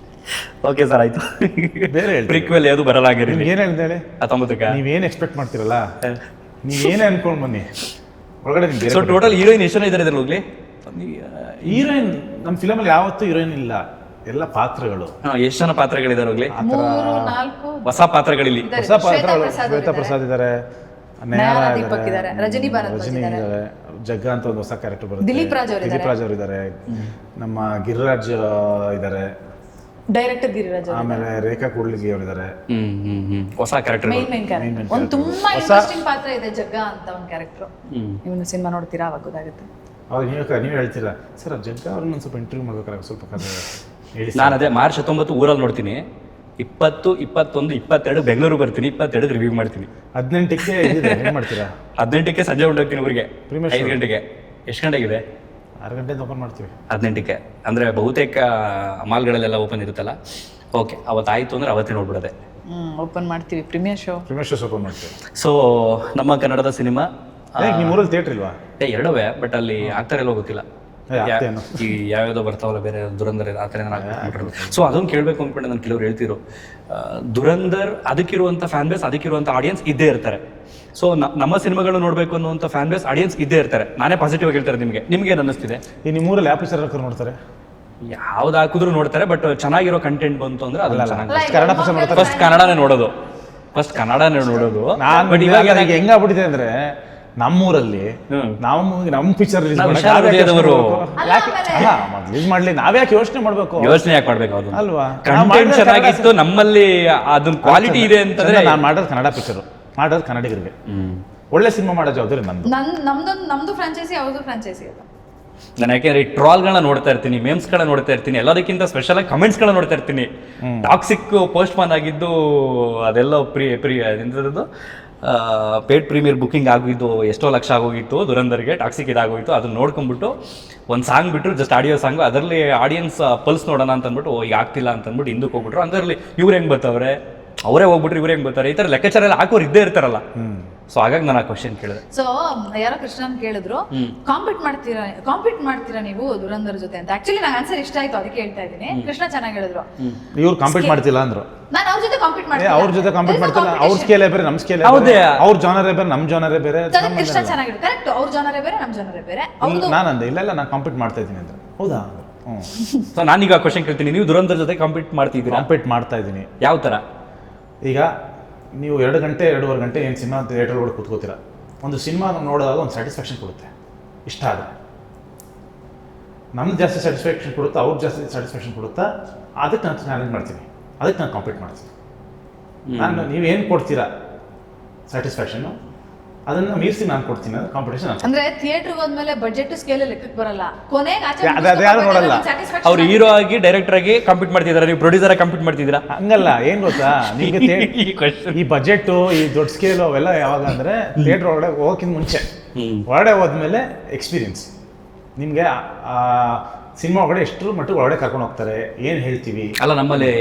ಓಕೆ ಸರ್, ಆಯ್ತು. ಬೇರೆ ಪ್ರಿಕ್ವೆಲ್ ಯಾವುದು ಬರಲಾಗಿರಿ. ಏನ್ ಹೇಳ್ದೆ ಹೇಳಿ? 19ಕ್ಕೆ ನೀವೇನ್ ಎಕ್ಸ್ಪೆಕ್ಟ್ ಮಾಡ್ತಿರಲ್ಲ, ನೀವೇನೇ ಅನ್ಕೊಂಡ್ ಬನ್ನಿ ಒಳಗಡೆ. ಸೊ ಟೋಟಲ್ ಹೀರೋಯಿನ್ ಎಷ್ಟು ಜನ ಇದ್ದಾರೆ ಇದ್ರಲ್ಲಿ? ಹೋಗ್ಲಿ, ಹೀರೋಯಿನ್ ನಮ್ಮ ಫಿಲಮಲ್ಲಿ ಯಾವತ್ತೂ ಹೀರೋಯಿನ್ ಇಲ್ಲ, ಎಲ್ಲ ಪಾತ್ರಗಳು. ಎಷ್ಟು ಜನ ಪಾತ್ರಗಳಿದ್ದಾರೆ? ಹೋಗ್ಲಿ, 3, 4 ಹೊಸ ಪಾತ್ರಗಳಿಲ್ಲಿ. ಹೊಸ ಪಾತ್ರಗಳು. ಶ್ವೇತಾ ಪ್ರಸಾದ್ ಇದ್ದಾರೆ, ಇದ್ದಾರೆ, ರಜನಿ ಇದ್ದಾರೆ, ಜಗ್ಗ ಅಂತ ಒಂದು ಹೊಸ ಕ್ಯಾರೆಕ್ಟರ್ ಬರುತ್ತೆ, ದಿಲೀಪ್ ರಾಜ್ ಅವರು ಇದ್ದಾರೆ, ನಮ್ಮ ಗಿರಿರಾಜ್ ಇದ್ದಾರೆ, ಡೈರೆಕ್ಟರ್ ಗಿರಿರಾಜ್, ಆಮೇಲೆ ರೇಖಾ ಕೂಡ್ಲಿಗಿ ಅವರಿದ್ದಾರೆ. ಹೊಸ ಕ್ಯಾರೆಕ್ಟರ್, ಮೇನ್ ಕ್ಯಾರೆಕ್ಟರ್. ಒಂದು ತುಂಬಾ ಇಂಟ್ರೆಸ್ಟಿಂಗ್ ಪಾತ್ರ ಇದೆ, ಜಗ್ಗ ಅಂತ ಒಂದು ಕ್ಯಾರೆಕ್ಟರ್. ನೀವು ಸಿನಿಮಾ ನೋಡ್ತೀರಾ, ಅವಾಗ ಗೊತ್ತಾಗುತ್ತೆ. ಅವಾಗ ನೀವು ಹೇಳ್ತೀರಾ ಸರ್ ಜಗ್ಗ ಅವ್ರನ್ನ ಸ್ವಲ್ಪ ಇಂಟರ್ವ್ಯೂ ಮಾಡ್ಬೇಕಾದ್ರೆ ಸ್ವಲ್ಪ ಹೇಳಿ. ನಾನು ಅದೇ ಮಾರ್ಚ್ 19 ಊರಲ್ಲಿ ನೋಡ್ತೀನಿ, 20, 21, 22 ಬೆಂಗಳೂರು ಬರ್ತೀನಿ, 22 ರಿವ್ಯೂ ಮಾಡ್ತೀನಿ. 18ಕ್ಕೆ ಏನ್ ಮಾಡ್ತೀರಾ? 18ಕ್ಕೆ ಸಂಜೆ ಹೊಂಟೋಗ್ತೀನಿ ಊರಿಗೆ. 5 ಗಂಟೆಗೆ. ಎಷ್ಟು ಗಂಟೆಗಿದೆ? 6 ಗಂಟೆಯಿಂದ ಓಪನ್ ಮಾಡ್ತೀವಿ. 18ಕ್ಕೆ ಅಂದರೆ ಬಹುತೇಕ ಮಾಲ್ಗಳಲ್ಲೆಲ್ಲ ಓಪನ್ ಇರುತ್ತಲ್ಲ. ಓಕೆ, ಅವತ್ತಾಯಿತು ಅಂದರೆ ಅವತ್ತೇ ನೋಡ್ಬಿಡೋದೆ. ಓಪನ್ ಮಾಡ್ತೀವಿ ಪ್ರೀಮಿಯರ್ ಶೋ. ಓಪನ್ ಮಾಡ್ತೀವಿ. ಸೊ ನಮ್ಮ ಕನ್ನಡದ ಸಿನಿಮಾ ನಿಮ್ಮ ಊರಲ್ಲಿ ಥಿಯೇಟರ್ ಇಲ್ವಾ? ಎರಡವೇ, ಬಟ್ ಅಲ್ಲಿ ಆಗ್ತಾರಿಲ್ಲೋ ಗೊತ್ತಿಲ್ಲ. ಆಗ್ತೇನೋ. ಈ ಯಾವ್ಯಾವ್ದೋ ಬರ್ತಾವಲ್ಲ ಬೇರೆ ದುರಂಧರ್ ಆ ಥರ ಸೊ ಅದೊಂದು ಕೇಳಬೇಕು ಅಂದ್ಕೊಂಡೆ ನಾನು. ಕೆಲವ್ರು ಹೇಳ್ತಿರೋ ದುರಂಧರ್ ಅದಕ್ಕಿರುವಂಥ ಫ್ಯಾನ್ ಬೇಸ್, ಅದಕ್ಕಿರುವಂಥ ಆಡಿಯನ್ಸ್ ಇದ್ದೇ ಇರ್ತಾರೆ. ಸೊ ನಮ್ಮ ಸಿನಿಮಾಗಳು ನೋಡಬೇಕು ಅನ್ನುವಂಥ ಫ್ಯಾನ್ ಬೇಸ್ ಆಡಿಯನ್ಸ್ ಇದ್ದೇ ಇರ್ತಾರೆ. ನಾನೇ ಪಾಸಿಟಿವ್ ಆಗಿ ಹೇಳ್ತಾರೆ. ನಿಮ್ಗೆ ಏನು ಅನ್ನಿಸ್ತಿದೆ? ಈ ನಿಮ್ಮೂರಲ್ಲಿ ಯಾವ ಪಿಕ್ಚರ್ ನೋಡ್ತಾರೆ? ಯಾವ್ದು ಹಾಕಿದ್ರು ನೋಡ್ತಾರೆ, ಬಟ್ ಚೆನ್ನಾಗಿರೋ ಕಂಟೆಂಟ್ ಬಂತು ಅಂದ್ರೆ ಅದನ್ನ ಚೆನ್ನಾಗಿ ಕನ್ನಡ ಪಿಕ್ಚರ್ ನೋಡ್ತಾರೆ. ಫಸ್ಟ್ ಕನ್ನಡನೇ ನೋಡೋದು. ಬಟ್ ಇವಾಗ ಹೆಂಗಾಗ್ಬಿಟ್ಟಿದೆ ಅಂದ್ರೆ ನಮ್ಮೂರಲ್ಲಿ ನಮ್ಮ ಪಿಕ್ಚರ್ ರಿಲೀಸ್ ಮಾಡ್ಲಿ, ನಾವ್ಯಾಕೆ ಯೋಚನೆ ಮಾಡ್ಬೇಕು? ಯೋಚನೆ ಯಾಕೆ ಮಾಡ್ಬೇಕು? ಅದು ಅಲ್ವಾ, ಕಂಟೆಂಟ್ ಚೆನ್ನಾಗಿತ್ತು ನಮ್ಮಲ್ಲಿ, ಅದನ್ನ ಕ್ವಾಲಿಟಿ ಇದೆ ಅಂತಂದ್ರೆ ನಾನು ಮಾಡೋದು ಕನ್ನಡ ಪಿಕ್ಚರ್, ಮಾಡೋದು ಕನ್ನಡಿಗರಿಗೆ ಒಳ್ಳೆ ಸಿನಿಮಾ ಮಾಡೋ ಜವಾಬ್ದಾರಿ ನಂದು. ನಮ್ದು ಫ್ರಾಂಚೈಸಿ, ಅವ್ರದ್ದು ಫ್ರಾಂಚೈಸಿ ಅಲ್ಲ. ನಾನು ಯಾಕೆಂದ್ರೆ ಟ್ರಾಲ್ಗಳನ್ನ ನೋಡ್ತಾ ಇರ್ತೀನಿ, ಮೇಮ್ಸ್ಗಳನ್ನ ನೋಡ್ತಾ ಇರ್ತೀನಿ, ಎಲ್ಲದಕ್ಕಿಂತ ಸ್ಪೆಷಲ್ ಆಗಿ ಕಮೆಂಟ್ಸ್ಗಳನ್ನ ನೋಡ್ತಾ ಇರ್ತೀನಿ. ಟಾಕ್ಸಿಕ್ ಪೋಸ್ಟ್ ಮಾನ್ ಆಗಿದ್ದು ಅದೆಲ್ಲ ಎಂಥದ್ದು ಪೇಡ್ ಪ್ರೀಮಿಯರ್ ಬುಕ್ಕಿಂಗ್ ಆಗಿದ್ದು ಎಷ್ಟೋ ಲಕ್ಷ ಆಗೋಗಿತ್ತು ದುರಂಧರ್ಗೆ. ಟಾಕ್ಸಿಕ್ ಇದಾಗೋಗಿತ್ತು. ಅದನ್ನ ನೋಡ್ಕೊಂಡ್ಬಿಟ್ಟು ಒಂದು ಸಾಂಗ್ ಬಿಟ್ಟರು, ಜಸ್ಟ್ ಆಡಿಯೋ ಸಾಂಗು, ಅದರಲ್ಲಿ ಆಡಿಯನ್ಸ್ ಪಲ್ಸ್ ನೋಡೋಣ ಅಂತ ಅಂದ್ಬಿಟ್ಟು ಈಗ ಆಗ್ತಿಲ್ಲ ಅಂತ ಅಂದ್ಬಿಟ್ಟು ಹಿಂದಕ್ಕೆ ಹೋಗ್ಬಿಟ್ರು. ಅದರಲ್ಲಿ ಇವ್ರು ಹೆಂಗೆ ಬರ್ತಾವ್ರೆ, ಅವರೇ ಹೋಗ್ಬಿಟ್ರು, ಇವ್ರು ಹೆಂಗೆ ಬರ್ತಾರೆ, ಈ ಥರ ಲೆಕ್ಕಾಚಾರ ಎಲ್ಲ ಹಾಕೋರು ಇದ್ದೇ ಇರ್ತಾರಲ್ಲ. ಸೊ ಹಾಗಾಗಿ ನಾನು ಆ ಕ್ವಶನ್ ಕೇಳಿದೆ. ಸೊ ಯಾರೋ ಕೃಷ್ಣನ್ ಕೇಳಿದ್ರು, ಕಾಂಪೀಟ್ ಮಾಡ್ತೀರಾ ನೀವು ದುರಂಧರ್ ಜೊತೆ ಅಂತ. ಆಕ್ಚುಲಿ ನಂಗೆ ಆನ್ಸರ್ ಇಷ್ಟ ಆಯ್ತು, ಅದಕ್ಕೆ ಹೇಳ್ತಾ ಇದ್ದೀನಿ. ಕೃಷ್ಣ ಚೆನ್ನಾಗಿ ಹೇಳಿದ್ರು. ಇವ್ರು ಕಾಂಪೀಟ್ ಮಾಡ್ತಿಲ್ಲ ಅಂದ್ರು. ನಾನು ಅವ್ರ ಜೊತೆ ಕಾಂಪೀಟ್ ಮಾಡ್ತೀನಿ. ಅವ್ರ ಜೊತೆ ಕಾಂಪೀಟ್ ಮಾಡ್ತಿಲ್ಲ. ಅವ್ರ ಸ್ಕೇಲೇ ಬೇರೆ, ನಮ್ಮ ಸ್ಕೇಲೇ ಬೇರೆ. ಅವ್ರ ಜಾನರೇ ಬೇರೆ, ನಮ್ಮ ಜಾನರೇ ಬೇರೆ. ಕೃಷ್ಣ ಚೆನ್ನಾಗಿ ಕರೆಕ್ಟ್. ಅವ್ರ ಜಾನರೇ ಬೇರೆ, ನಮ್ಮ ಜಾನರೇ ಬೇರೆ. ನಾನಂದೆ ಇಲ್ಲ ನಾನು ಕಾಂಪೀಟ್ ಮಾಡ್ತಾ ಇದ್ದೀನಿ ಅಂತ. ಹೌದಾ? ಸೊ ನಾನೀಗ ಕ್ವಶನ್ ಕೇಳ್ತೀನಿ, ನೀವು ದುರಂಧರ್ ಜೊತೆ ಕಾಂಪೀಟ್ ಮಾಡ್ತಿದ್ದೀರಾ? ಕಾಂಪೀಟ್ ಮಾಡ್ತಾ ಇದ್ದೀನಿ. ಯಾವ ಥರ? ಈಗ ನೀವು 2 ಗಂಟೆ 2.5 ಗಂಟೆ ಏನು ಸಿನಿಮಾ ಥಿಯೇಟರ್ ಒಳಗೆ ಕೂತ್ಕೋತೀರ. ಒಂದು ಸಿನಿಮಾ ನೋಡಿದಾಗ ಒಂದು ಸ್ಯಾಟಿಸ್ಫ್ಯಾಕ್ಷನ್ ಕೊಡುತ್ತೆ, ಇಷ್ಟ ಆದರೆ. ನಮ್ಗೆ ಜಾಸ್ತಿ ಸ್ಯಾಟಿಸ್ಫ್ಯಾಕ್ಷನ್ ಕೊಡುತ್ತಾ, ಅವ್ರಿಗೆ ಜಾಸ್ತಿ ಸ್ಯಾಟಿಸ್ಫ್ಯಾಕ್ಷನ್ ಕೊಡುತ್ತಾ, ಅದಕ್ಕೆ ನಾನು ಚಾಲೆಂಜ್ ಮಾಡ್ತೀನಿ, ಅದಕ್ಕೆ ನಾನು ಕಾಂಪೀಟ್ ಮಾಡ್ತೀನಿ. ನಾನು ನೀವೇನು ಕೊಡ್ತೀರಾ ಸ್ಯಾಟಿಸ್ಫ್ಯಾಕ್ಷನ್ನು, ಅದನ್ನು ಮೀರಿಸಿ ನಾನು ಕೊಡ್ತೀನಿ. ಅದು ಕಾಂಪಿಟೇಷನ್ ಅಂದ್ರೆ ಥಿಯೇಟರ್ ಹೋದ್ಮೇಲೆ ಬಜೆಟ್ ಸ್ಕೇಲ್ ಲೆಕ್ಕಕ್ಕೆ ಬರಲ್ಲ. ಕೊನೆಗೆ ಯಾರು ನೋಡಲ್ಲ. ಅವ್ರು ಹೀರೋ ಆಗಿ ಡೈರೆಕ್ಟರ್ ಆಗಿ ಕಂಪೀಟ್ ಮಾಡ್ತಿದಾರೆ, ನೀವು ಪ್ರೊಡ್ಯೂಸರ್ ಆಗಿ ಕಂಪೀಟ್ ಮಾಡ್ತಿದ್ದೀರಾ? ಹಂಗಲ್ಲ. ಏನ್ ಗೊತ್ತಾ ನಿಮಗೆ ಈ ಬಜೆಟ್, ಈ ದೊಡ್ಡ ಸ್ಕೇಲ್ ಅವೆಲ್ಲ ಯಾವಾಗ ಅಂದ್ರೆ ಥಿಯೇಟರ್ ಒಳಗಡೆ ಹೋಗೋಕ್ಕಿಂತ ಮುಂಚೆ, ಹೊರಗಡೆ ಹೋದ್ಮೇಲೆ ಎಕ್ಸ್ಪೀರಿಯನ್ಸ್. ನಿಮಗೆ ಸಿನಿಮಾ ಒಳಗಡೆ ಎಷ್ಟು ಮಟ್ಟಿಗೆ ಒಳಗಡೆ ಕರ್ಕೊಂಡು ಹೋಗ್ತಾರೆ, ಏನು ಹೇಳ್ತೀವಿ. ಅಲ್ಲ, ನಮ್ಮಲ್ಲಿ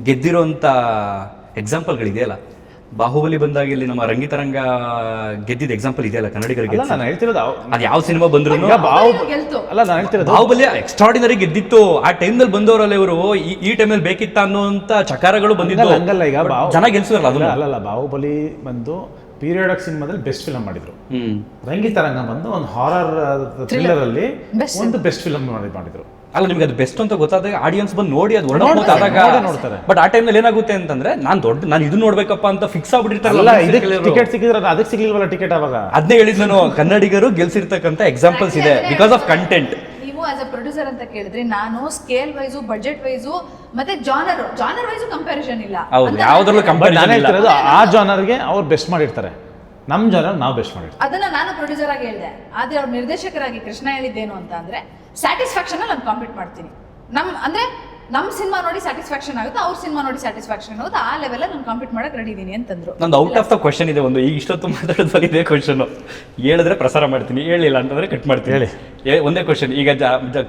ಗೆದ್ದಿರೋಂಥ ಎಕ್ಸಾಂಪಲ್ಗಳಿದೆಯಲ್ಲ. ಬಾಹುಬಲಿ ಬಂದಾಗ ಇಲ್ಲಿ ನಮ್ಮ ರಂಗಿತರಂಗ ಗೆದ್ದಿದ್ದ ಎಕ್ಸಾಂಪಲ್ ಇದೆಯಲ್ಲ ಕನ್ನಡಿಗರಿಗೆ. ನಾನು ಹೇಳ್ತಿರೋದು ಅದು ಯಾವ ಸಿನಿಮಾ ಬಂದ್ರು ಅಲ್ಲ, ನಾನು ಹೇಳ್ತಿರೋದು ಬಾಹುಬಲಿ ಎಕ್ಸ್ಟ್ರಾರ್ಡಿನರಿ ಗೆದ್ದಿತ್ತು. ಆ ಟೈಮ್ನಲ್ಲಿ ಬಂದವರಲ್ಲ ಇವರು, ಈ ಟೈಮಲ್ಲಿ ಬೇಕಿತ್ತ ಅನ್ನೋಂಥ ಚಕಾರಗಳು ಬಂದಿದ್ದು. ಹಂಗಲ್ಲ, ಈಗ ಜನ ಗೆಲ್ಸಿರಲ್ಲ ಅದನ್ನ. ಅಲ್ಲಲ್ಲ, ಬಾಹುಬಲಿ ಬಂದು ಪೀರಿಯಡ್ ಸಿನಿಮಾದಲ್ಲಿ ಬೆಸ್ಟ್ ಫಿಲಮ್ ಮಾಡಿದ್ರು. ರಂಗಿತರಂಗ ಬಂದು ಒಂದು ಹಾರರ್ ಥ್ರಿಲ್ಲರ್ ಅಲ್ಲಿ ಒಂದು ಬೆಸ್ಟ್ ಫಿಲಮ್ ಮಾಡಿದ್ರು. ಅಲ್ಲ, ನಿಮ್ಗೆ ಅದು ಬೆಸ್ಟ್ ಅಂತ ಗೊತ್ತಾದಾಗ ಆಡಿಯನ್ಸ್ ಬಂದು ನೋಡಿ ಅದು ನೋಡ್ತಾರೆ. ಬಟ್ ಆ ಟೈಮ್ನಲ್ಲಿ ಏನಾಗುತ್ತೆ ಅಂತಂದ್ರೆ ನಾನು ಇದು ನೋಡ್ಬೇಕಪ್ಪ ಅಂತ ಫಿಕ್ಸ್ ಆಗ್ಬಿಟ್ಟಿರ್ತಾರಲ್ಲ. ಟಿಕೆಟ್ ಸಿಕ್ಕಿದ್ರೆ ಅದಕ್ಕೆ ಸಿಗ್ಲಿಲ್ವಲ್ಲ ಟಿಕೆಟ್. ಅವಾಗ ಅದನ್ನೇ ಹೇಳಿದ್ ನಾನು, ಕನ್ನಡಿಗರು ಗೆಲ್ಸಿರ್ತಕ್ಕಂಥ ಎಕ್ಸಾಂಪಲ್ಸ್ ಇದೆ ಬಿಕಾಸ್ ಆಫ್ ಕಂಟೆಂಟ್. ನೀವು ಆಸ್ ಅ ಪ್ರೊಡ್ಯೂಸರ್ ಅಂತ ಕೇಳಿದ್ರೆ, ನಾನು ಸ್ಕೇಲ್ ವೈಸು, ಬಜೆಟ್ ವೈಸು, ಮತ್ತೆ ಜಾನರ್ ವೈಸು ಕಂಪ್ಯಾರಿಸನ್ ಇಲ್ಲ. ಹೌದು, ಯಾವ್ದ್ರಲ್ಲೂ ನಾನು ಹೇಳ್ತಿರೋದು ಆ ಜಾನರ್ಗೆ ಅವ್ರು ಬೆಸ್ಟ್ ಮಾಡಿರ್ತಾರೆ, ನಮ್ಮ ಜಾನರ್ ನಾವು ಬೆಸ್ಟ್ ಮಾಡಿರ್ತೀವಿ. ಅದನ್ನ ನಾನು ಪ್ರೊಡ್ಯೂಸರ್ ಆಗಿ ಹೇಳಿದೆ. ಆದ್ರೆ ಅವ್ರ ನಿರ್ದೇಶಕರಾಗಿ ಕೃಷ್ಣ ಹೇಳಿದ್ದೇನು ಅಂತ ಅಂದ್ರೆ, ಸ್ಯಾಟಿಸ್ಫ್ಯಾಕ್ಷನ್ ನಾನು ಕಾಂಪೀಟ್ ಮಾಡ್ತೀನಿ. ನಮ್ಮ ಸಿನಿಮಾ ನೋಡಿ ಸ್ಯಾಟಿಸ್ಫ್ಯಾಕ್ಷನ್ ಆಗುತ್ತೆ, ಅವ್ರ ಸಿನಿಮಾ ನೋಡಿ ಸ್ಯಾಟಿಸ್ಫ್ಯಾಕ್ಷನ್ ಆಗುತ್ತೆ, ಆ ಲೆವೆಲ್ ನಾನು ಕಾಂಪೀಟ್ ಮಾಡಕ್ ರೆಡಿ ಇದೀನಿ ಅಂತಂದ್ರು. ನಂದು ಔಟ್ ಆಫ್ ದ ಕ್ವಶನ್ ಇದೆ ಒಂದು. ಈಗ ಇಷ್ಟೊತ್ತು ಮಾತಾಡೋದ್ರಲ್ಲಿ ಇದೇ ಕ್ವಶನ್. ಹೇಳಿದ್ರೆ ಪ್ರಸಾರ ಮಾಡ್ತೀನಿ, ಹೇಳಿಲ್ಲ ಅಂತಂದ್ರೆ ಕಟ್ ಮಾಡ್ತೀನಿ. ಹೇಳಿ, ಒಂದೇ ಕ್ವಶನ್. ಈಗ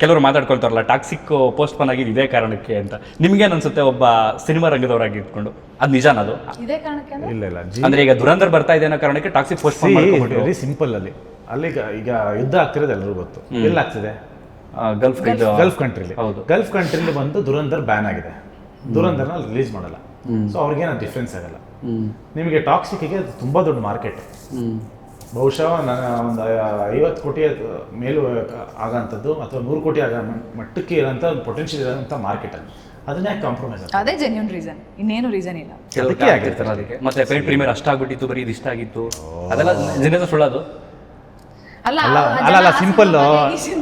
ಕೆಲವರು ಮಾತಾಡ್ಕೊಳ್ತಾರಲ್ಲ, ಟಾಕ್ಸಿಕ್ ಪೋಸ್ಟ್ ಪೋನ್ ಆಗಿದ್ದು ಇದೇ ಕಾರಣಕ್ಕೆ ಅಂತ. ನಿಮ್ಗೇನು ಅನ್ಸುತ್ತೆ, ಒಬ್ಬ ಸಿನಿಮಾ ರಂಗದವರಾಗಿ ಇಟ್ಕೊಂಡು? ಅದು ನಿಜಾನದು? ಇದೇ ಕಾರಣಕ್ಕೆ ಇಲ್ಲ ಅಂದ್ರೆ ಈಗ ದುರಂಧರ್ ಬರ್ತಾ ಇದೆ ಅನ್ನೋ ಕಾರಣಕ್ಕೆ ಟಾಕ್ಸಿಕ್ ಪೋಸ್ಟ್ ಪೋನ್ ಮಾಡ್ಕೊಂಡ್ಬಿಟ್ಟು. Very simple. ಅಲ್ಲಿ ಈಗ ಯುದ್ಧ ಆಗ್ತಿರೋದು ಎಲ್ಲರಿಗೂ ಗೊತ್ತು. ಎಲ್ಲ ಆಗ್ತಿದೆ ಗಲ್ಫ್ ಕಂಟ್ರಿಲಿ. ಗಲ್ಫ್ ಕಂಟ್ರಿಲಿ ಬಂದು ದುರಂಧರ್ ಬ್ಯಾನ್ ಆಗಿದೆ. ದುರಂಧರ್ನ ರಿಲೀಸ್ ಮಾಡಲ್ಲ. ಸೊ ಅವ್ರಿಗೇನು ಡಿಫ್ರೆನ್ಸ್ ಆಗಲ್ಲ. ನಿಮಗೆ ಟಾಕ್ಸಿಕ್ಗೆ ತುಂಬಾ ದೊಡ್ಡ ಮಾರ್ಕೆಟ್. ಬಹುಶಃ ಒಂದು 50 ಕೋಟಿ ಮೇಲೂ ಆಗೋಂಥದ್ದು ಅಥವಾ 100 ಕೋಟಿ ಆಗೋ ಮಟ್ಟಕ್ಕೆ ಇರೋಂಥ ಒಂದು ಪೊಟೆನ್ಷಿಯಲ್ ಇರೋಂಥ ಮಾರ್ಕೆಟ್ ಅಲ್ಲಿ. ಅದನ್ನೇ ಕಾಂಪ್ರಮೈಸ್. ಅದೇ ಜೆನ್ಯೂನ್ ರೀಸನ್, ಇನ್ನೇನು ರೀಸನ್ ಇಲ್ಲ. ಅದಕ್ಕೆ ಮತ್ತೆ ಪೇಡ್ ಪ್ರೀಮಿಯರ್ ಅಷ್ಟಾಗ್ಬಿಟ್ಟಿತ್ತು, ಬರೀ ಇದು ಇಷ್ಟ ಆಗಿತ್ತು, ಅದೆಲ್ಲ ನಿಜ ಸುಳ್ಳೋದು ಅಲ್ಲ. ಸಿಂಪಲ್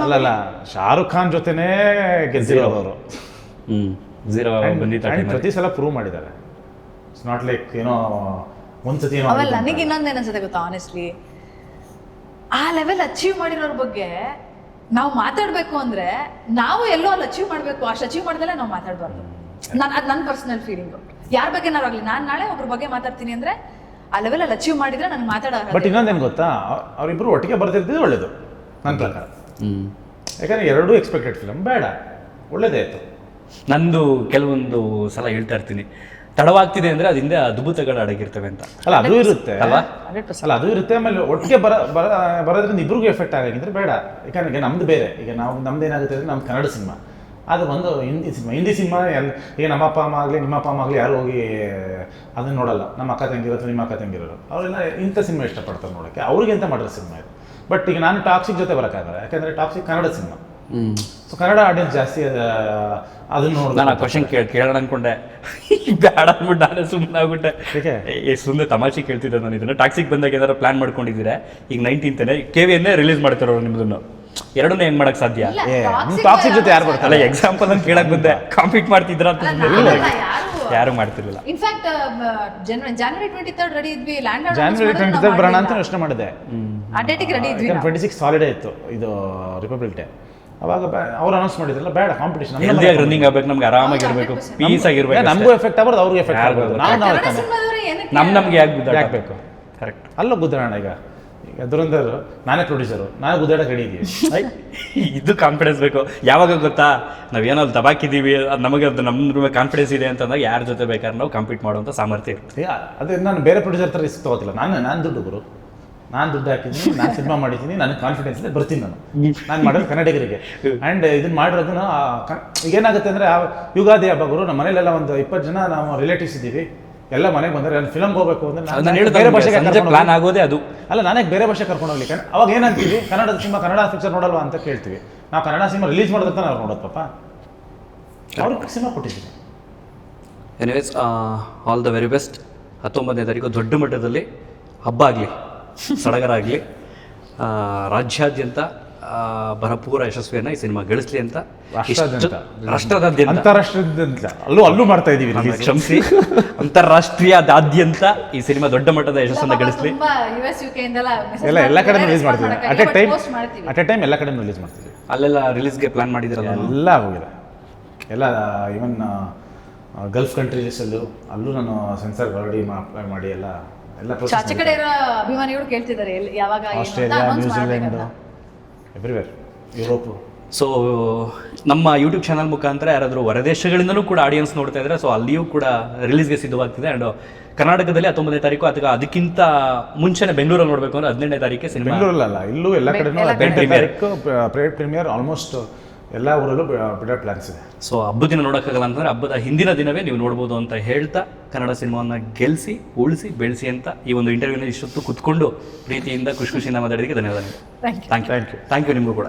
ಅಲ್ಲಲ್ಲ, ಶಾರುಖ್ ಖಾನ್ ಜೊತೆನೇ ಗೆದ್ದಿರೋರು. ಪ್ರತಿ ಸಲ ಪ್ರೂವ್ ಮಾಡಿದ್ದಾರೆ. ಇಟ್ಸ್ ನಾಟ್ ಲೈಕ್ ಏನೋ ಒಂದ್ಸತಿ ಏನೋ. ನನಗೆ ಇನ್ನೊಂದೇನು ಅನ್ಸುತ್ತೆ ಗೊತ್ತಾ, ಆನೆಸ್ಟ್ಲಿ, ಆ ಲೆವೆಲ್ ಅಚೀವ್ ಮಾಡಿರೋರ ಬಗ್ಗೆ ನಾವು ಮಾತಾಡ್ಬೇಕು ಅಂದ್ರೆ ನಾವು ಎಲ್ಲೋ ಅಲ್ಲಿ ಅಚೀವ್ ಮಾಡ್ಬೇಕು. ಅಷ್ಟು ಅಚೀವ್ ಮಾಡಿದ್ರೆ ನಾವು ಮಾತಾಡ್ಬಾರ್ದು. ಅದು ನನ್ನ ಪರ್ಸನಲ್ ಫೀಲಿಂಗ್. ಯಾರ ಬಗ್ಗೆ ನಾವಾಗ್ಲಿ, ನಾನು ನಾಳೆ ಒಬ್ರ ಬಗ್ಗೆ ಮಾತಾಡ್ತೀನಿ ಅಂದ್ರೆ ಆ ಲೆವೆಲ್ ಅಲ್ಲಿ ಅಚೀವ್ ಮಾಡಿದ್ರೆ ನನಗೆ ಮಾತಾಡೋ. ಬಟ್ ಇನ್ನೊಂದೇನು ಗೊತ್ತಾ, ಅವರಿಬ್ಬರು ಒಟ್ಟಿಗೆ ಬರ್ತಿರ್ತಿದ್ದು ಒಳ್ಳೇದು ನನ್ನ ಪ್ರಕಾರ. ಯಾಕಂದ್ರೆ ಎರಡೂ ಎಕ್ಸ್ಪೆಕ್ಟೆಡ್ ಫಿಲಮ್ ಬೇಡ, ಒಳ್ಳೇದೇ ಆಯ್ತು. ನಂದು ಕೆಲವೊಂದು ಸಲ ಹೇಳ್ತಾ ಇರ್ತೀನಿ, ತಡವಾಗ್ತಿದೆ ಅಂದ್ರೆ ಅದಿಂದ ಅದ್ಭುತಗಳು ಅಡಗಿರ್ತವೆ ಅಂತ. ಅಲ್ಲ ಅದು ಇರುತ್ತೆ ಅಲ್ವಾ? 100%. ಅಲ್ಲ ಅದು ಇರುತ್ತೆ. ಆಮೇಲೆ ಒಟ್ಟಿಗೆ ಬರೋದ್ರಿಂದ ಇಬ್ರಿಗೂ ಎಫೆಕ್ಟ್ ಆಗಿದ್ರೆ ಬೇಡ. ಯಾಕಂದ್ರೆ ನಮ್ದು ಬೇರೆ. ಈಗ ನಮ್ದು ಏನಾಗುತ್ತೆ ಅಂದರೆ ನಮ್ಮ ಕನ್ನಡ ಸಿನಿಮಾ ಅದು ಒಂದು ಹಿಂದಿ ಸಿನಿಮಾ ಈಗ ನಮ್ಮ ಅಪ್ಪ ಅಮ್ಮ ಆಗಲಿ ನಿಮ್ಮ ಅಪ್ಪ ಅಮ್ಮ ಆಗಲಿ ಯಾರು ಹೋಗಿ ಅದನ್ನ ನೋಡಲ್ಲ. ನಮ್ಮ ಅಕ್ಕ ತಂಗಿರೋ ಅಥವಾ ನಿಮ್ಮ ಅಕ್ಕ ತಂಗಿರೋರು ಅವರೆಲ್ಲ ಇಂಥ ಸಿನಿಮಾ ಇಷ್ಟಪಡ್ತಾರೆ ನೋಡೋಕ್ಕೆ. ಅವ್ರಿಗೆ ಅಂತ ಮಾಡಿರೋ ಸಿನಿಮಾ ಇದು. ಬಟ್ ಈಗ ನಾನು ಟಾಕ್ಸಿಕ್ ಜೊತೆ ಬರೋಕ್ಕಾಗಲ್ಲ, ಯಾಕಂದರೆ toxic Kannada cinema. So Kannada audience ಜಾಸ್ತಿ ಅದನ್ನ ನೋಡಿ ನಾನು ಆ ಕ್ವಶನ್ ಕೇಳೋಣ ಅನ್ಕೊಂಡೆ, ಬ್ಯಾಡ ಅಂದ್ಬಿಟ್ಟು ನಾನೇ ಸುಮ್ಮನೆ ಆಗ್ಬಿಟ್ಟೆ. ಸುಮ್ಮನೆ ತಮಾಷೆ ಕೇಳ್ತಿದ್ದೆ ನಾನು ಇದನ್ನು. ಟಾಕ್ಸಿಕ್ ಬಂದಾಗ ಏನಾದ್ರು ಪ್ಲಾನ್ ಮಾಡ್ಕೊಂಡಿದ್ದೀರಾ? ಈಗ 19ನೇ KVN ರಿಲೀಸ್ ಮಾಡ್ತಿರೋ ನಿಮ್ಮದನ್ನು, ಎರಡನ್ನೂ ಹೆಂಗ್ ಮಾಡಕ್ ಸಾಧ್ಯ? ಇಲ್ಲ, ಟಾಕ್ಸಿಕ್ ಜೊತೆ ಯಾರು ಬರ್ತಾರೆ? ಅಲ್ಲ ಎಕ್ಸಾಂಪಲ್ ಅಂತ ಕೇಳಕ್ ಬಂದೆ. ಕಾಂಪೀಟ್ ಮಾಡ್ತಿದ್ರ ಅಂತ ಅಲ್ಲ, ಯಾರು ಮಾಡ್ತಿರ್ಲಿಲ್ಲ. ಇನ್ಫ್ಯಾಕ್ಟ್ January 23rd ರೆಡಿ ಇದ್ವಿ. January 23rd ಬರೋಣ ಅಂತ ಯೋಚನೆ ಮಾಡಿದೆ. ಆ ಡೇಟಿಗೆ ರೆಡಿ ಇದ್ವಿ. 26 ಹಾಲಿಡೇ ಇತ್ತು, ಇದು ರಿಪಬ್ಲಿಕ್ ಡೇ. ಅವಾಗ ಅವ್ರು ಅನೌನ್ಸ್ ಮಾಡಿದ್ರಲ್ಲ, ಬೇಡ ಕಾಂಪಿಟೇಷನ್ ಹೆಲ್ದಿಯಾಗಿ ರನ್ನಿಂಗ್ ಆಗ್ಬೇಕು, ನಮ್ಗೆ ಆರಾಮಾಗಿರ್ಬೇಕು, ಪೀಸ್ ಆಗಿರ್ಬೇಕು. ನಮಗೂ ಎಫೆಕ್ಟ್ ಆಗ್ಬಾರ್ದು, ಅವ್ರಿಗೂ ಎಫೆಕ್ಟ್ ಆಗ್ಬಾರ್ದು. ನಮ್ಗೆ ಯಾಕಬೇಕು ಕರೆಕ್ಟ್. ಅಲ್ಲ ಗುದ್ದೋಣ. ಈಗ ದುರಂಧರ್ ನಾನೇ ಪ್ರೊಡ್ಯೂಸರು, ನಾನು ಗುದ್ದಾಡಕ್ಕೆ ರೆಡಿ ಇದೀವಿ. ಇದು ಕಾನ್ಫಿಡೆನ್ಸ್ ಬೇಕು. ಯಾವಾಗ ಗೊತ್ತಾ, ನಾವೇನೋ ಅಲ್ಲಿ ದಬಾಕಿದ್ದೀವಿ, ಅದು ನಮಗೆ ಅದು ನಮ್ಮ ಕಾನ್ಫಿಡೆನ್ಸ್ ಇದೆ ಅಂತಂದಾಗ ಯಾರ ಜೊತೆ ಬೇಕಾದ್ರೆ ನಾವು ಕಂಪೀಟ್ ಮಾಡುವಂಥ ಸಾಮರ್ಥ್ಯ ಇರುತ್ತೆ. ಅದೇ ನಾನು ಬೇರೆ ಪ್ರೊಡ್ಯೂಸರ್ ಥರ ರಿಸ್ಕ್ ತಗೋತಿಲ್ಲ. ನಾನು ದುಡ್ಡು ಗುರು, ನಾನು ದುಡ್ಡು ಹಾಕಿದ್ದೀನಿ, ನಾನು ಸಿನಿಮಾ ಮಾಡಿದ್ದೀನಿ, ನನಗೆ ಕಾನ್ಫಿಡೆನ್ಸ್ ಇದೆ, ಬರ್ತೀನಿ ನಾನು ಮಾಡೋದು ಕನ್ನಡಿಗರಿಗೆ. ಆ್ಯಂಡ್ ಇದನ್ನು ಮಾಡಿರೋದು ಈಗ ಏನಾಗುತ್ತೆ ಅಂದರೆ ಯುಗಾದಿ ಹಬ್ಬ ಗುರು, ನಮ್ಮ ಮನೇಲೆಲ್ಲ ಒಂದು 20 ಜನ ನಾವು ರಿಲೇಟಿವ್ಸ್ ಇದ್ದೀವಿ. ಎಲ್ಲ ಮನೆಗೆ ಬಂದರೆ ನಾನು ಫಿಲಮ್ ಹೋಗಬೇಕು ಅಂದರೆ ಬೇರೆ ಭಾಷೆಗೆ ಪ್ಲಾನ್ ಆಗೋದೇ ಅದು. ಅಲ್ಲ, ನಾನೇ ಬೇರೆ ಭಾಷೆ ಕರ್ಕೊಂಡು ಹೋಗ್ಲಿಕ್ಕೆ ಅವಾಗ ಏನಂತೀವಿ, ಕನ್ನಡದ ಸಿನಿಮಾ ಕನ್ನಡ ಪಿಕ್ಚರ್ ನೋಡಲ್ವಾ ಅಂತ ಕೇಳ್ತೀವಿ. ನಾವು ಕನ್ನಡ ಸಿನಿಮಾ ರಿಲೀಸ್ ಮಾಡೋದಂತ ನಾವು ನೋಡೋದು ಪಾಪ, ಅವ್ರಿಗೆ ಸಿನಿಮಾ ಕೊಟ್ಟಿದ್ದೀವಿ. Anyways, all the very best. 19ನೇ ತಾರೀಕು ದೊಡ್ಡ ಮಟ್ಟದಲ್ಲಿ ಹಬ್ಬ ಆಗಲಿ, ಸಡಗರ ಆಗಲಿ, ರಾಜ್ಯಾದ್ಯಂತ ಭರಪೂರ ಯಶಸ್ವಿಯನ್ನು ಈ ಸಿನಿಮಾ ಗಳಿಸ್ಲಿ ಅಂತ ರಾಷ್ಟ್ರದಾದ್ಯಂತ, ಅಂತಾರಾಷ್ಟ್ರದಾದ್ಯಂತ ಅಲ್ಲೂ ಮಾಡ್ತಾ ಇದೀವಿ. ಕ್ಷಮಿಸಿ, ಅಂತಾರಾಷ್ಟ್ರೀಯದಾದ್ಯಂತ ಈ ಸಿನಿಮಾ ದೊಡ್ಡ ಮಟ್ಟದ ಯಶಸ್ಸನ್ನು ಗಳಿಸ್ಲಿ. ಎಲ್ಲ ಕಡೆ ರಿಲೀಸ್ ಮಾಡ್ತೀವಿ. ಅಟ್ ಎ ಟೈಮ್ ಎಲ್ಲ ಕಡೆ ರಿಲೀಸ್ ಮಾಡ್ತೀವಿ. ಅಲ್ಲೆಲ್ಲ ರಿಲೀಸ್ಗೆ ಪ್ಲಾನ್ ಮಾಡಿದಿರಲ್ಲ? ಎಲ್ಲ ಹೋಗಿದೆ. ಎಲ್ಲ ಈವನ್ ಗಲ್ಫ್ ಕಂಟ್ರೀಸಲ್ಲೂ ಅಲ್ಲೂ ನಾನು ಸೆನ್ಸರ್ ಆಲ್ರೆಡಿ ಅಪ್ಲೈ ಮಾಡಿ ಎಲ್ಲ ಆಚೆ ಕಡೆ ಇರೋ ಅಭಿಮಾನಿಗಳು ಕೇಳ್ತಿದ್ದಾರೆ ಯಾವಾಗ Australia, New Zealand, everywhere, Europe. So ನಮ್ಮ ಯೂಟ್ಯೂಬ್ ಚಾನಲ್ ಮುಖಾಂತರ ಯಾರಾದರೂ ಹೊರದೇಶಗಳಿಂದಲೂ ಕೂಡ ಆಡಿಯನ್ಸ್ ನೋಡ್ತಾ ಇದ್ದಾರೆ. ಸೊ ಅಲ್ಲಿಯೂ ಕೂಡ ರಿಲೀಸ್ಗೆ ಸಿದ್ಧವಾಗ್ತಿದೆ. ಆ್ಯಂಡ್ ಕರ್ನಾಟಕದಲ್ಲಿ 19ನೇ ತಾರೀಕು ಅಥವಾ ಅದಕ್ಕಿಂತ ಮುಂಚೆನೇ ಬೆಂಗಳೂರಲ್ಲಿ ನೋಡಬೇಕು ಅಂದ್ರೆ 15ನೇ ತಾರೀಕೆ ಸಿನಿಮಾ. ಬೆಂಗಳೂರಲ್ಲ, ಇಲ್ಲೂ ಎಲ್ಲ ಕಡೆನೂ 18ನೇ ತಾರೀಕು ಪ್ರೀಮಿಯರ್. ಆಲ್ಮೋಸ್ಟ್ ಎಲ್ಲ ಊರಲ್ಲೂ ಬಿಡೋ ಪ್ಲಾನ್ಸ್ ಇದೆ. ಸೊ ಹಬ್ಬದ ದಿನ ನೋಡೋಕ್ಕಾಗಲ್ಲ ಅಂತಂದ್ರೆ ಹಬ್ಬದ ಹಿಂದಿನ ದಿನವೇ ನೀವು ನೋಡ್ಬೋದು ಅಂತ ಹೇಳ್ತಾ, ಕನ್ನಡ ಸಿನಿಮಾವನ್ನು ಗೆಲ್ಲಿಸಿ, ಉಳಿಸಿ, ಬೆಳೆಸಿ ಅಂತ ಈ ಒಂದು ಇಂಟರ್ವ್ಯೂನ ಇಷ್ಟೊತ್ತು ಕುತ್ಕೊಂಡು ಪ್ರೀತಿಯಿಂದ ಖುಷಿಯಿಂದ ಮಾತಾಡೋದಕ್ಕೆ ಧನ್ಯವಾದ. ಥ್ಯಾಂಕ್ ಯು ನಿಮಗೂ ಕೂಡ.